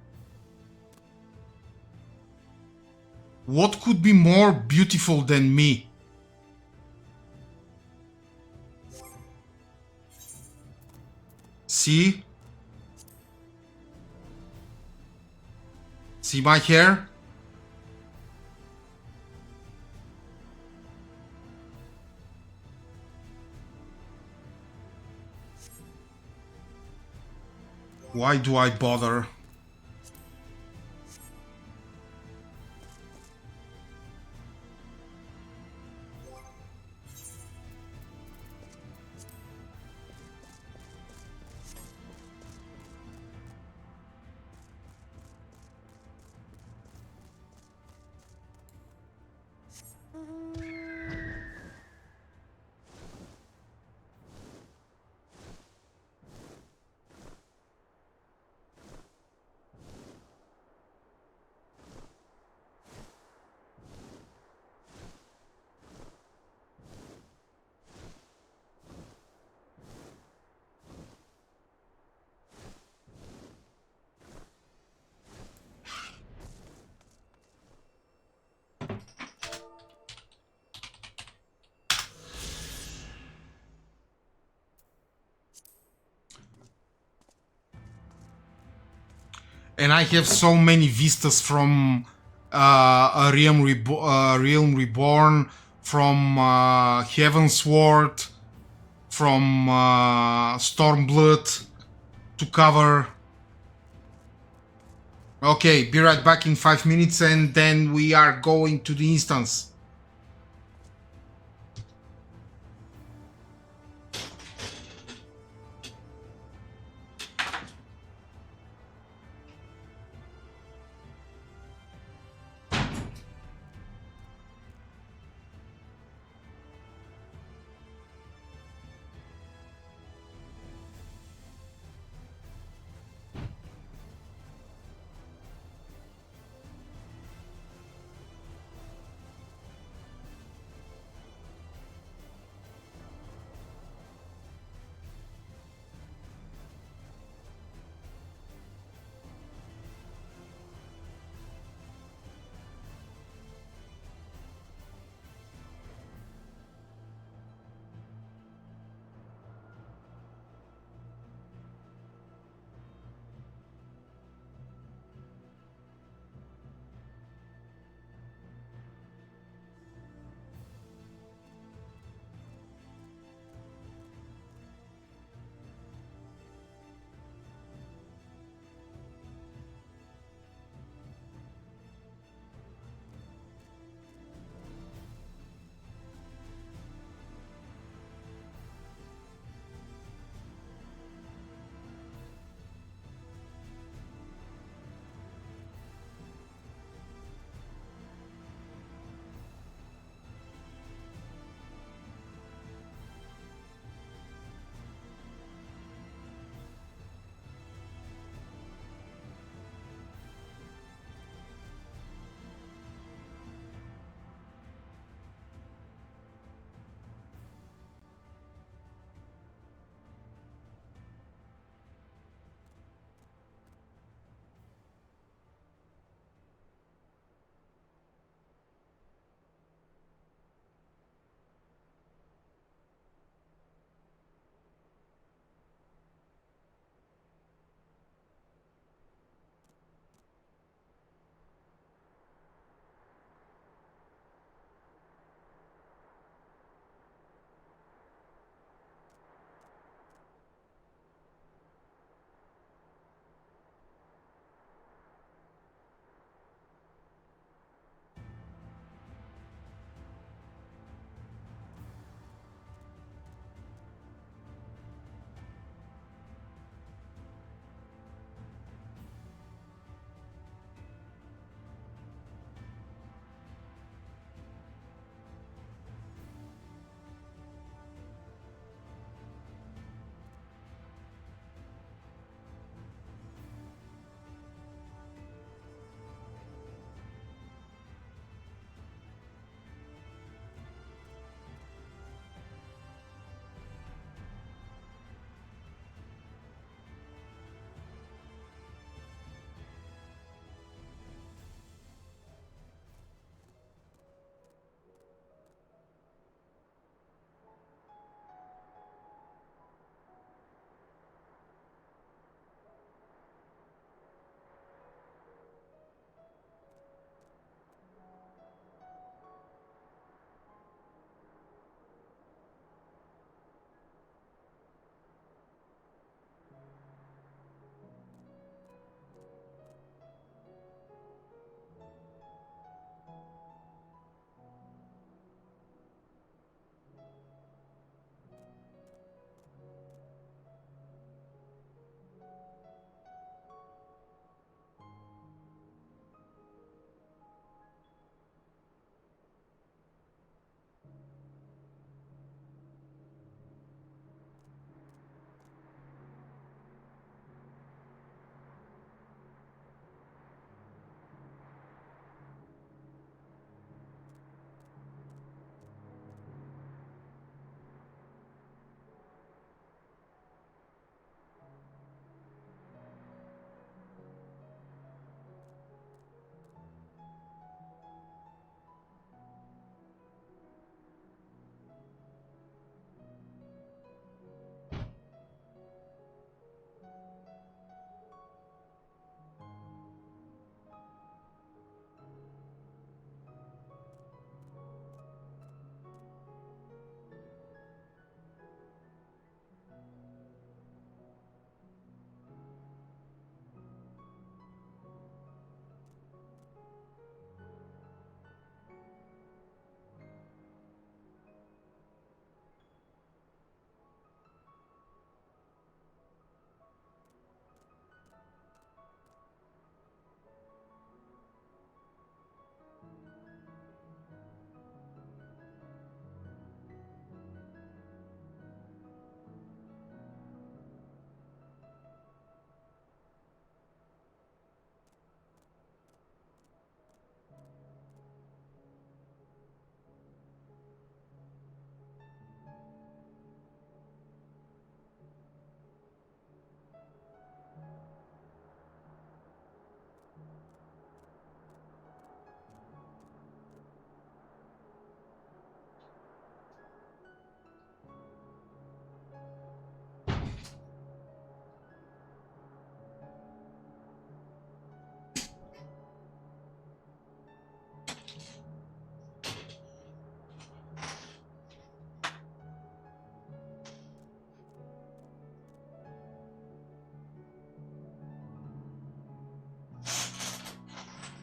What could be more beautiful than me? See? See my hair? Why do I bother? And I have so many vistas from a Realm Reborn, from Havensward, from Stormblood to cover. Okay, be right back in 5 minutes and then we are going to the instance.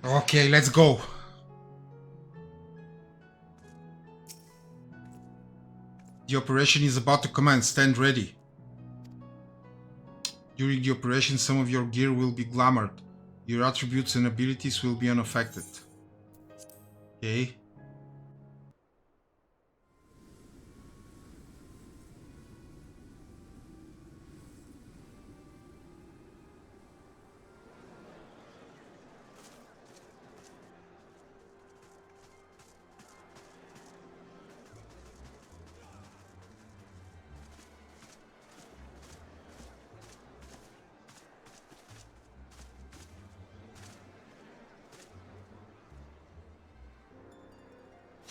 Okay, let's go. The operation is about to commence. Stand ready. During the operation, some of your gear will be glamored. Your attributes and abilities will be unaffected. Okay.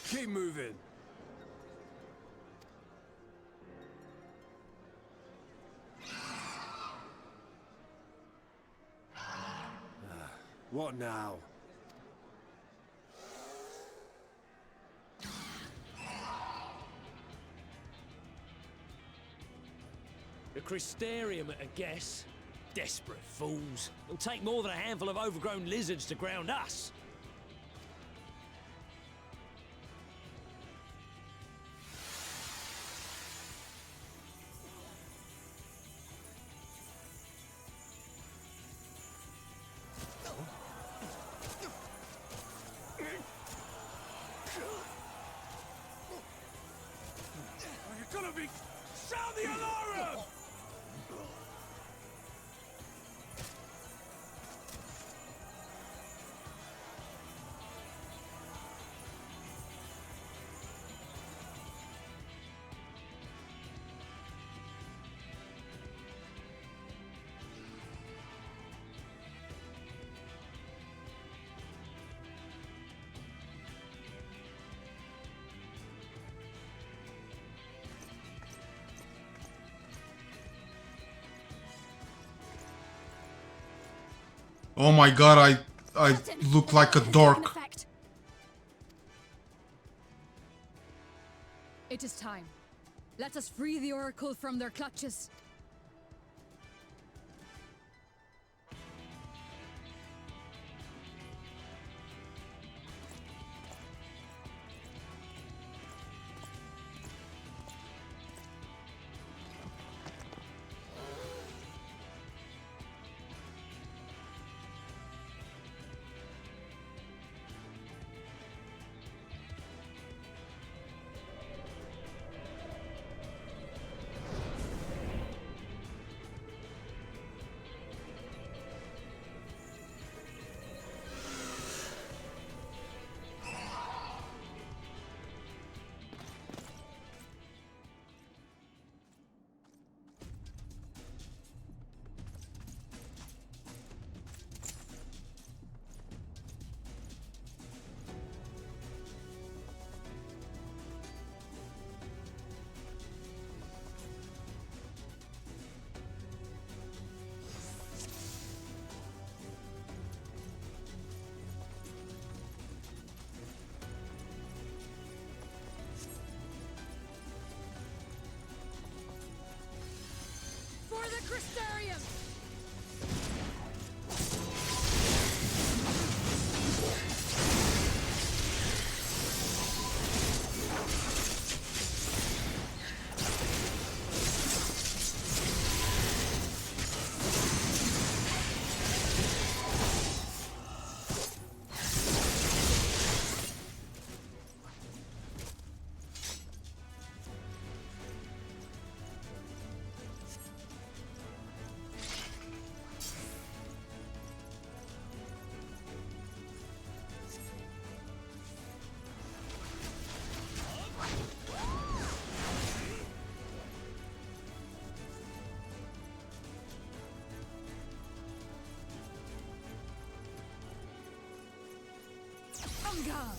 Keep moving. What now? The Crystarium, I guess. Desperate fools. It'll take more than a handful of overgrown lizards to ground us. You're gonna be... Sound the alarm! Oh my god, I look like a dork. It is time. Let us free the Oracle from their clutches. For the Crystarium! On guard!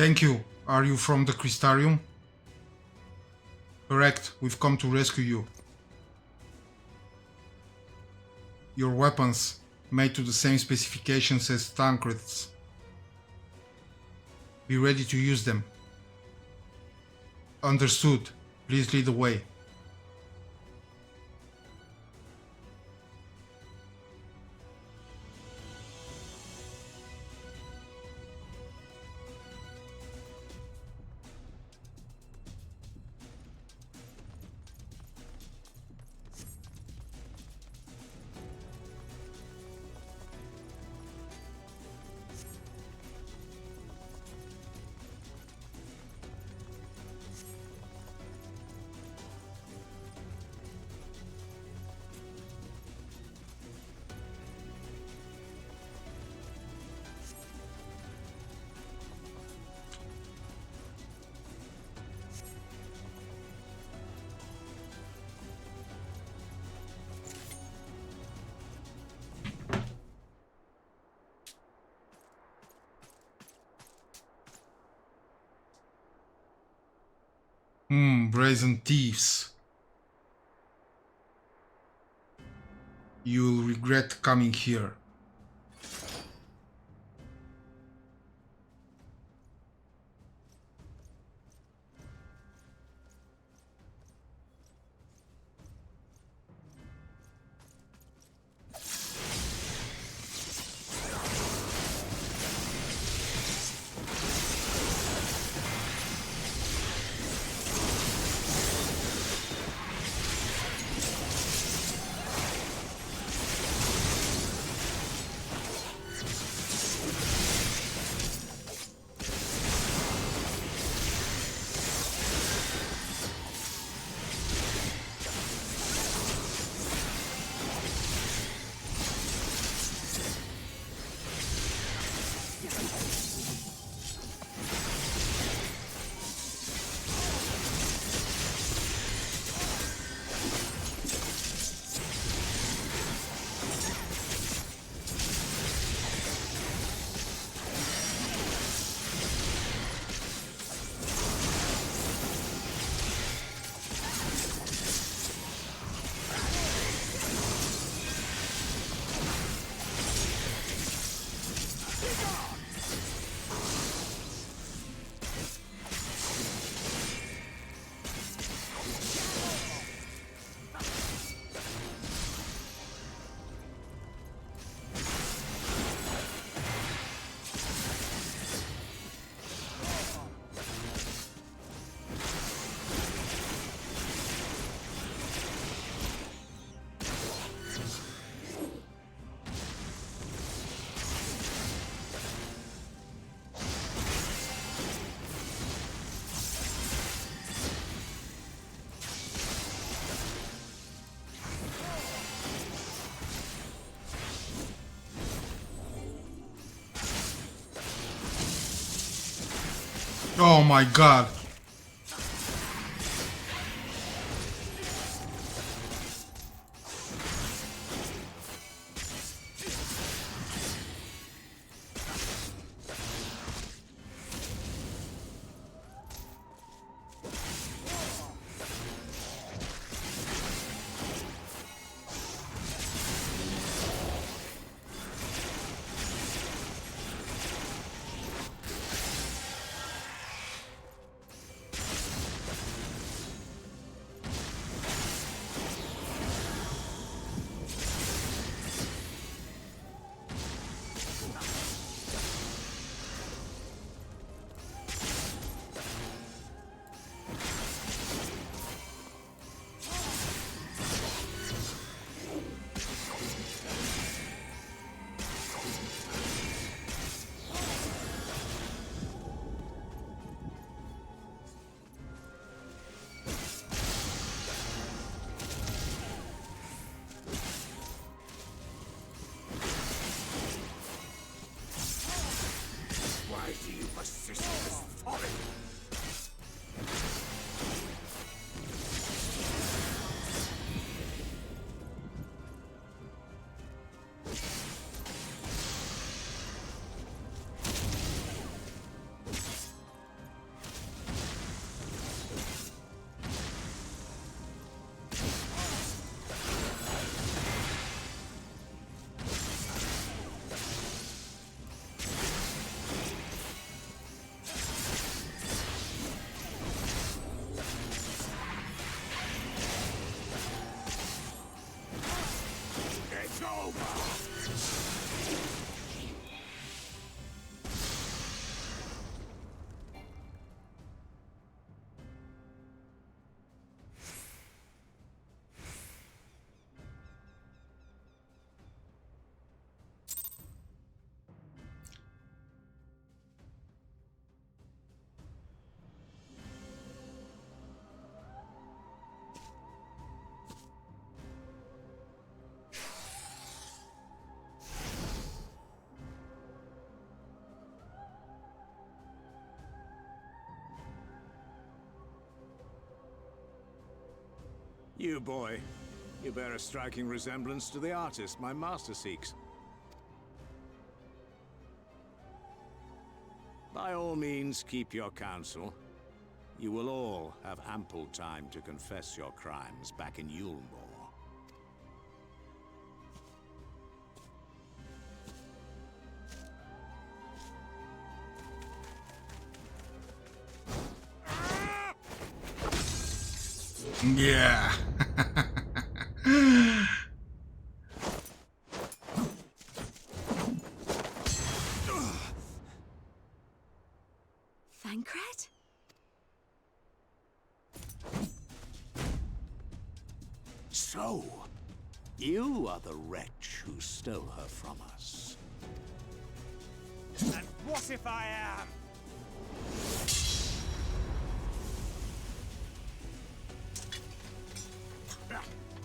Thank you. Are you from the Crystarium? Correct. We've come to rescue you. Your weapons, made to the same specifications as Tancred's. Be ready to use them. Understood. Please lead the way. Brazen thieves. You'll regret coming here. Oh my god. You, boy. You bear a striking resemblance to the artist my master seeks. By all means, keep your counsel. You will all have ample time to confess your crimes back in Yulmore. Yeah. Thancred? So, you are the wretch who stole her from us. And what if I am?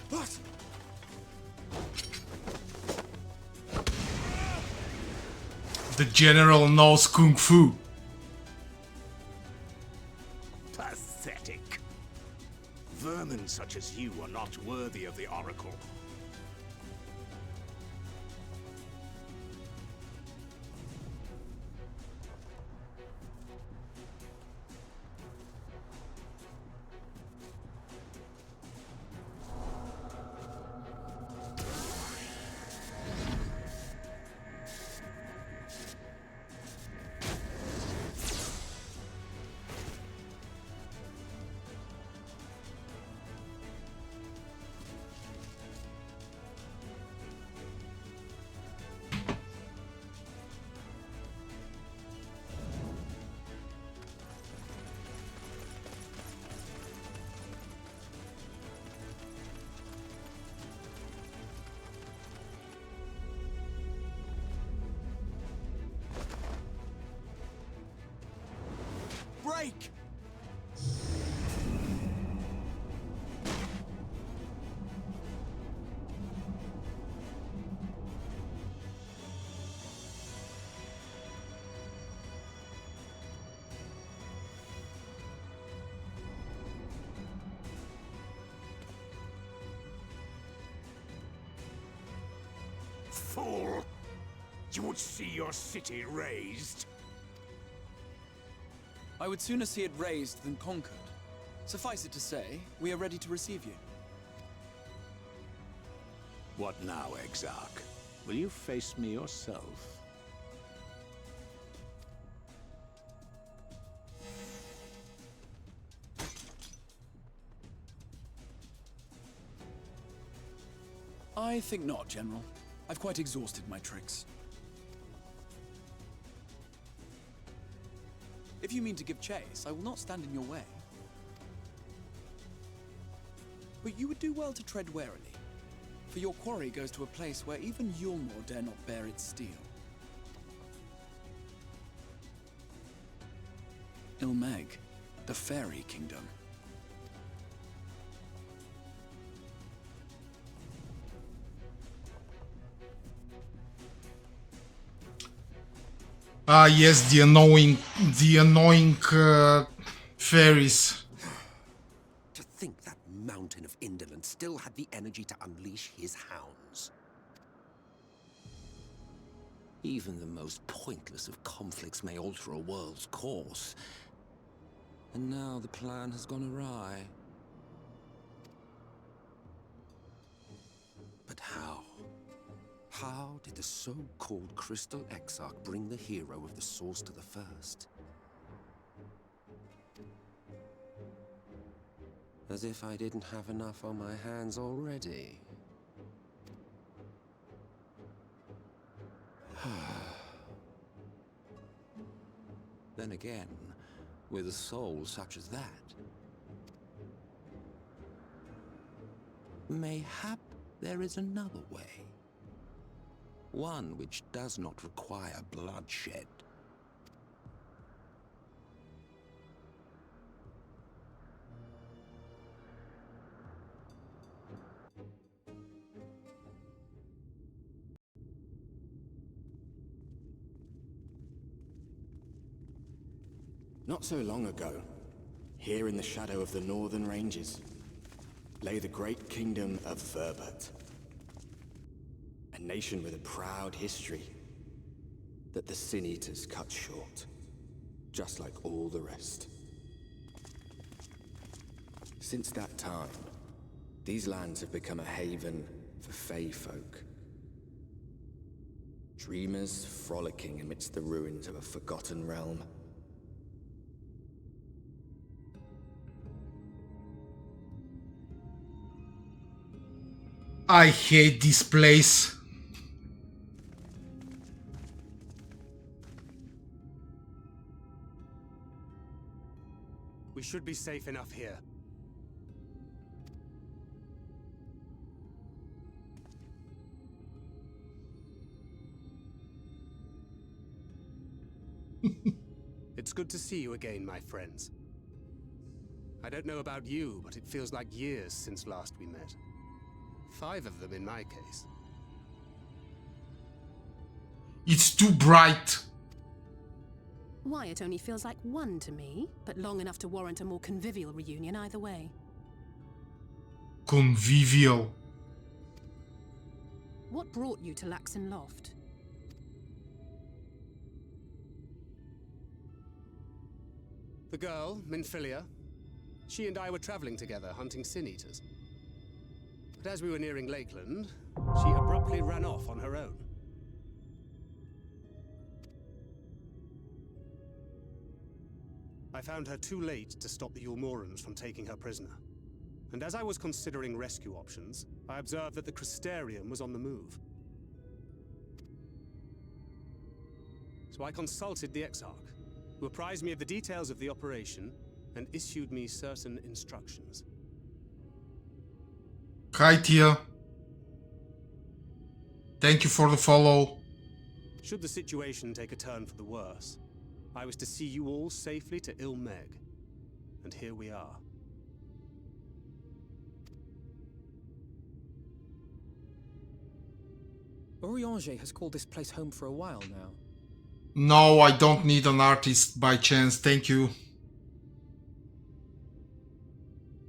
What? The general knows kung fu. Pathetic. Vermin such as you are not worthy of the Oracle. Break! Fool! You would see your city razed. I would sooner see it razed than conquered. Suffice it to say, we are ready to receive you. What now, Exarch? Will you face me yourself? I think not, General. I've quite exhausted my tricks. If you mean to give chase, I will not stand in your way. But you would do well to tread warily, for your quarry goes to a place where even Yulmore dare not bear its steel. Ilmeg, the Fairy Kingdom. Ah, yes, the annoying fairies. To think that mountain of indolence still had the energy to unleash his hounds. Even the most pointless of conflicts may alter a world's course. And now the plan has gone awry. But how? How did the so-called Crystal Exarch bring the hero of the Source to the First? As if I didn't have enough on my hands already. Then again, with a soul such as that, mayhap there is another way. One which does not require bloodshed. Not so long ago, here in the shadow of the northern ranges, lay the great kingdom of Verbert. A nation with a proud history that the Sin Eaters cut short, just like all the rest. Since that time, these lands have become a haven for Fey folk. Dreamers frolicking amidst the ruins of a forgotten realm. I hate this place. We should be safe enough here. It's good to see you again, my friends. I don't know about you, but it feels like years since last we met. 5 of them in my case. It's too bright. Why, it only feels like 1 to me, but long enough to warrant a more convivial reunion either way. Convivial. What brought you to Laxon Loft? The girl, Minfillia, she and I were traveling together, hunting Sin Eaters. But as we were nearing Lakeland, she abruptly ran off on her own. I found her too late to stop the Ulmorans from taking her prisoner. And as I was considering rescue options, I observed that the Crystarium was on the move. So I consulted the Exarch, who apprised me of the details of the operation and issued me certain instructions. Hi, Tia. Thank you for the follow. Should the situation take a turn for the worse, I was to see you all safely to Ilmeg. And here we are. Orianger has called this place home for a while now. No, I don't need an artist by chance, thank you.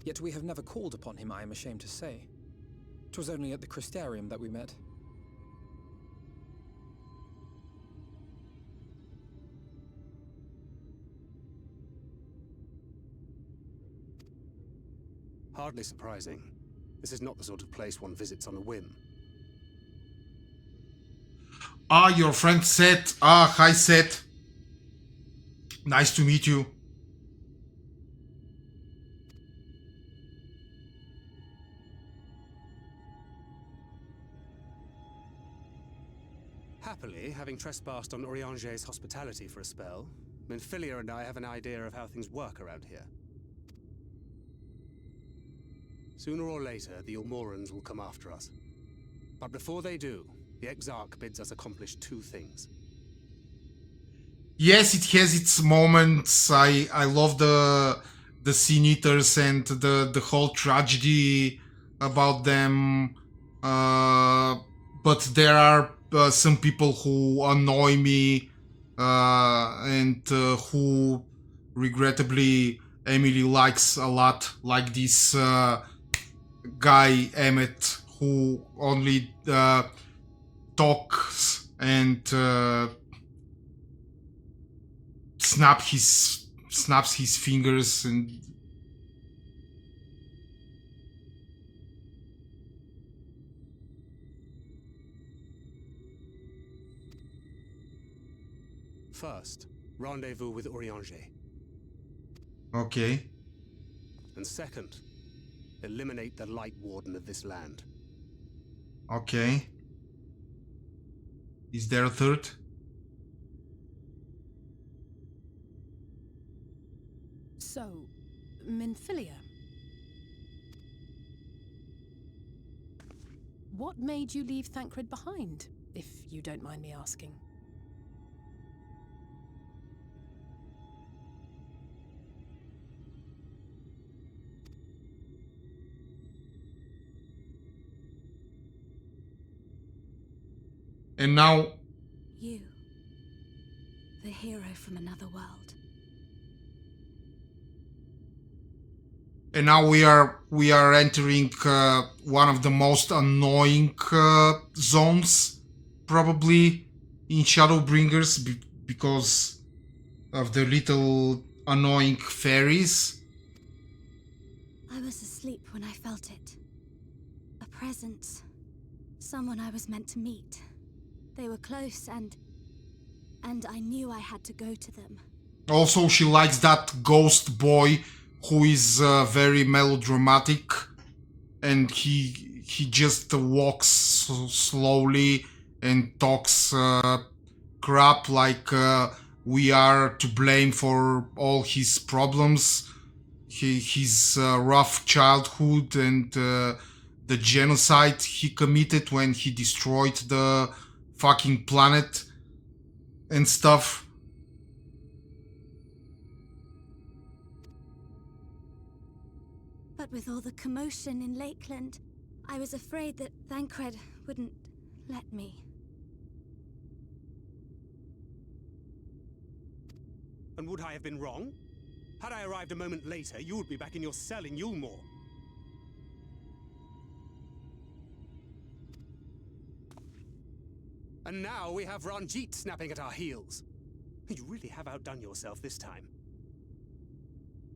Yet we have never called upon him, I am ashamed to say. 'Twas only at the Crystarium that we met. Hardly surprising. This is not the sort of place one visits on a whim. Ah, your friend Seth. Ah, hi Seth. Nice to meet you. Happily, having trespassed on Orianger's hospitality for a spell, Minfillia and I have an idea of how things work around here. Sooner or later, the Ulmorans will come after us. But before they do, the Exarch bids us accomplish 2 things. Yes, it has its moments. I love the Sin Eaters and the whole tragedy about them. But there are some people who annoy me and who regrettably Emily likes a lot, like this guy Emmett, who only talks and snaps his fingers and First, rendezvous with Orianger. okay. And second, eliminate the Light Warden of this land. Okay. Is there a third? So, Minfillia. What made you leave Thancred behind, if you don't mind me asking? And now... You. The hero from another world. And now we are entering one of the most annoying zones, probably in Shadowbringers, because of the little annoying fairies. I was asleep when I felt it. A presence. Someone I was meant to meet. They were close and I knew I had to go to them. Also, she likes that ghost boy who is very melodramatic, and he just walks so slowly and talks crap like we are to blame for all his problems, his rough childhood and the genocide he committed when he destroyed the fucking planet and stuff. But with all the commotion in Lakeland, I was afraid that Thancred wouldn't let me. And would I have been wrong? Had I arrived a moment later, you would be back in your cell in Yulmore. And now we have Ranjit snapping at our heels. You really have outdone yourself this time.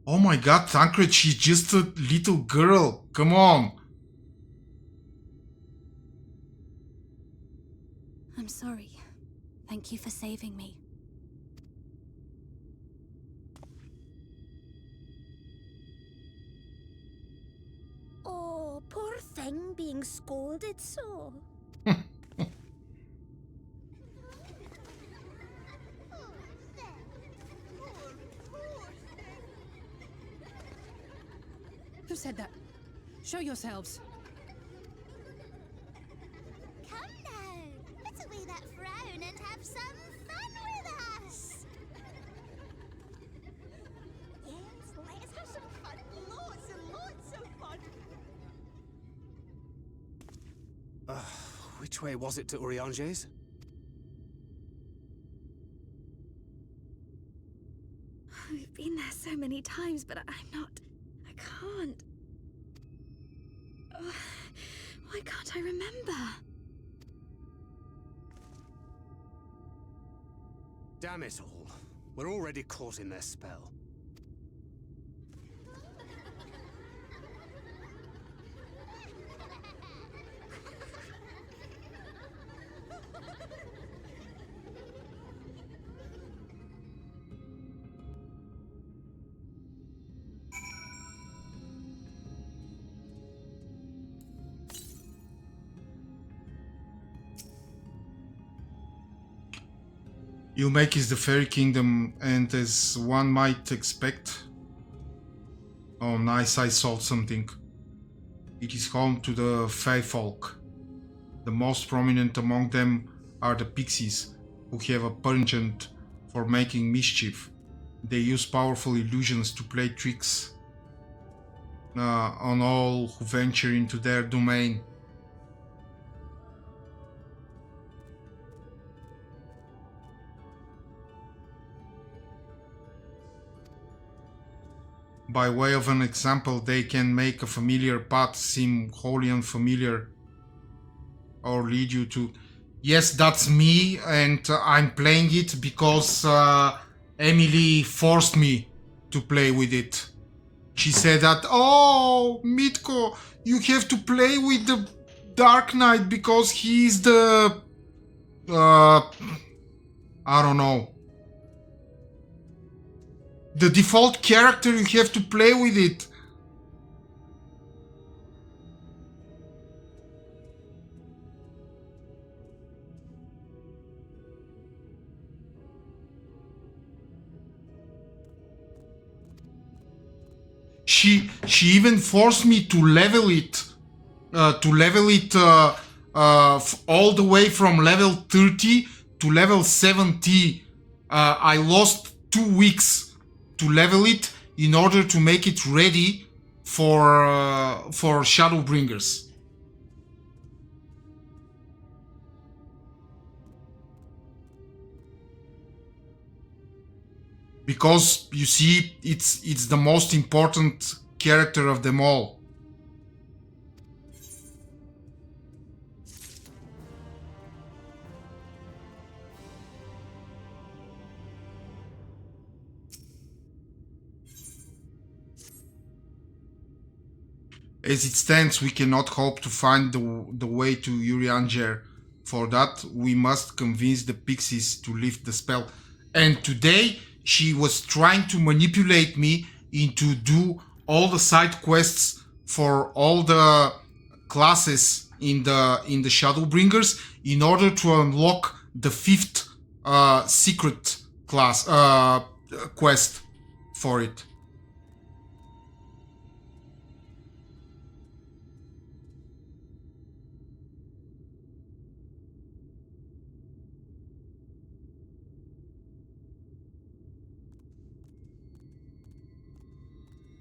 Oh my god, Thancred, she's just a little girl. Come on. I'm sorry. Thank you for saving me. Oh, poor thing being scolded so. Who said that? Show yourselves. Come now, put away that frown and have some fun with us. Yes, let's have some fun. Lots and lots of fun. Which way was it to Urianger's? We've been there so many times, but I can't. Why can't I remember? Damn it all. We're already caught in their spell. Ilmek is the fairy kingdom, and as one might expect... Oh nice, I saw something. It is home to the Fae folk. The most prominent among them are the pixies, who have a penchant for making mischief. They use powerful illusions to play tricks on all who venture into their domain. By way of an example, they can make a familiar path seem wholly unfamiliar, or lead you to... Yes, that's me, and I'm playing it because Emily forced me to play with it. She said that, oh, Mitko, you have to play with the Dark Knight because he's the... I don't know. The default character, you have to play with it. She even forced me to level it. All the way from level 30 to level 70. I lost 2 weeks to level it in order to make it ready for Shadowbringers. Because you see, it's the most important character of them all. As it stands, we cannot hope to find the way to Urianger. For that, we must convince the pixies to lift the spell. And today, she was trying to manipulate me into do all the side quests for all the classes in the Shadowbringers in order to unlock the 5th secret class quest for it.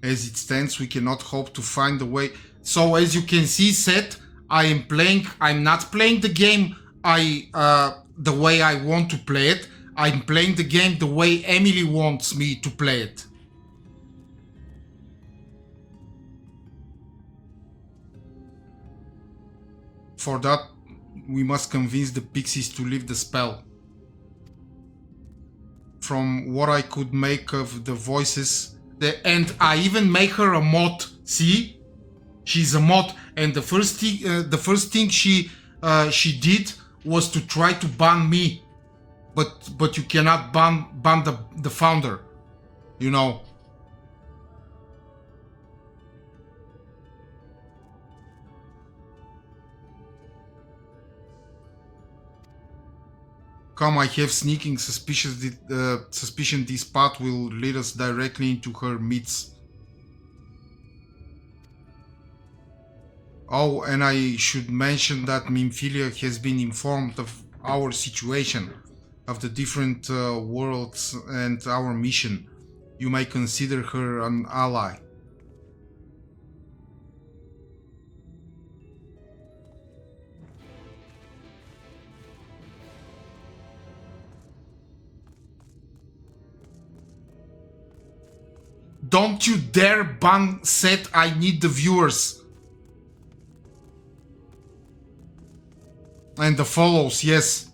As it stands, we cannot hope to find a way. So as you can see, Seth, I'm not playing the game the way I want to play it. I'm playing the game the way Emily wants me to play it. For that, we must convince the pixies to lift the spell. From what I could make of the voices, and I even make her a mod. See, she's a mod, and the first thing she did was to try to ban me, but you cannot ban the founder, you know. Come, I have sneaking suspicion this path will lead us directly into her midst. Oh, and I should mention that Minfillia has been informed of our situation, of the different worlds and our mission. You may consider her an ally. Don't you dare ban Seth, I need the viewers. And the follows, yes.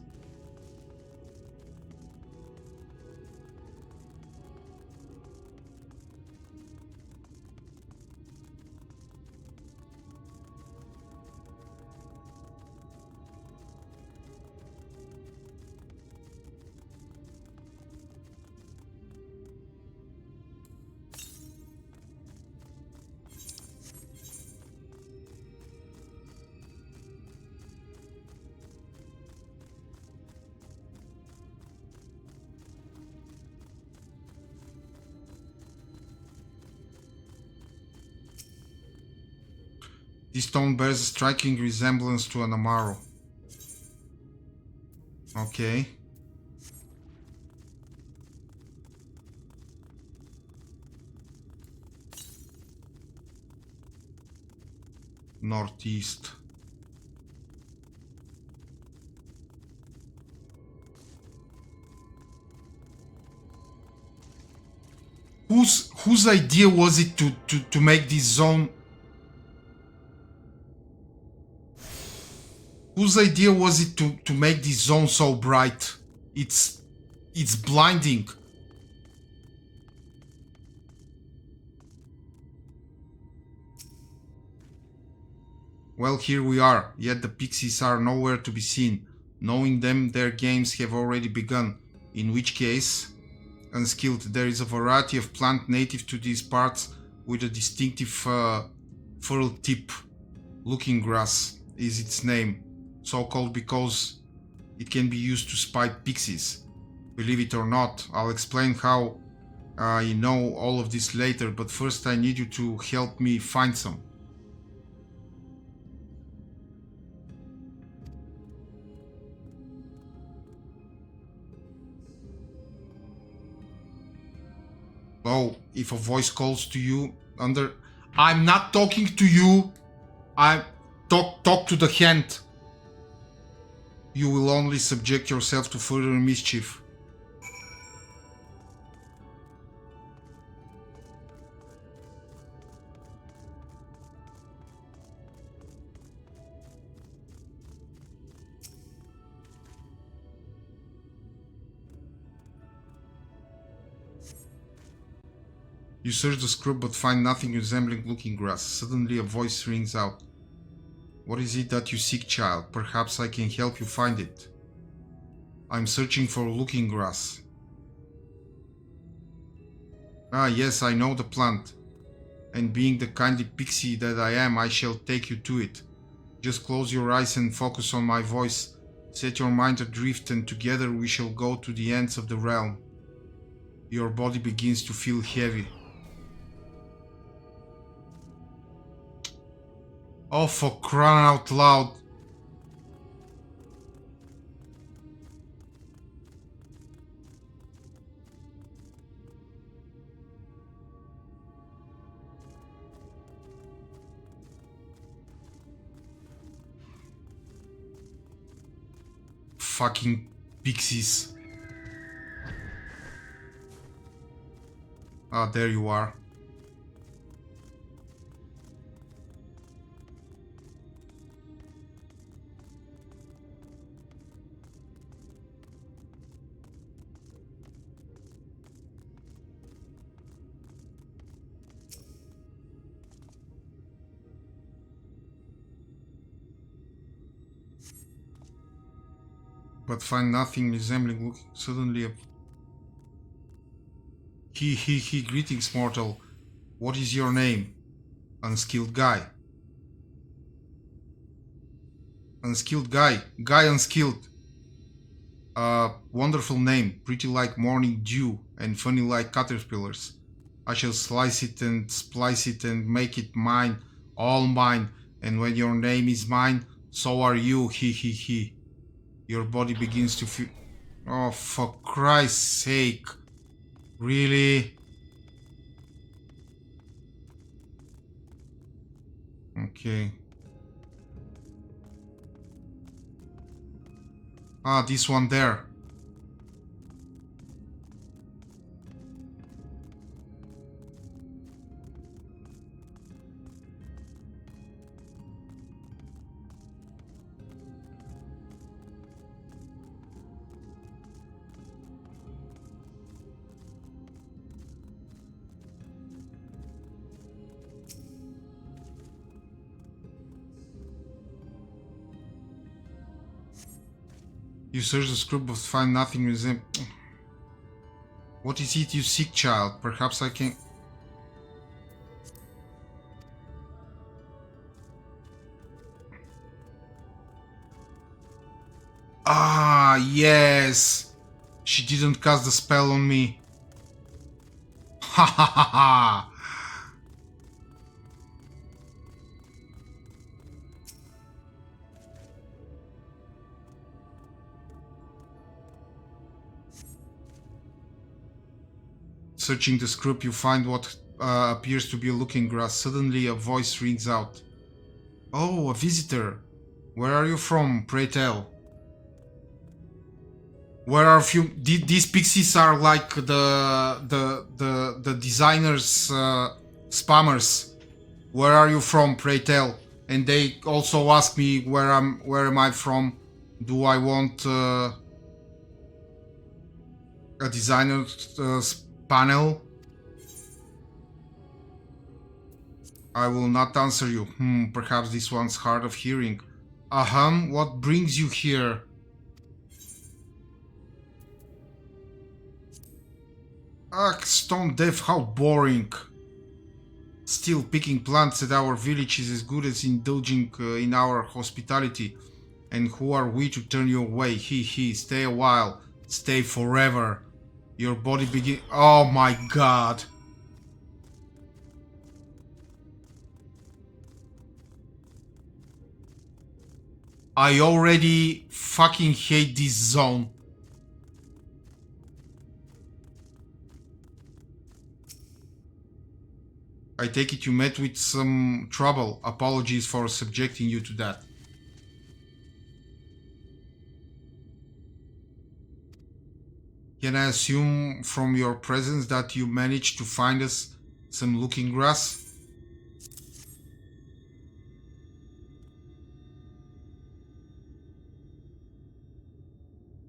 This stone bears a striking resemblance to an Amaro. Okay. Northeast. Whose idea was it to make this zone? Whose idea was it to make this zone so bright? It's blinding. Well, here we are, yet the pixies are nowhere to be seen. Knowing them, their games have already begun, in which case, unskilled, there is a variety of plant native to these parts with a distinctive furl tip. Looking grass is its name, so called because it can be used to spy pixies. Believe it or not, I'll explain how I know all of this later, but first I need you to help me find some. Oh, if a voice calls to you under... I'm not talking to you. I talk to the hand. You will only subject yourself to further mischief. You search the scrub but find nothing resembling looking grass. Suddenly a voice rings out. What is it that you seek, child? Perhaps I can help you find it. I'm searching for looking grass. Ah, yes, I know the plant. And being the kindly pixie that I am, I shall take you to it. Just close your eyes and focus on my voice. Set your mind adrift and together we shall go to the ends of the realm. Your body begins to feel heavy. Oh, for crying out loud. Fucking pixies. Ah, there you are. But find nothing resembling looking. Suddenly a... Greetings, mortal. What is your name? Unskilled guy. Unskilled guy. Guy unskilled. Wonderful name. Pretty like morning dew and funny like caterpillars. I shall slice it and splice it and make it mine. All mine. And when your name is mine, so are you. Your body begins to feel... Oh, for Christ's sake. Really? Okay. Ah, this one there. You search the script but find nothing resembling... What is it you seek, child? Perhaps I can... Ah, yes! She didn't cast the spell on me. Ha ha ha ha! Searching the script, you find what appears to be a looking grass. Suddenly, a voice rings out. Oh, a visitor. Where are you from, pray tell? Where are you? These pixies are like the designers, spammers. Where are you from, pray tell? And they also ask me where am I from? Do I want a designer panel? I will not answer you. Perhaps this one's hard of hearing. What brings you here? Stone deaf, how boring. Still, picking plants at our village is as good as indulging in our hospitality. And who are we to turn you away? Stay a while. Stay forever. Your body begin... Oh my god. I already fucking hate this zone. I take it you met with some trouble. Apologies for subjecting you to that. Can I assume from your presence that you managed to find us some looking grass?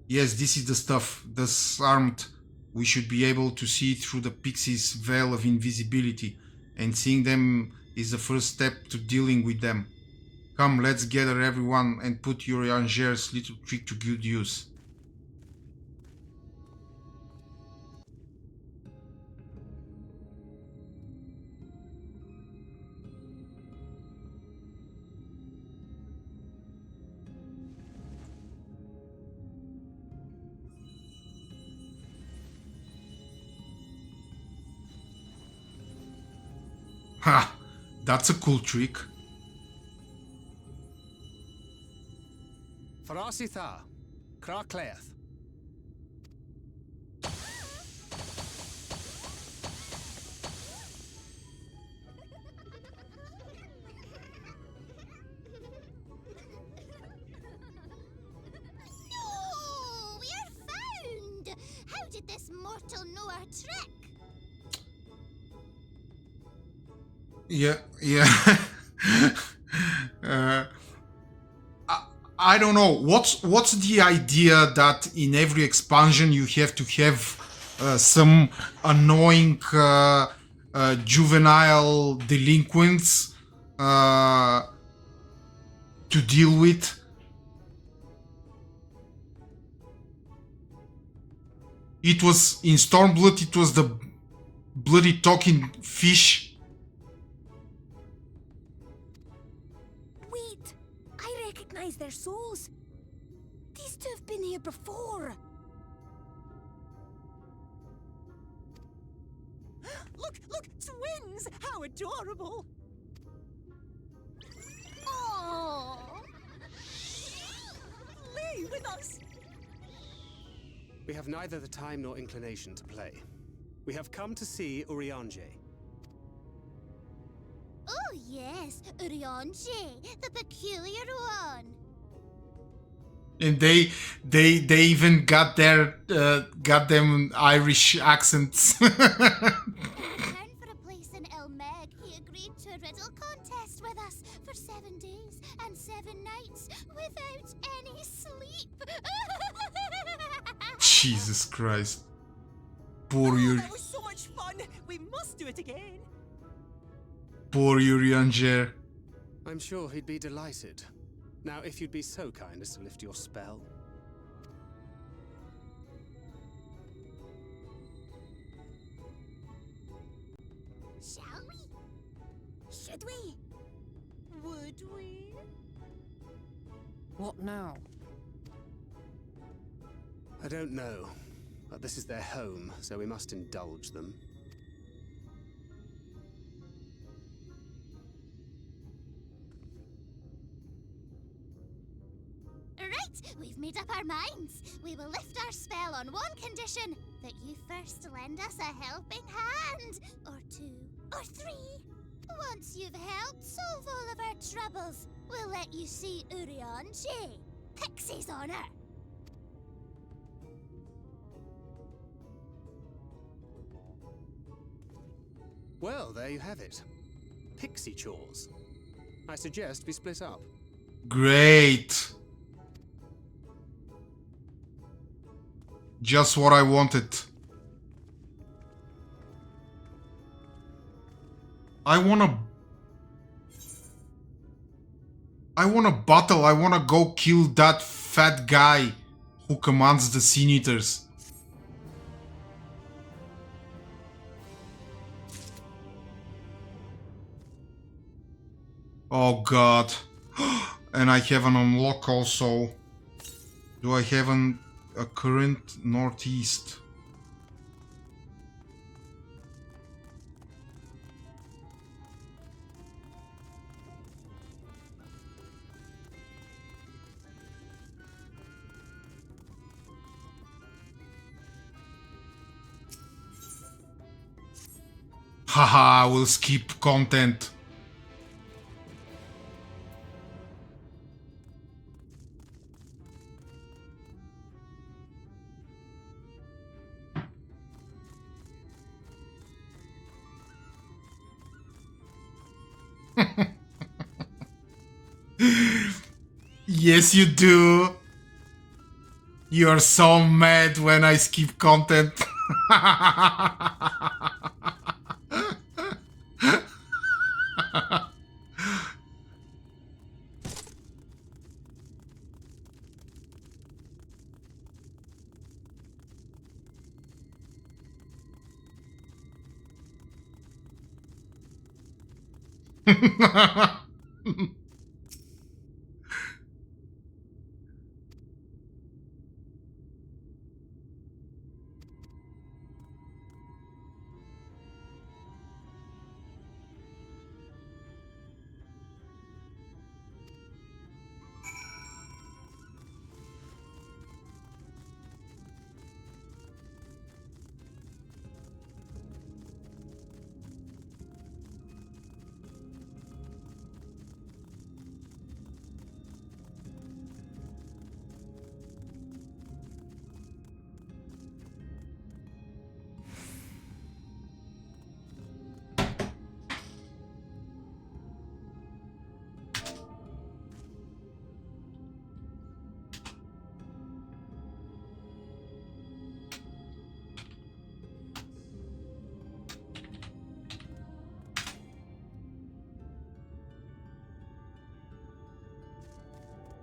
Yes, this is the stuff. Disarmed we should be able to see through the pixie's veil of invisibility, and seeing them is the first step to dealing with them. Come, let's gather everyone and put Urianger's little trick to good use. Ha! That's a cool trick. Farasitha, Krakleath. No! We're found! How did this mortal know our trick? Yeah. I don't know. What's the idea that in every expansion you have to have some annoying juvenile delinquents to deal with? It was in Stormblood. It was the bloody talking fish. Their souls. These two have been here before. Look, twins! How adorable! Oh! Lee, with us! We have neither the time nor inclination to play. We have come to see Urianger. Oh yes, Urianger, the peculiar one. And they even got their goddamn Irish accents. In return for a place in Elmeg, he agreed to a riddle contest with us for 7 days and 7 nights without any sleep. Jesus Christ. Poor Yuri. That was so much fun! We must do it again! Poor Urianger. I'm sure he'd be delighted. Now, if you'd be so kind as to lift your spell. Shall we? Should we? Would we? What now? I don't know, but this is their home, so we must indulge them. Right, we've made up our minds. We will lift our spell on one condition, that you first lend us a helping hand. Or 2, or 3. Once you've helped solve all of our troubles, we'll let you see Urianger, Pixie's honor. Well, there you have it. Pixie chores. I suggest we split up. Great. Just what I wanted. I wanna battle. I wanna go kill that fat guy who commands the Sin Eaters. Oh god. And I have an unlock also. Do I have a current northeast? Haha, I will skip content. Yes, you do. You're so mad when I skip content.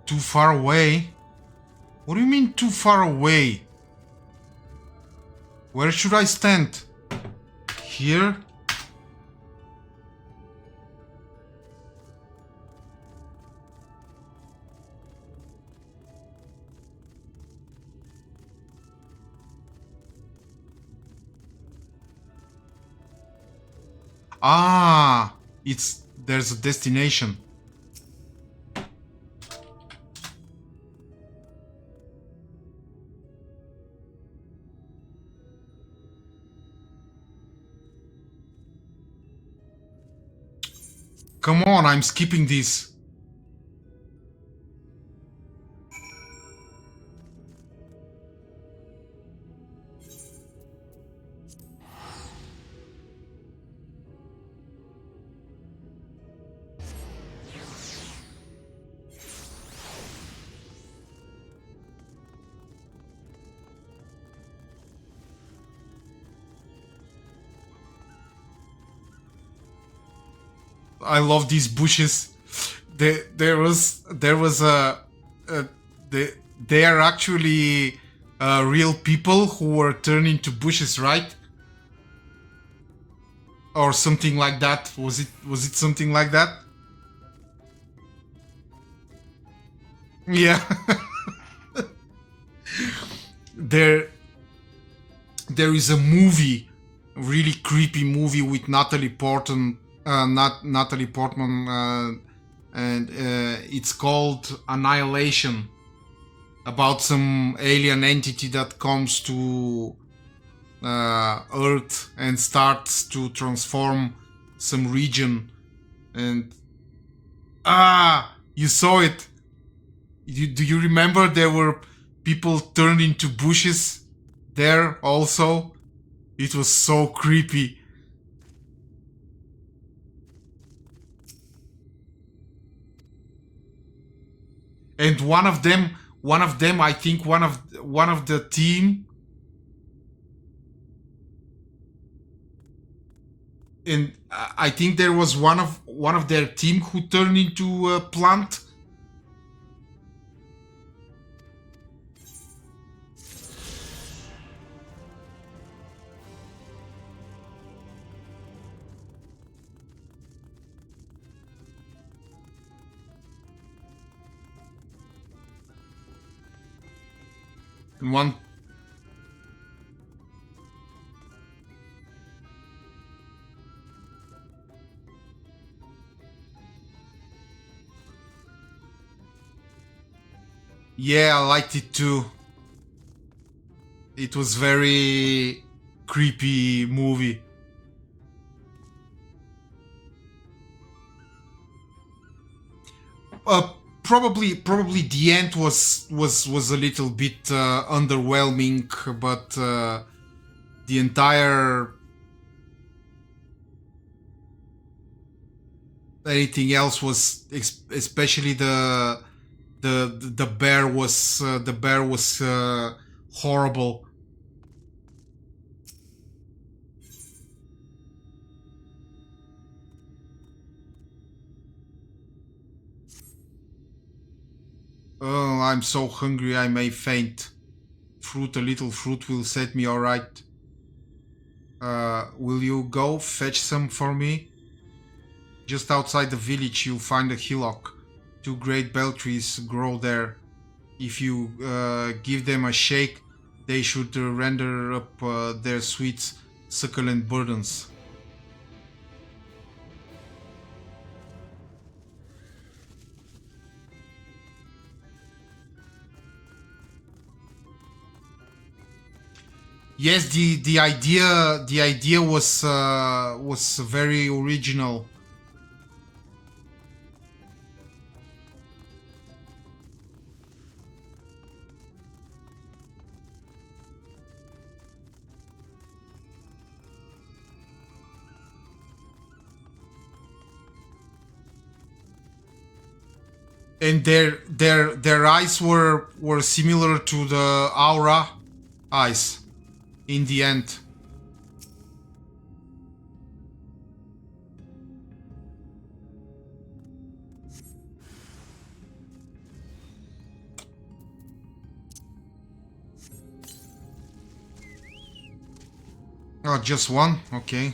Too far away? What do you mean too far away? Where should I stand? Here? Ah, there's a destination. Come on, I'm skipping this. I love these bushes. There was they are actually real people who were turned into bushes, right? Or something like that. Was it something like that? Yeah. There is a movie, really creepy movie with Natalie Portman. And it's called Annihilation, about some alien entity that comes to Earth and starts to transform some region. And you saw it. Do you remember there were people turned into bushes there also? It was so creepy. And one of them, I think one of the team, and I think there was one of their team who turned into a plant. And one. Yeah, I liked it too. It was very creepy movie. Probably the end was a little bit underwhelming, but the entire anything else was, especially the bear was horrible. I'm so hungry I may faint. Fruit, a little fruit will set me alright. Will you go fetch some for me? Just outside the village you'll find a hillock. 2 great bell trees grow there. If you give them a shake, they should render up their sweet, succulent burdens. Yes, the idea was very original. And their eyes were similar to the aura eyes in the end. Oh, just one? Okay.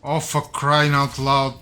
Oh, for crying out loud.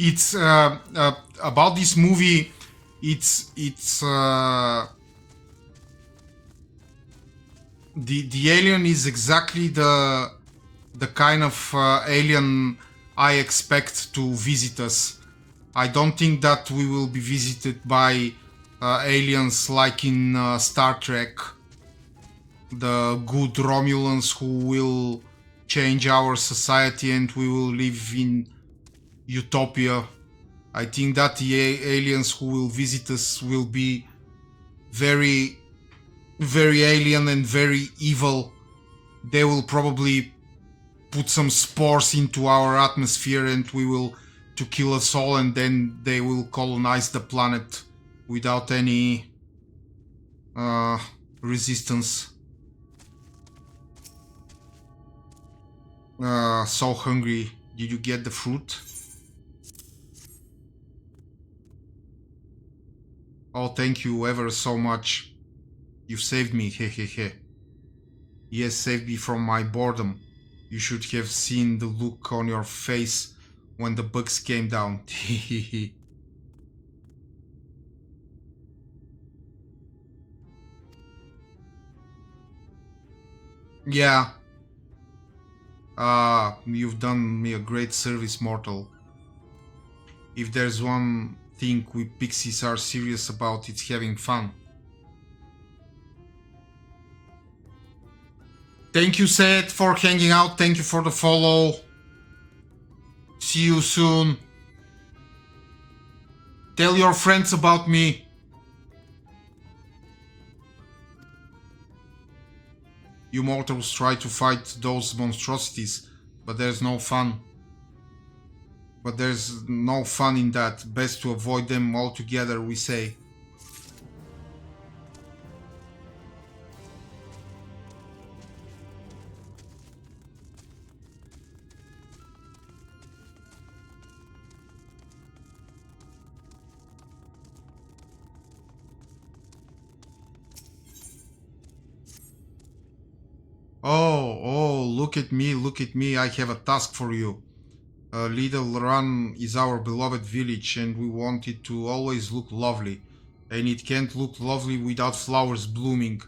It's about this movie. It's the alien is exactly the kind of alien I expect to visit us. I don't think that we will be visited by aliens like in Star Trek, the good Romulans who will change our society and we will live in utopia. I think that the aliens who will visit us will be very, very alien and very evil. They will probably put some spores into our atmosphere and we will to kill us all, and then they will colonize the planet without any resistance. So hungry. Did you get the fruit? Oh, thank you ever so much. You've saved me, hehehe. Yes, saved me from my boredom. You should have seen the look on your face when the bugs came down. Hehehe. Yeah. You've done me a great service, mortal. If there's one thing we pixies are serious about, it's having fun. Thank you, Seth, for hanging out. Thank you for the follow. See you soon. Tell your friends about me. You mortals try to fight those monstrosities, but there's no fun. But there's no fun in that. Best to avoid them altogether, we say. Oh, look at me, I have a task for you. Little Run is our beloved village, and we want it to always look lovely. And it can't look lovely without flowers blooming.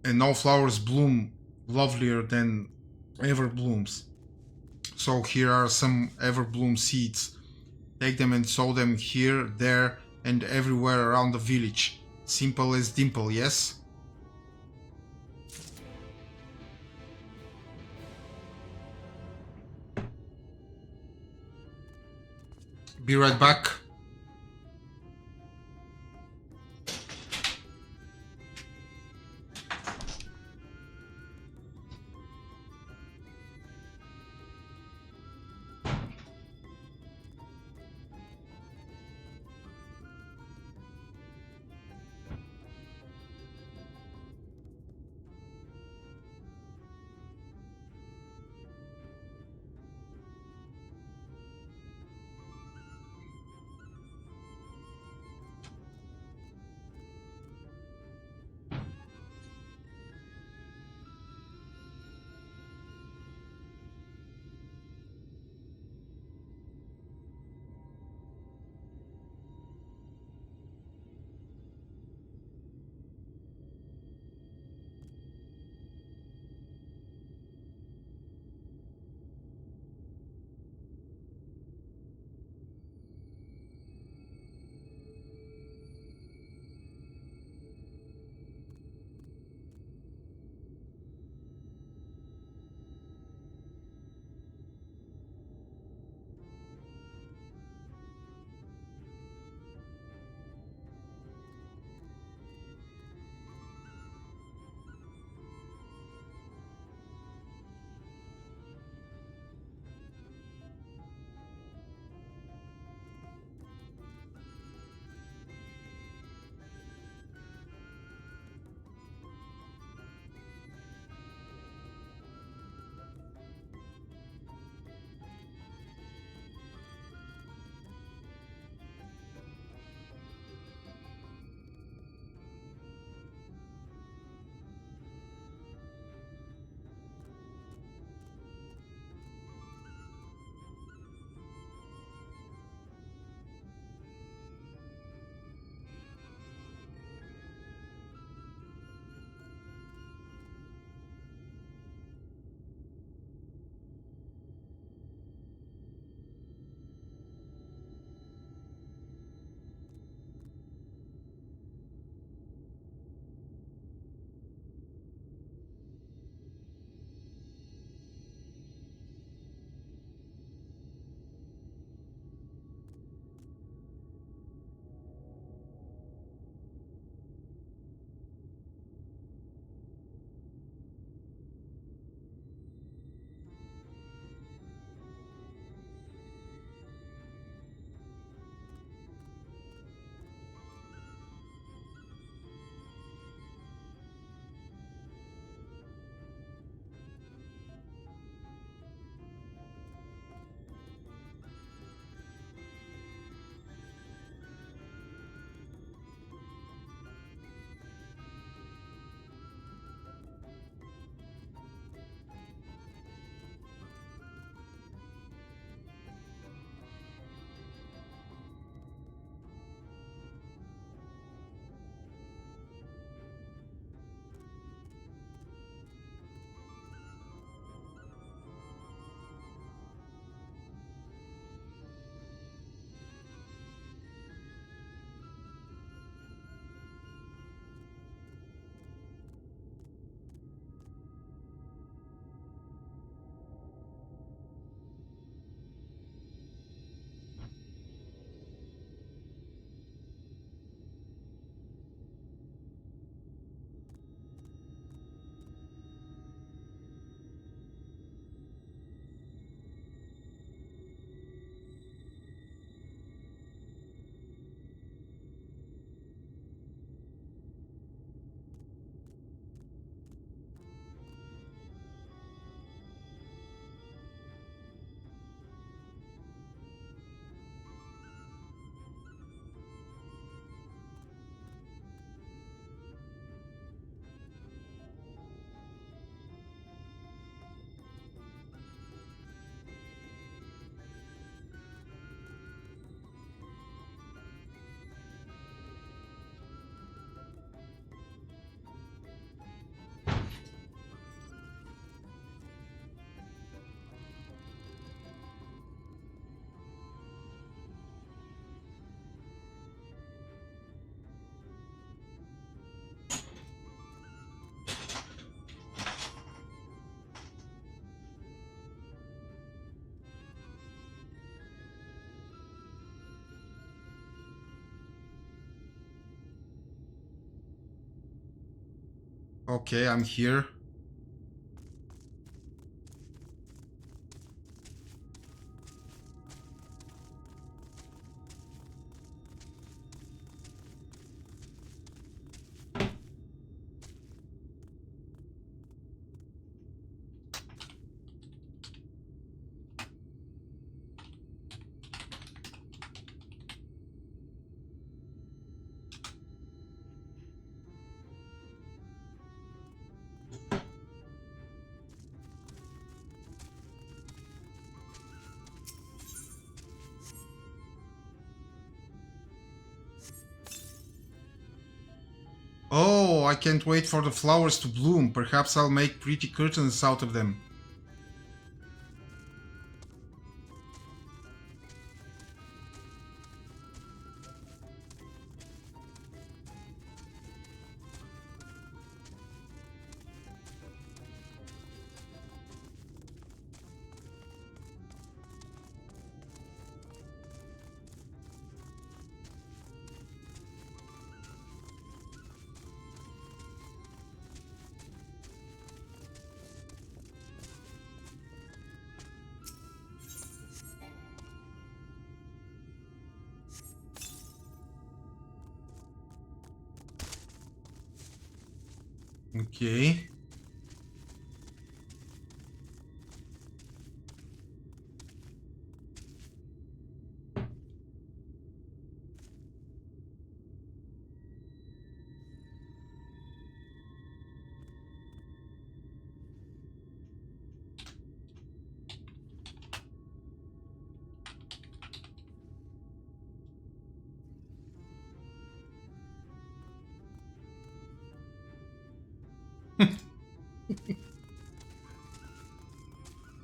And no flowers bloom lovelier than everblooms. So here are some everbloom seeds. Take them and sow them here, there, and everywhere around the village. Simple as dimple, yes? Be right back. Okay, I'm here. Oh, I can't wait for the flowers to bloom. Perhaps I'll make pretty curtains out of them. Okay.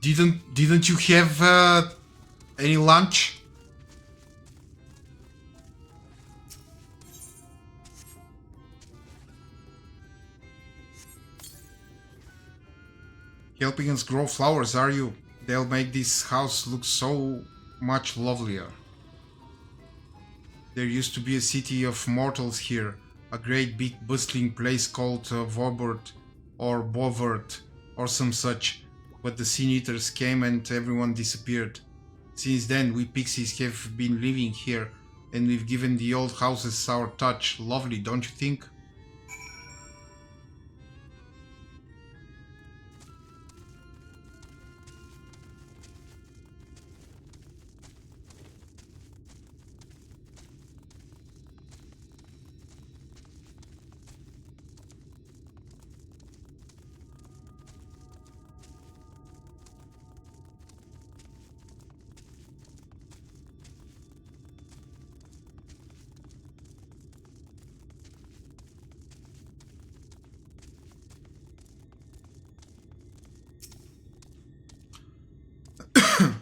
Didn't you have any lunch? Helping us grow flowers, are you? They'll make this house look so much lovelier. There used to be a city of mortals here, a great big bustling place called Vobert or Bovert or some such, but the Sin Eaters came and everyone disappeared. Since then, we pixies have been living here, and we've given the old houses our touch. Lovely, don't you think?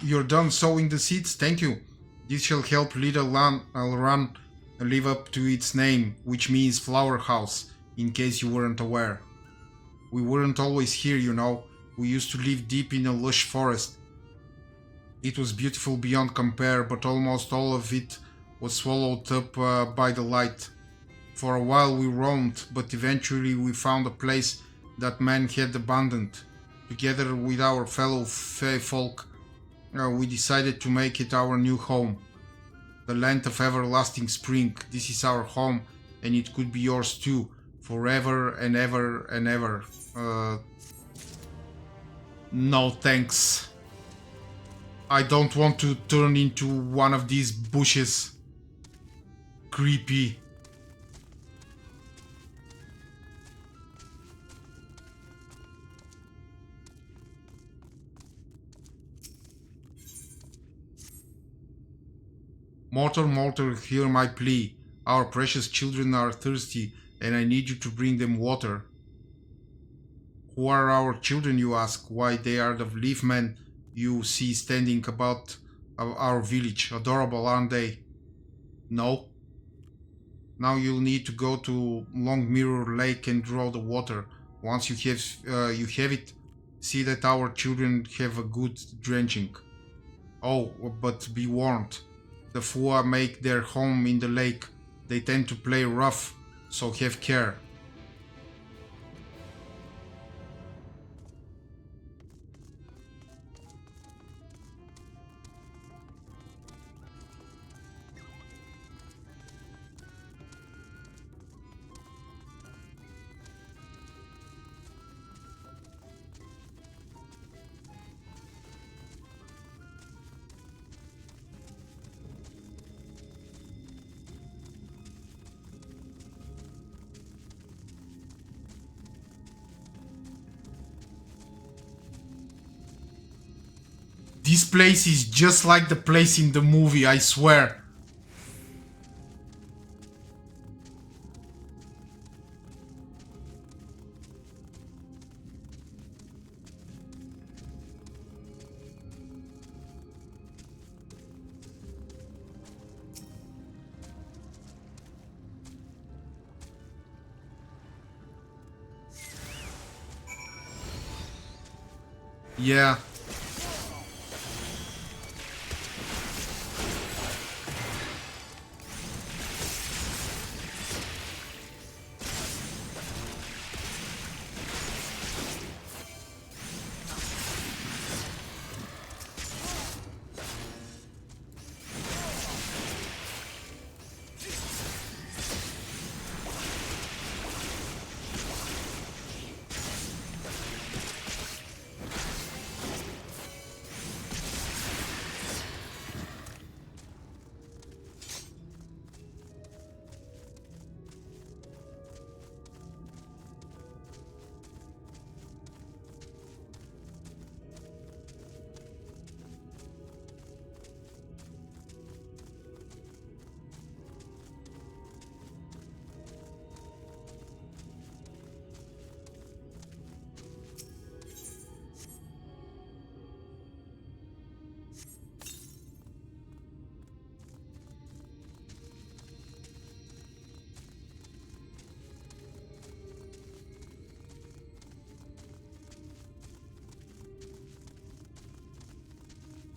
You're done sowing the seeds? Thank you. This shall help Little Run live up to its name, which means flower house, in case you weren't aware. We weren't always here, you know. We used to live deep in a lush forest. It was beautiful beyond compare, but almost all of it was swallowed up by the light. For a while we roamed, but eventually we found a place that man had abandoned. Together with our fellow Fey folk, we decided to make it our new home. The land of everlasting spring. This is our home, and it could be yours too, forever and ever and ever. No thanks. I don't want to turn into one of these bushes. Creepy. Mortar, hear my plea. Our precious children are thirsty, and I need you to bring them water. Who are our children, you ask? Why, they are the leaf men you see standing about our village. Adorable, aren't they? No? Now you'll need to go to Long Mirror Lake and draw the water. Once you have it, see that our children have a good drenching. Oh, but be warned. The Fua make their home in the lake. They tend to play rough, so have care. This place is just like the place in the movie, I swear. Yeah.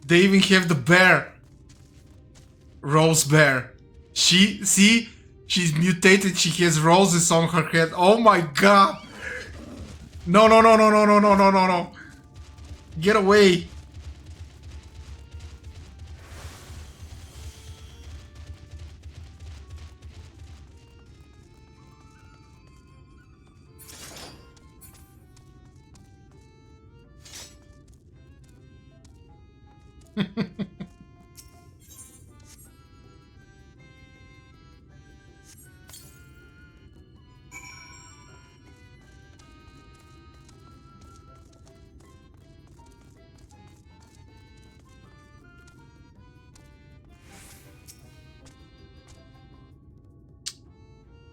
They even have the bear. Rose bear. See? She's mutated. She has roses on her head. Oh my god. No. Get away.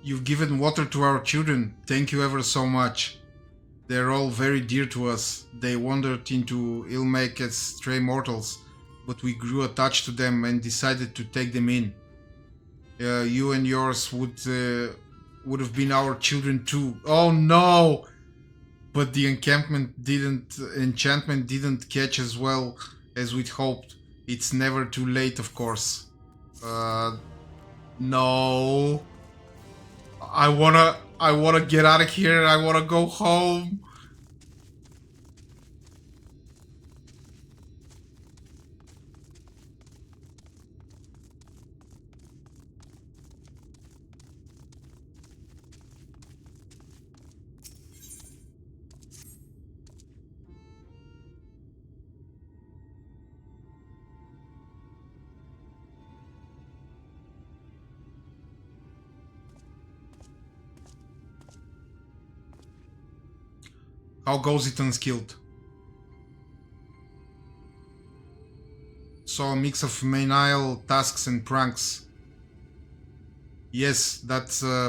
You've given water to our children. Thank you ever so much. They're all very dear to us. They wandered into Ilmek as stray mortals, but we grew attached to them and decided to take them in. You and yours would have been our children too. Oh no! But the enchantment didn't catch as well as we'd hoped. It's never too late, of course. No. I wanna get out of here. I wanna go home. How goes it unskilled? So a mix of menial tasks and pranks. Yes, that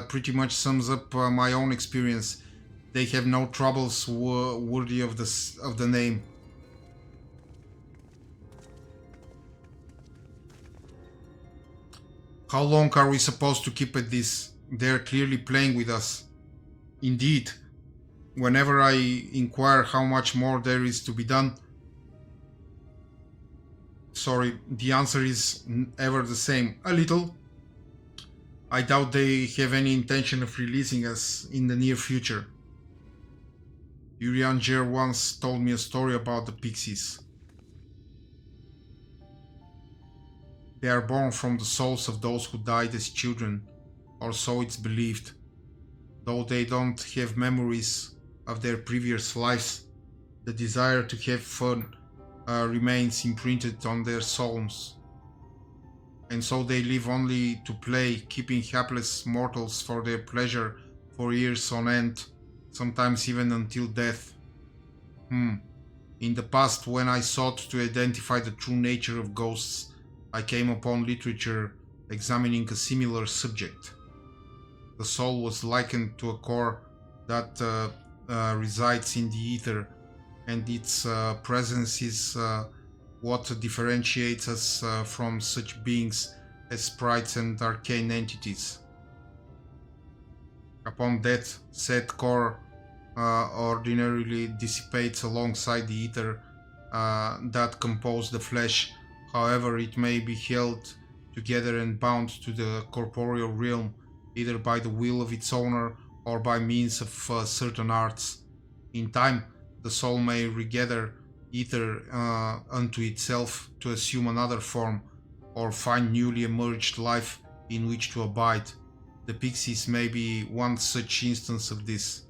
pretty much sums up my own experience. They have no troubles worthy of the name. How long are we supposed to keep at this? They're clearly playing with us. Indeed. Whenever I inquire how much more there is to be done, the answer is ever the same. A little. I doubt they have any intention of releasing us in the near future. Urianger once told me a story about the pixies. They are born from the souls of those who died as children, or so it's believed. Though they don't have memories of their previous lives, the desire to have fun remains imprinted on their souls. And so they live only to play, keeping hapless mortals for their pleasure for years on end, sometimes even until death. In the past, when I sought to identify the true nature of ghosts, I came upon literature examining a similar subject. The soul was likened to a core that resides in the ether, and its presence is what differentiates us from such beings as sprites and arcane entities. Upon death, said core ordinarily dissipates alongside the ether that compose the flesh. However, it may be held together and bound to the corporeal realm either by the will of its owner or by means of certain arts. In time, the soul may regather ether unto itself to assume another form or find newly emerged life in which to abide. The pixies may be one such instance of this.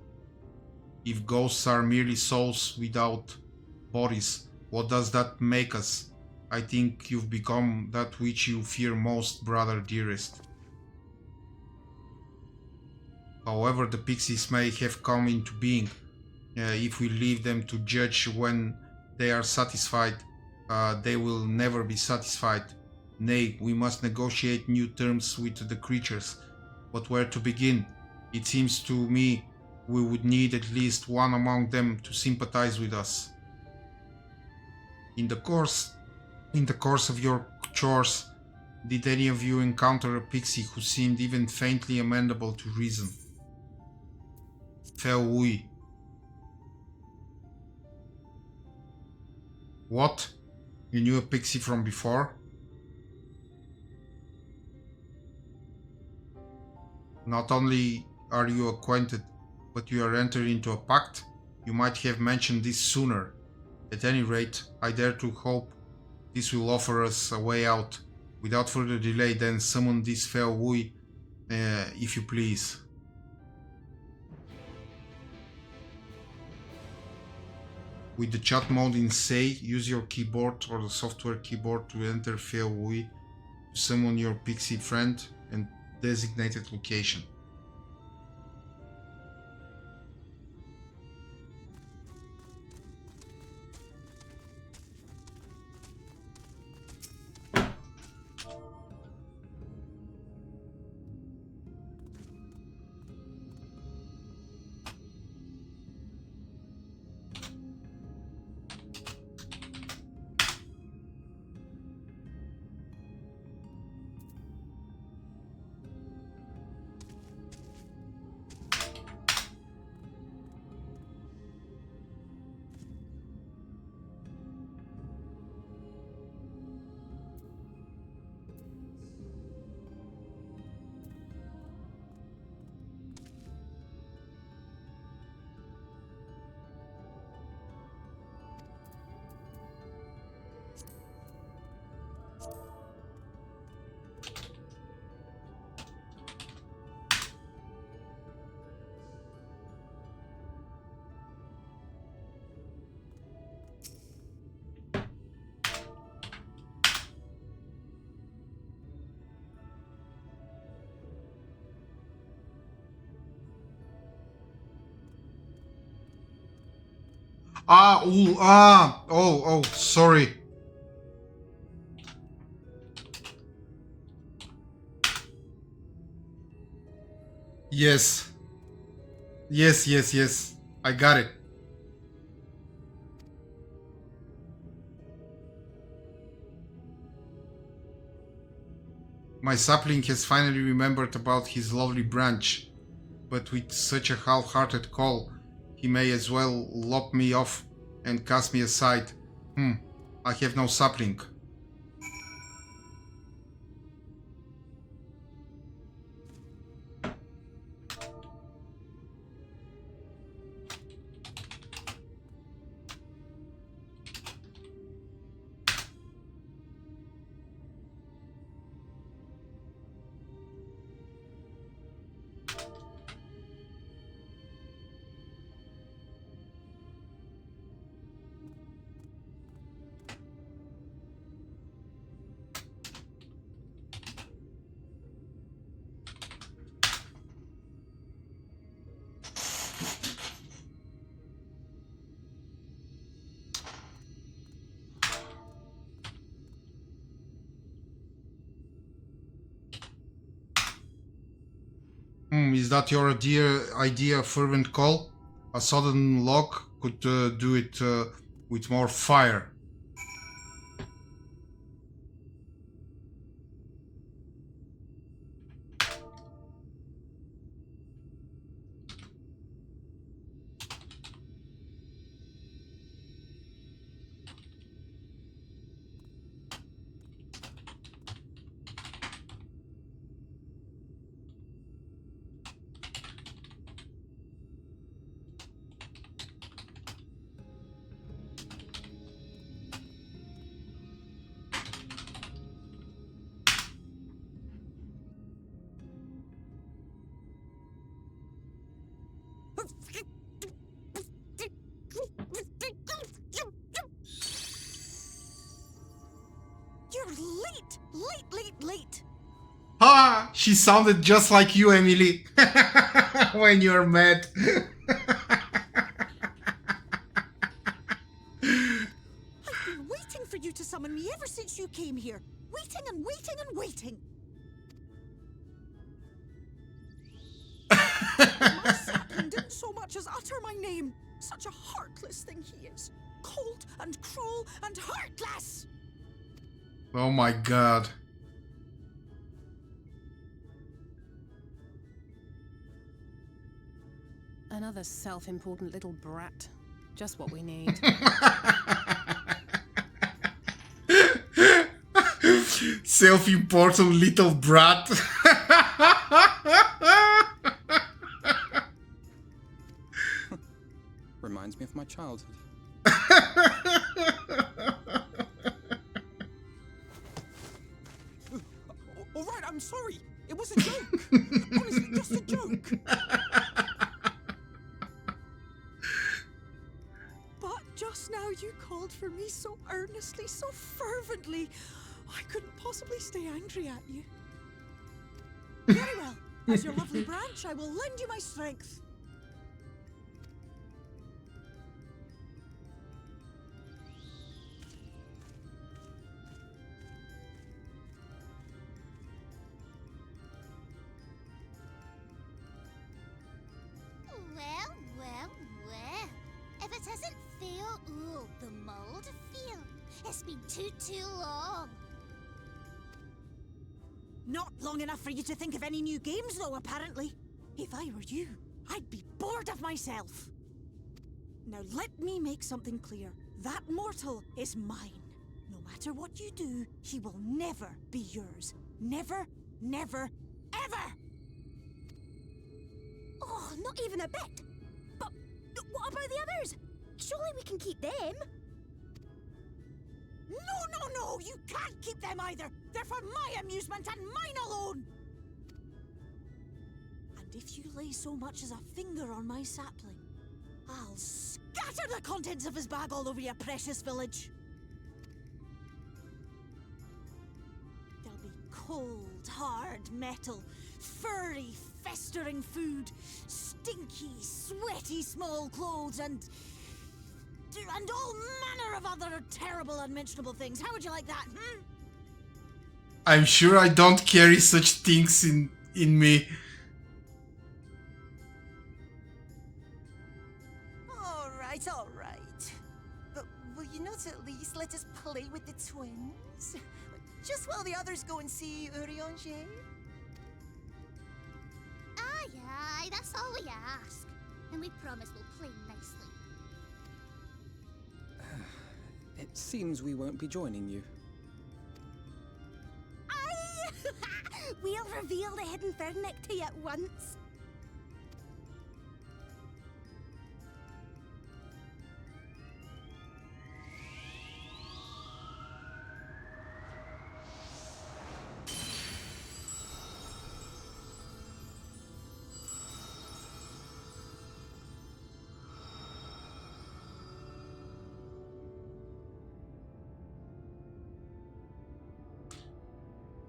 If ghosts are merely souls without bodies, what does that make us? I think you've become that which you fear most, brother dearest. However, the pixies may have come into being. If we leave them to judge when they are satisfied, they will never be satisfied. Nay, we must negotiate new terms with the creatures. But where to begin? It seems to me we would need at least one among them to sympathize with us. In the course of your chores, did any of you encounter a pixie who seemed even faintly amenable to reason? Fell-Wui. What? You knew a pixie from before? Not only are you acquainted, but you are entered into a pact? You might have mentioned this sooner. At any rate, I dare to hope this will offer us a way out. Without further delay, then summon this Fell-Wui, if you please. With the chat mode in Say, use your keyboard or the software keyboard to enter Fell-Wui to summon your pixie friend and designated location. Sorry. Yes. Yes. I got it. My sapling has finally remembered about his lovely branch, but with such a half-hearted call, he may as well lop me off and cast me aside. I have no sapling. Is that your idea, fervent call? A sudden lock could do it with more fire. You're late. Ah, she sounded just like you, Emily, when you're mad. I've been waiting for you to summon me ever since you came here. Waiting and waiting and waiting. My sapling didn't so much as utter my name. Such a heartless thing he is. Cold and cruel and heartless. Oh my god. Another self-important little brat. Just what we need. Self-important little brat. Reminds me of my childhood. All right, I'm sorry. It was a joke. Honestly, just a joke. But just now you called for me so earnestly, so fervently. I couldn't possibly stay angry at you. Very well. As your lovely branch, I will lend you my strength. Well. If it isn't Theo Ool, the mold feel. It's been too long. Not long enough for you to think of any new games, though, apparently. If I were you, I'd be bored of myself. Now let me make something clear. That mortal is mine. No matter what you do, he will never be yours. Never, never, ever! Oh, not even a bit. But what about the others? Surely we can keep them. No, you can't keep them either. They're for my amusement and mine alone. And if you lay so much as a finger on my sapling, I'll scatter the contents of his bag all over your precious village. There'll be cold, hard metal, furry, festering food, stinky, sweaty small clothes, and all manner of other terrible, unmentionable things. How would you like that, I'm sure I don't carry such things in me. All right. But will you not at least let us play with the twins? Just while the others go and see Urianger? Aye, that's all we ask. And we promise we'll play nicely. It seems we won't be joining you. Aye! We'll reveal the hidden Vernick to you at once.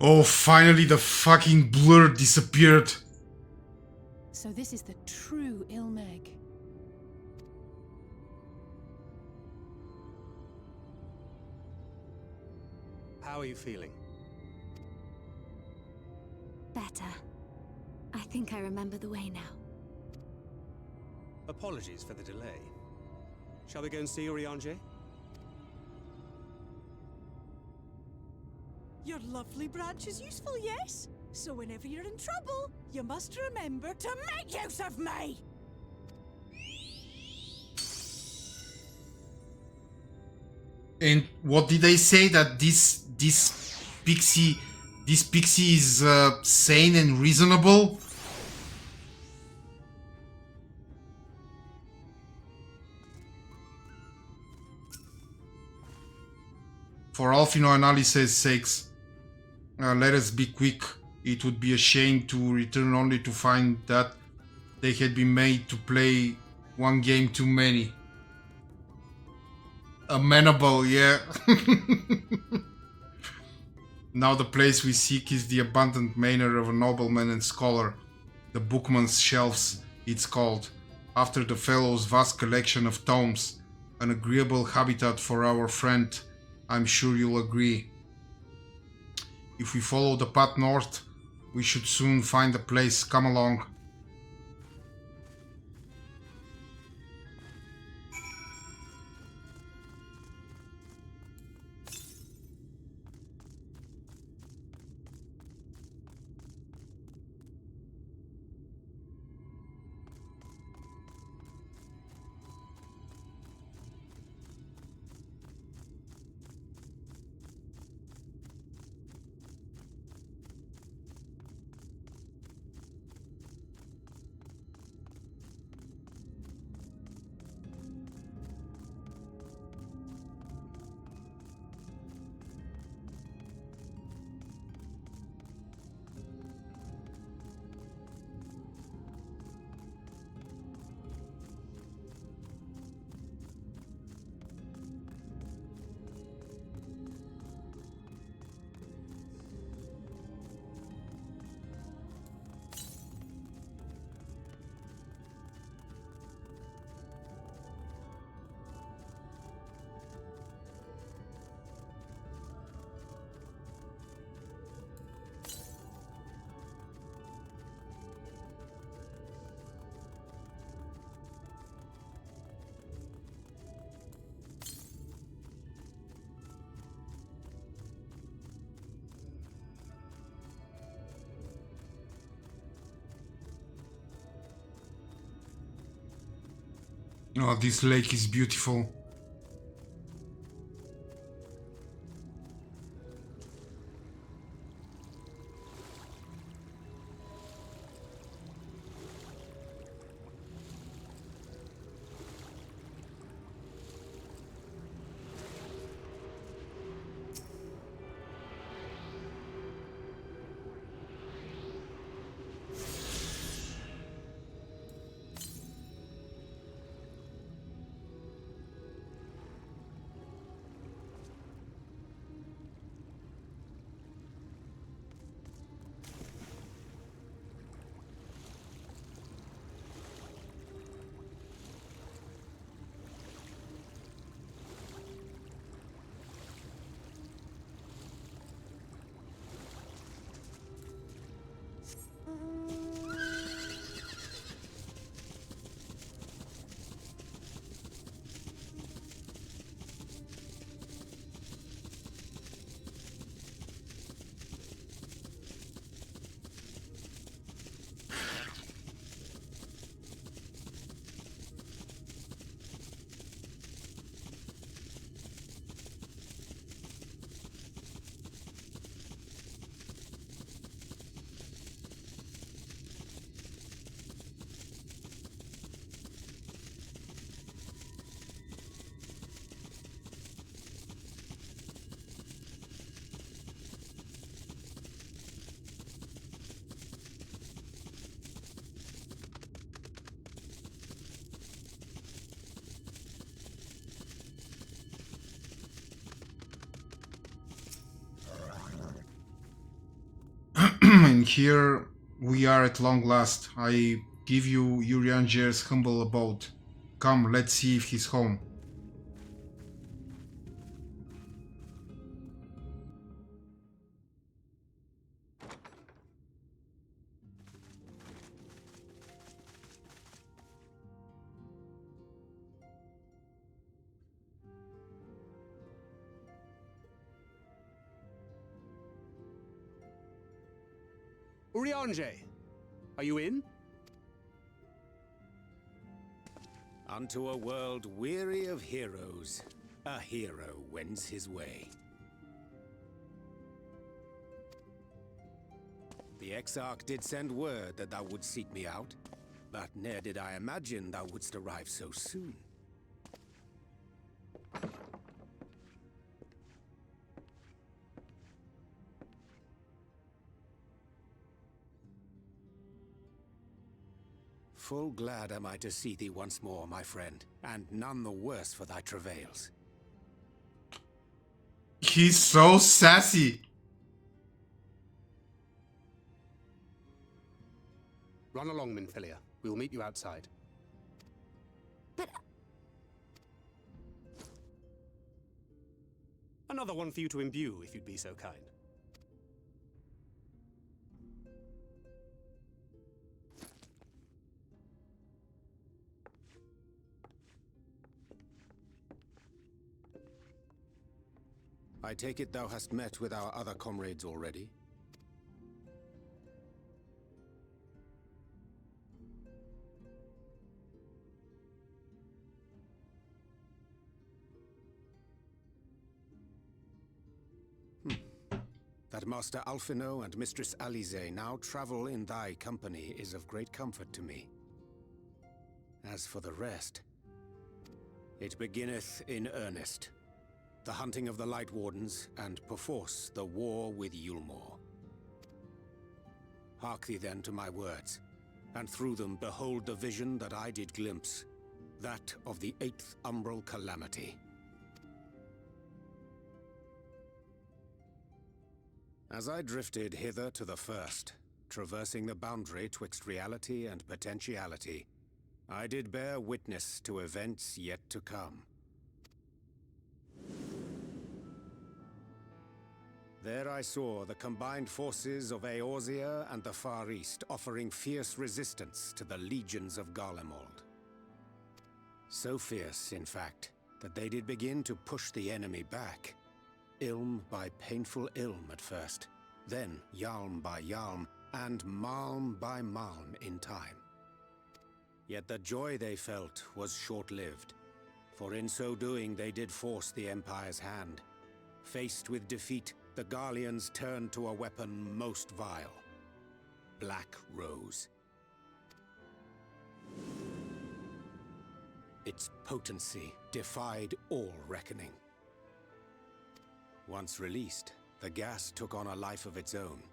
Oh, finally the fucking blur disappeared. So this is the true Ilmeg. How are you feeling? Better. I think I remember the way now. Apologies for the delay. Shall we go and see Urianger? Your lovely branch is useful, yes? So whenever you're in trouble, you must remember to make use of me! And what did they say, that this pixie is sane and reasonable? For Alfino analysis sakes, let us be quick. It would be a shame to return only to find that they had been made to play one game too many. Amenable, yeah. Now the place we seek is the abandoned manor of a nobleman and scholar. The Bookman's Shelves, it's called, after the fellow's vast collection of tomes. An agreeable habitat for our friend, I'm sure you'll agree. If we follow the path north, we should soon find the place. Come along. Oh, this lake is beautiful. And here we are at long last. I give you Urianger's humble abode. Come, let's see if he's home. Urianger, are you in? Unto a world weary of heroes, a hero wends his way. The Exarch did send word that thou wouldst seek me out, but ne'er did I imagine thou wouldst arrive so soon. Full glad am I to see thee once more, my friend, and none the worse for thy travails. He's so sassy. Run along, Minfillia. We will meet you outside. But... Another one for you to imbue, if you'd be so kind. I take it thou hast met with our other comrades already? That Master Alphino and Mistress Alize now travel in thy company is of great comfort to me. As for the rest, it beginneth in earnest. The hunting of the Light Wardens, and perforce the war with Yulmore. Hark thee then to my words, and through them behold the vision that I did glimpse, that of the 8th Umbral Calamity. As I drifted hither to the first, traversing the boundary twixt reality and potentiality, I did bear witness to events yet to come. There I saw the combined forces of Eorzea and the Far East offering fierce resistance to the legions of Garlemald. So fierce, in fact, that they did begin to push the enemy back. Ilm by painful ilm at first, then Yalm by Yalm, and Malm by Malm in time. Yet the joy they felt was short-lived, for in so doing they did force the Empire's hand. Faced with defeat, the Garleans turned to a weapon most vile. Black Rose. Its potency defied all reckoning. Once released, the gas took on a life of its own,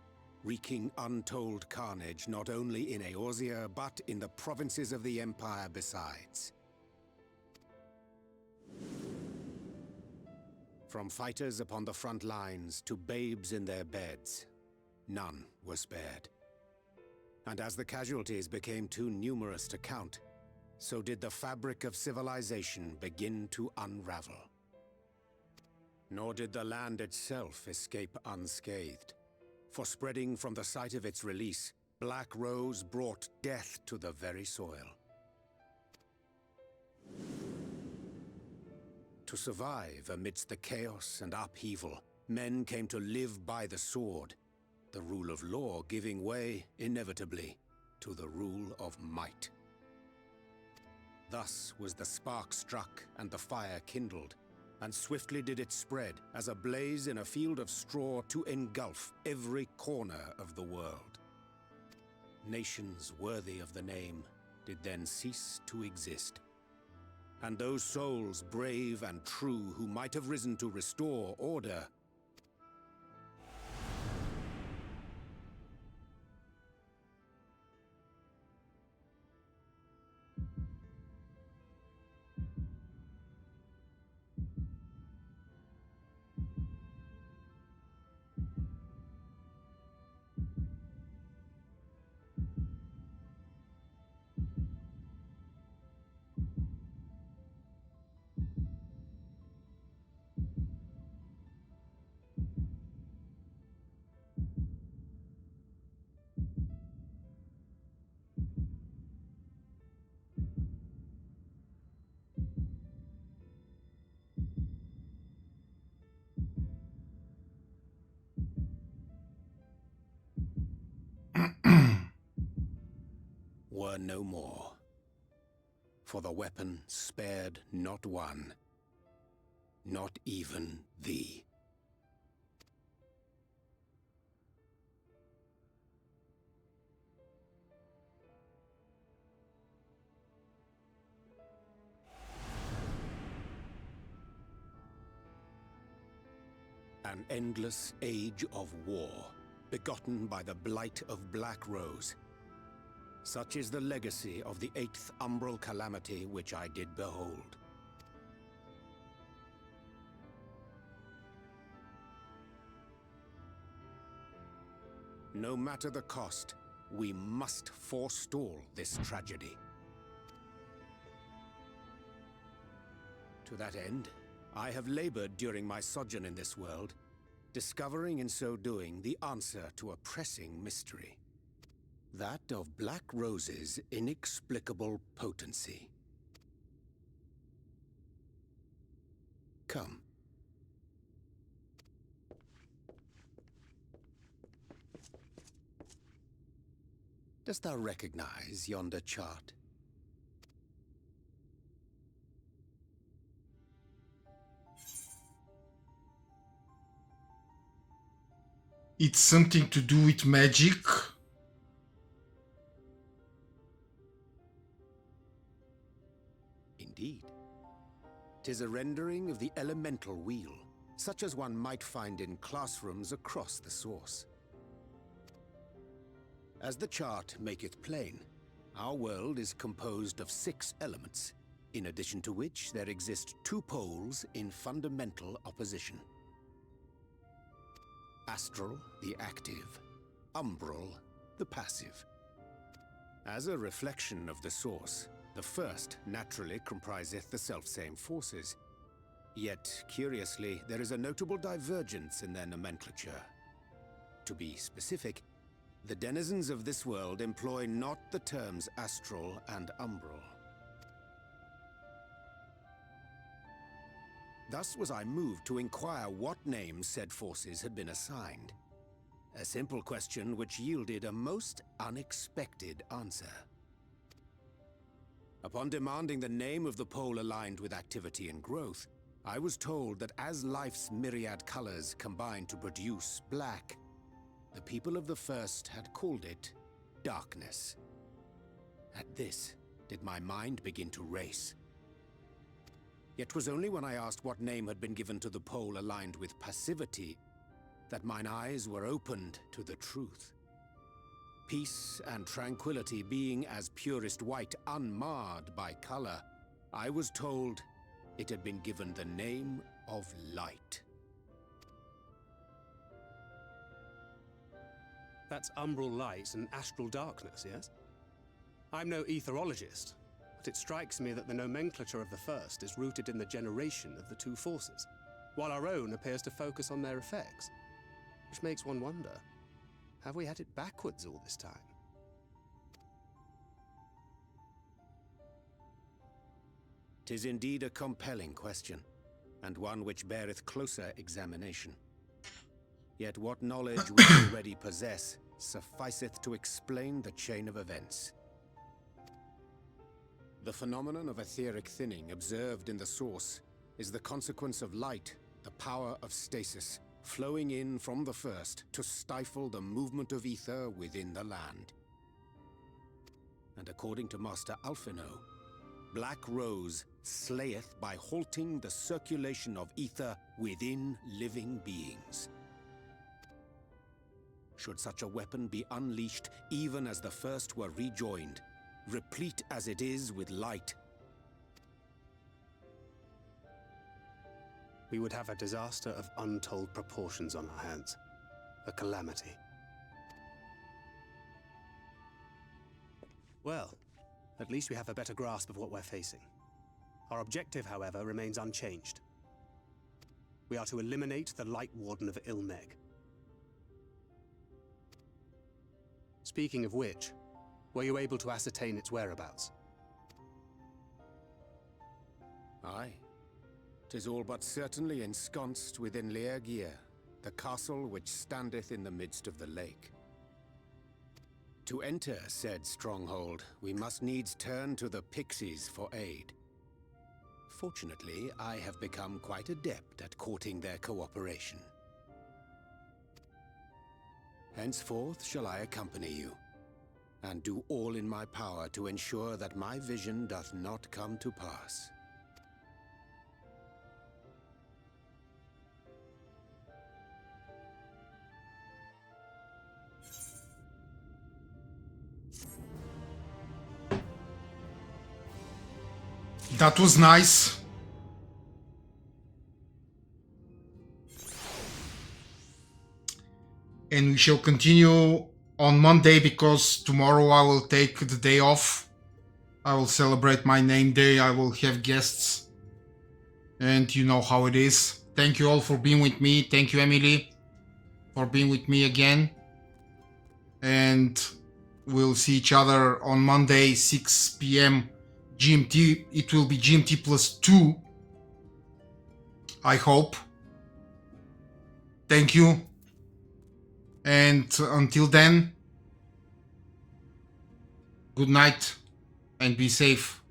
wreaking untold carnage not only in Eorzea, but in the provinces of the Empire besides. From fighters upon the front lines to babes in their beds, none were spared. And as the casualties became too numerous to count, so did the fabric of civilization begin to unravel. Nor did the land itself escape unscathed, for spreading from the site of its release, Black Rose brought death to the very soil. To survive amidst the chaos and upheaval, men came to live by the sword, the rule of law giving way, inevitably, to the rule of might. Thus was the spark struck and the fire kindled, and swiftly did it spread as a blaze in a field of straw to engulf every corner of the world. Nations worthy of the name did then cease to exist. And those souls brave and true who might have risen to restore order were no more. For the weapon spared not one, not even thee. An endless age of war, begotten by the blight of Black Rose. Such is the legacy of the 8th umbral calamity which I did behold. No matter the cost, we must forestall this tragedy. To that end, I have labored during my sojourn in this world, discovering in so doing the answer to a pressing mystery. That of Black Rose's inexplicable potency. Come. Dost thou recognize yonder chart? It's something to do with magic. Indeed. 'Tis a rendering of the elemental wheel, such as one might find in classrooms across the source. As the chart maketh plain, our world is composed of 6 elements, in addition to which there exist 2 poles in fundamental opposition. Astral, the active, umbral, the passive. As a reflection of the source, the first naturally compriseth the selfsame forces. Yet, curiously, there is a notable divergence in their nomenclature. To be specific, the denizens of this world employ not the terms astral and umbral. Thus was I moved to inquire what names said forces had been assigned. A simple question which yielded a most unexpected answer. Upon demanding the name of the pole aligned with activity and growth, I was told that as life's myriad colors combine to produce black, the people of the first had called it darkness. At this, did my mind begin to race. Yet 'twas only when I asked what name had been given to the pole aligned with passivity that mine eyes were opened to the truth. Peace and tranquility being as purest white, unmarred by color, I was told it had been given the name of light. That's umbral light and astral darkness, yes? I'm no etherologist, but it strikes me that the nomenclature of the first is rooted in the generation of the 2 forces, while our own appears to focus on their effects. Which makes one wonder, have we had it backwards all this time? "'Tis indeed a compelling question, and one which beareth closer examination. Yet what knowledge we already possess sufficeth to explain the chain of events. The phenomenon of etheric thinning observed in the source is the consequence of light, the power of stasis, flowing in from the first to stifle the movement of ether within the land. And according to Master Alphino, Black Rose slayeth by halting the circulation of ether within living beings. Should such a weapon be unleashed even as the first were rejoined, replete as it is with light, we would have a disaster of untold proportions on our hands. A calamity. Well, at least we have a better grasp of what we're facing. Our objective, however, remains unchanged. We are to eliminate the Light Warden of Ilneg. Speaking of which, were you able to ascertain its whereabouts? Aye. 'Tis all but certainly ensconced within Leargear, the castle which standeth in the midst of the lake. To enter said stronghold, we must needs turn to the Pixies for aid. Fortunately, I have become quite adept at courting their cooperation. Henceforth shall I accompany you, and do all in my power to ensure that my vision doth not come to pass. That was nice. And we shall continue on Monday, because tomorrow I will take the day off. I will celebrate my name day. I will have guests. And you know how it is. Thank you all for being with me. Thank you, Emily, for being with me again. And we'll see each other on Monday, 6 p.m. GMT. It will be GMT +2. I hope. Thank you. And until then, good night and be safe.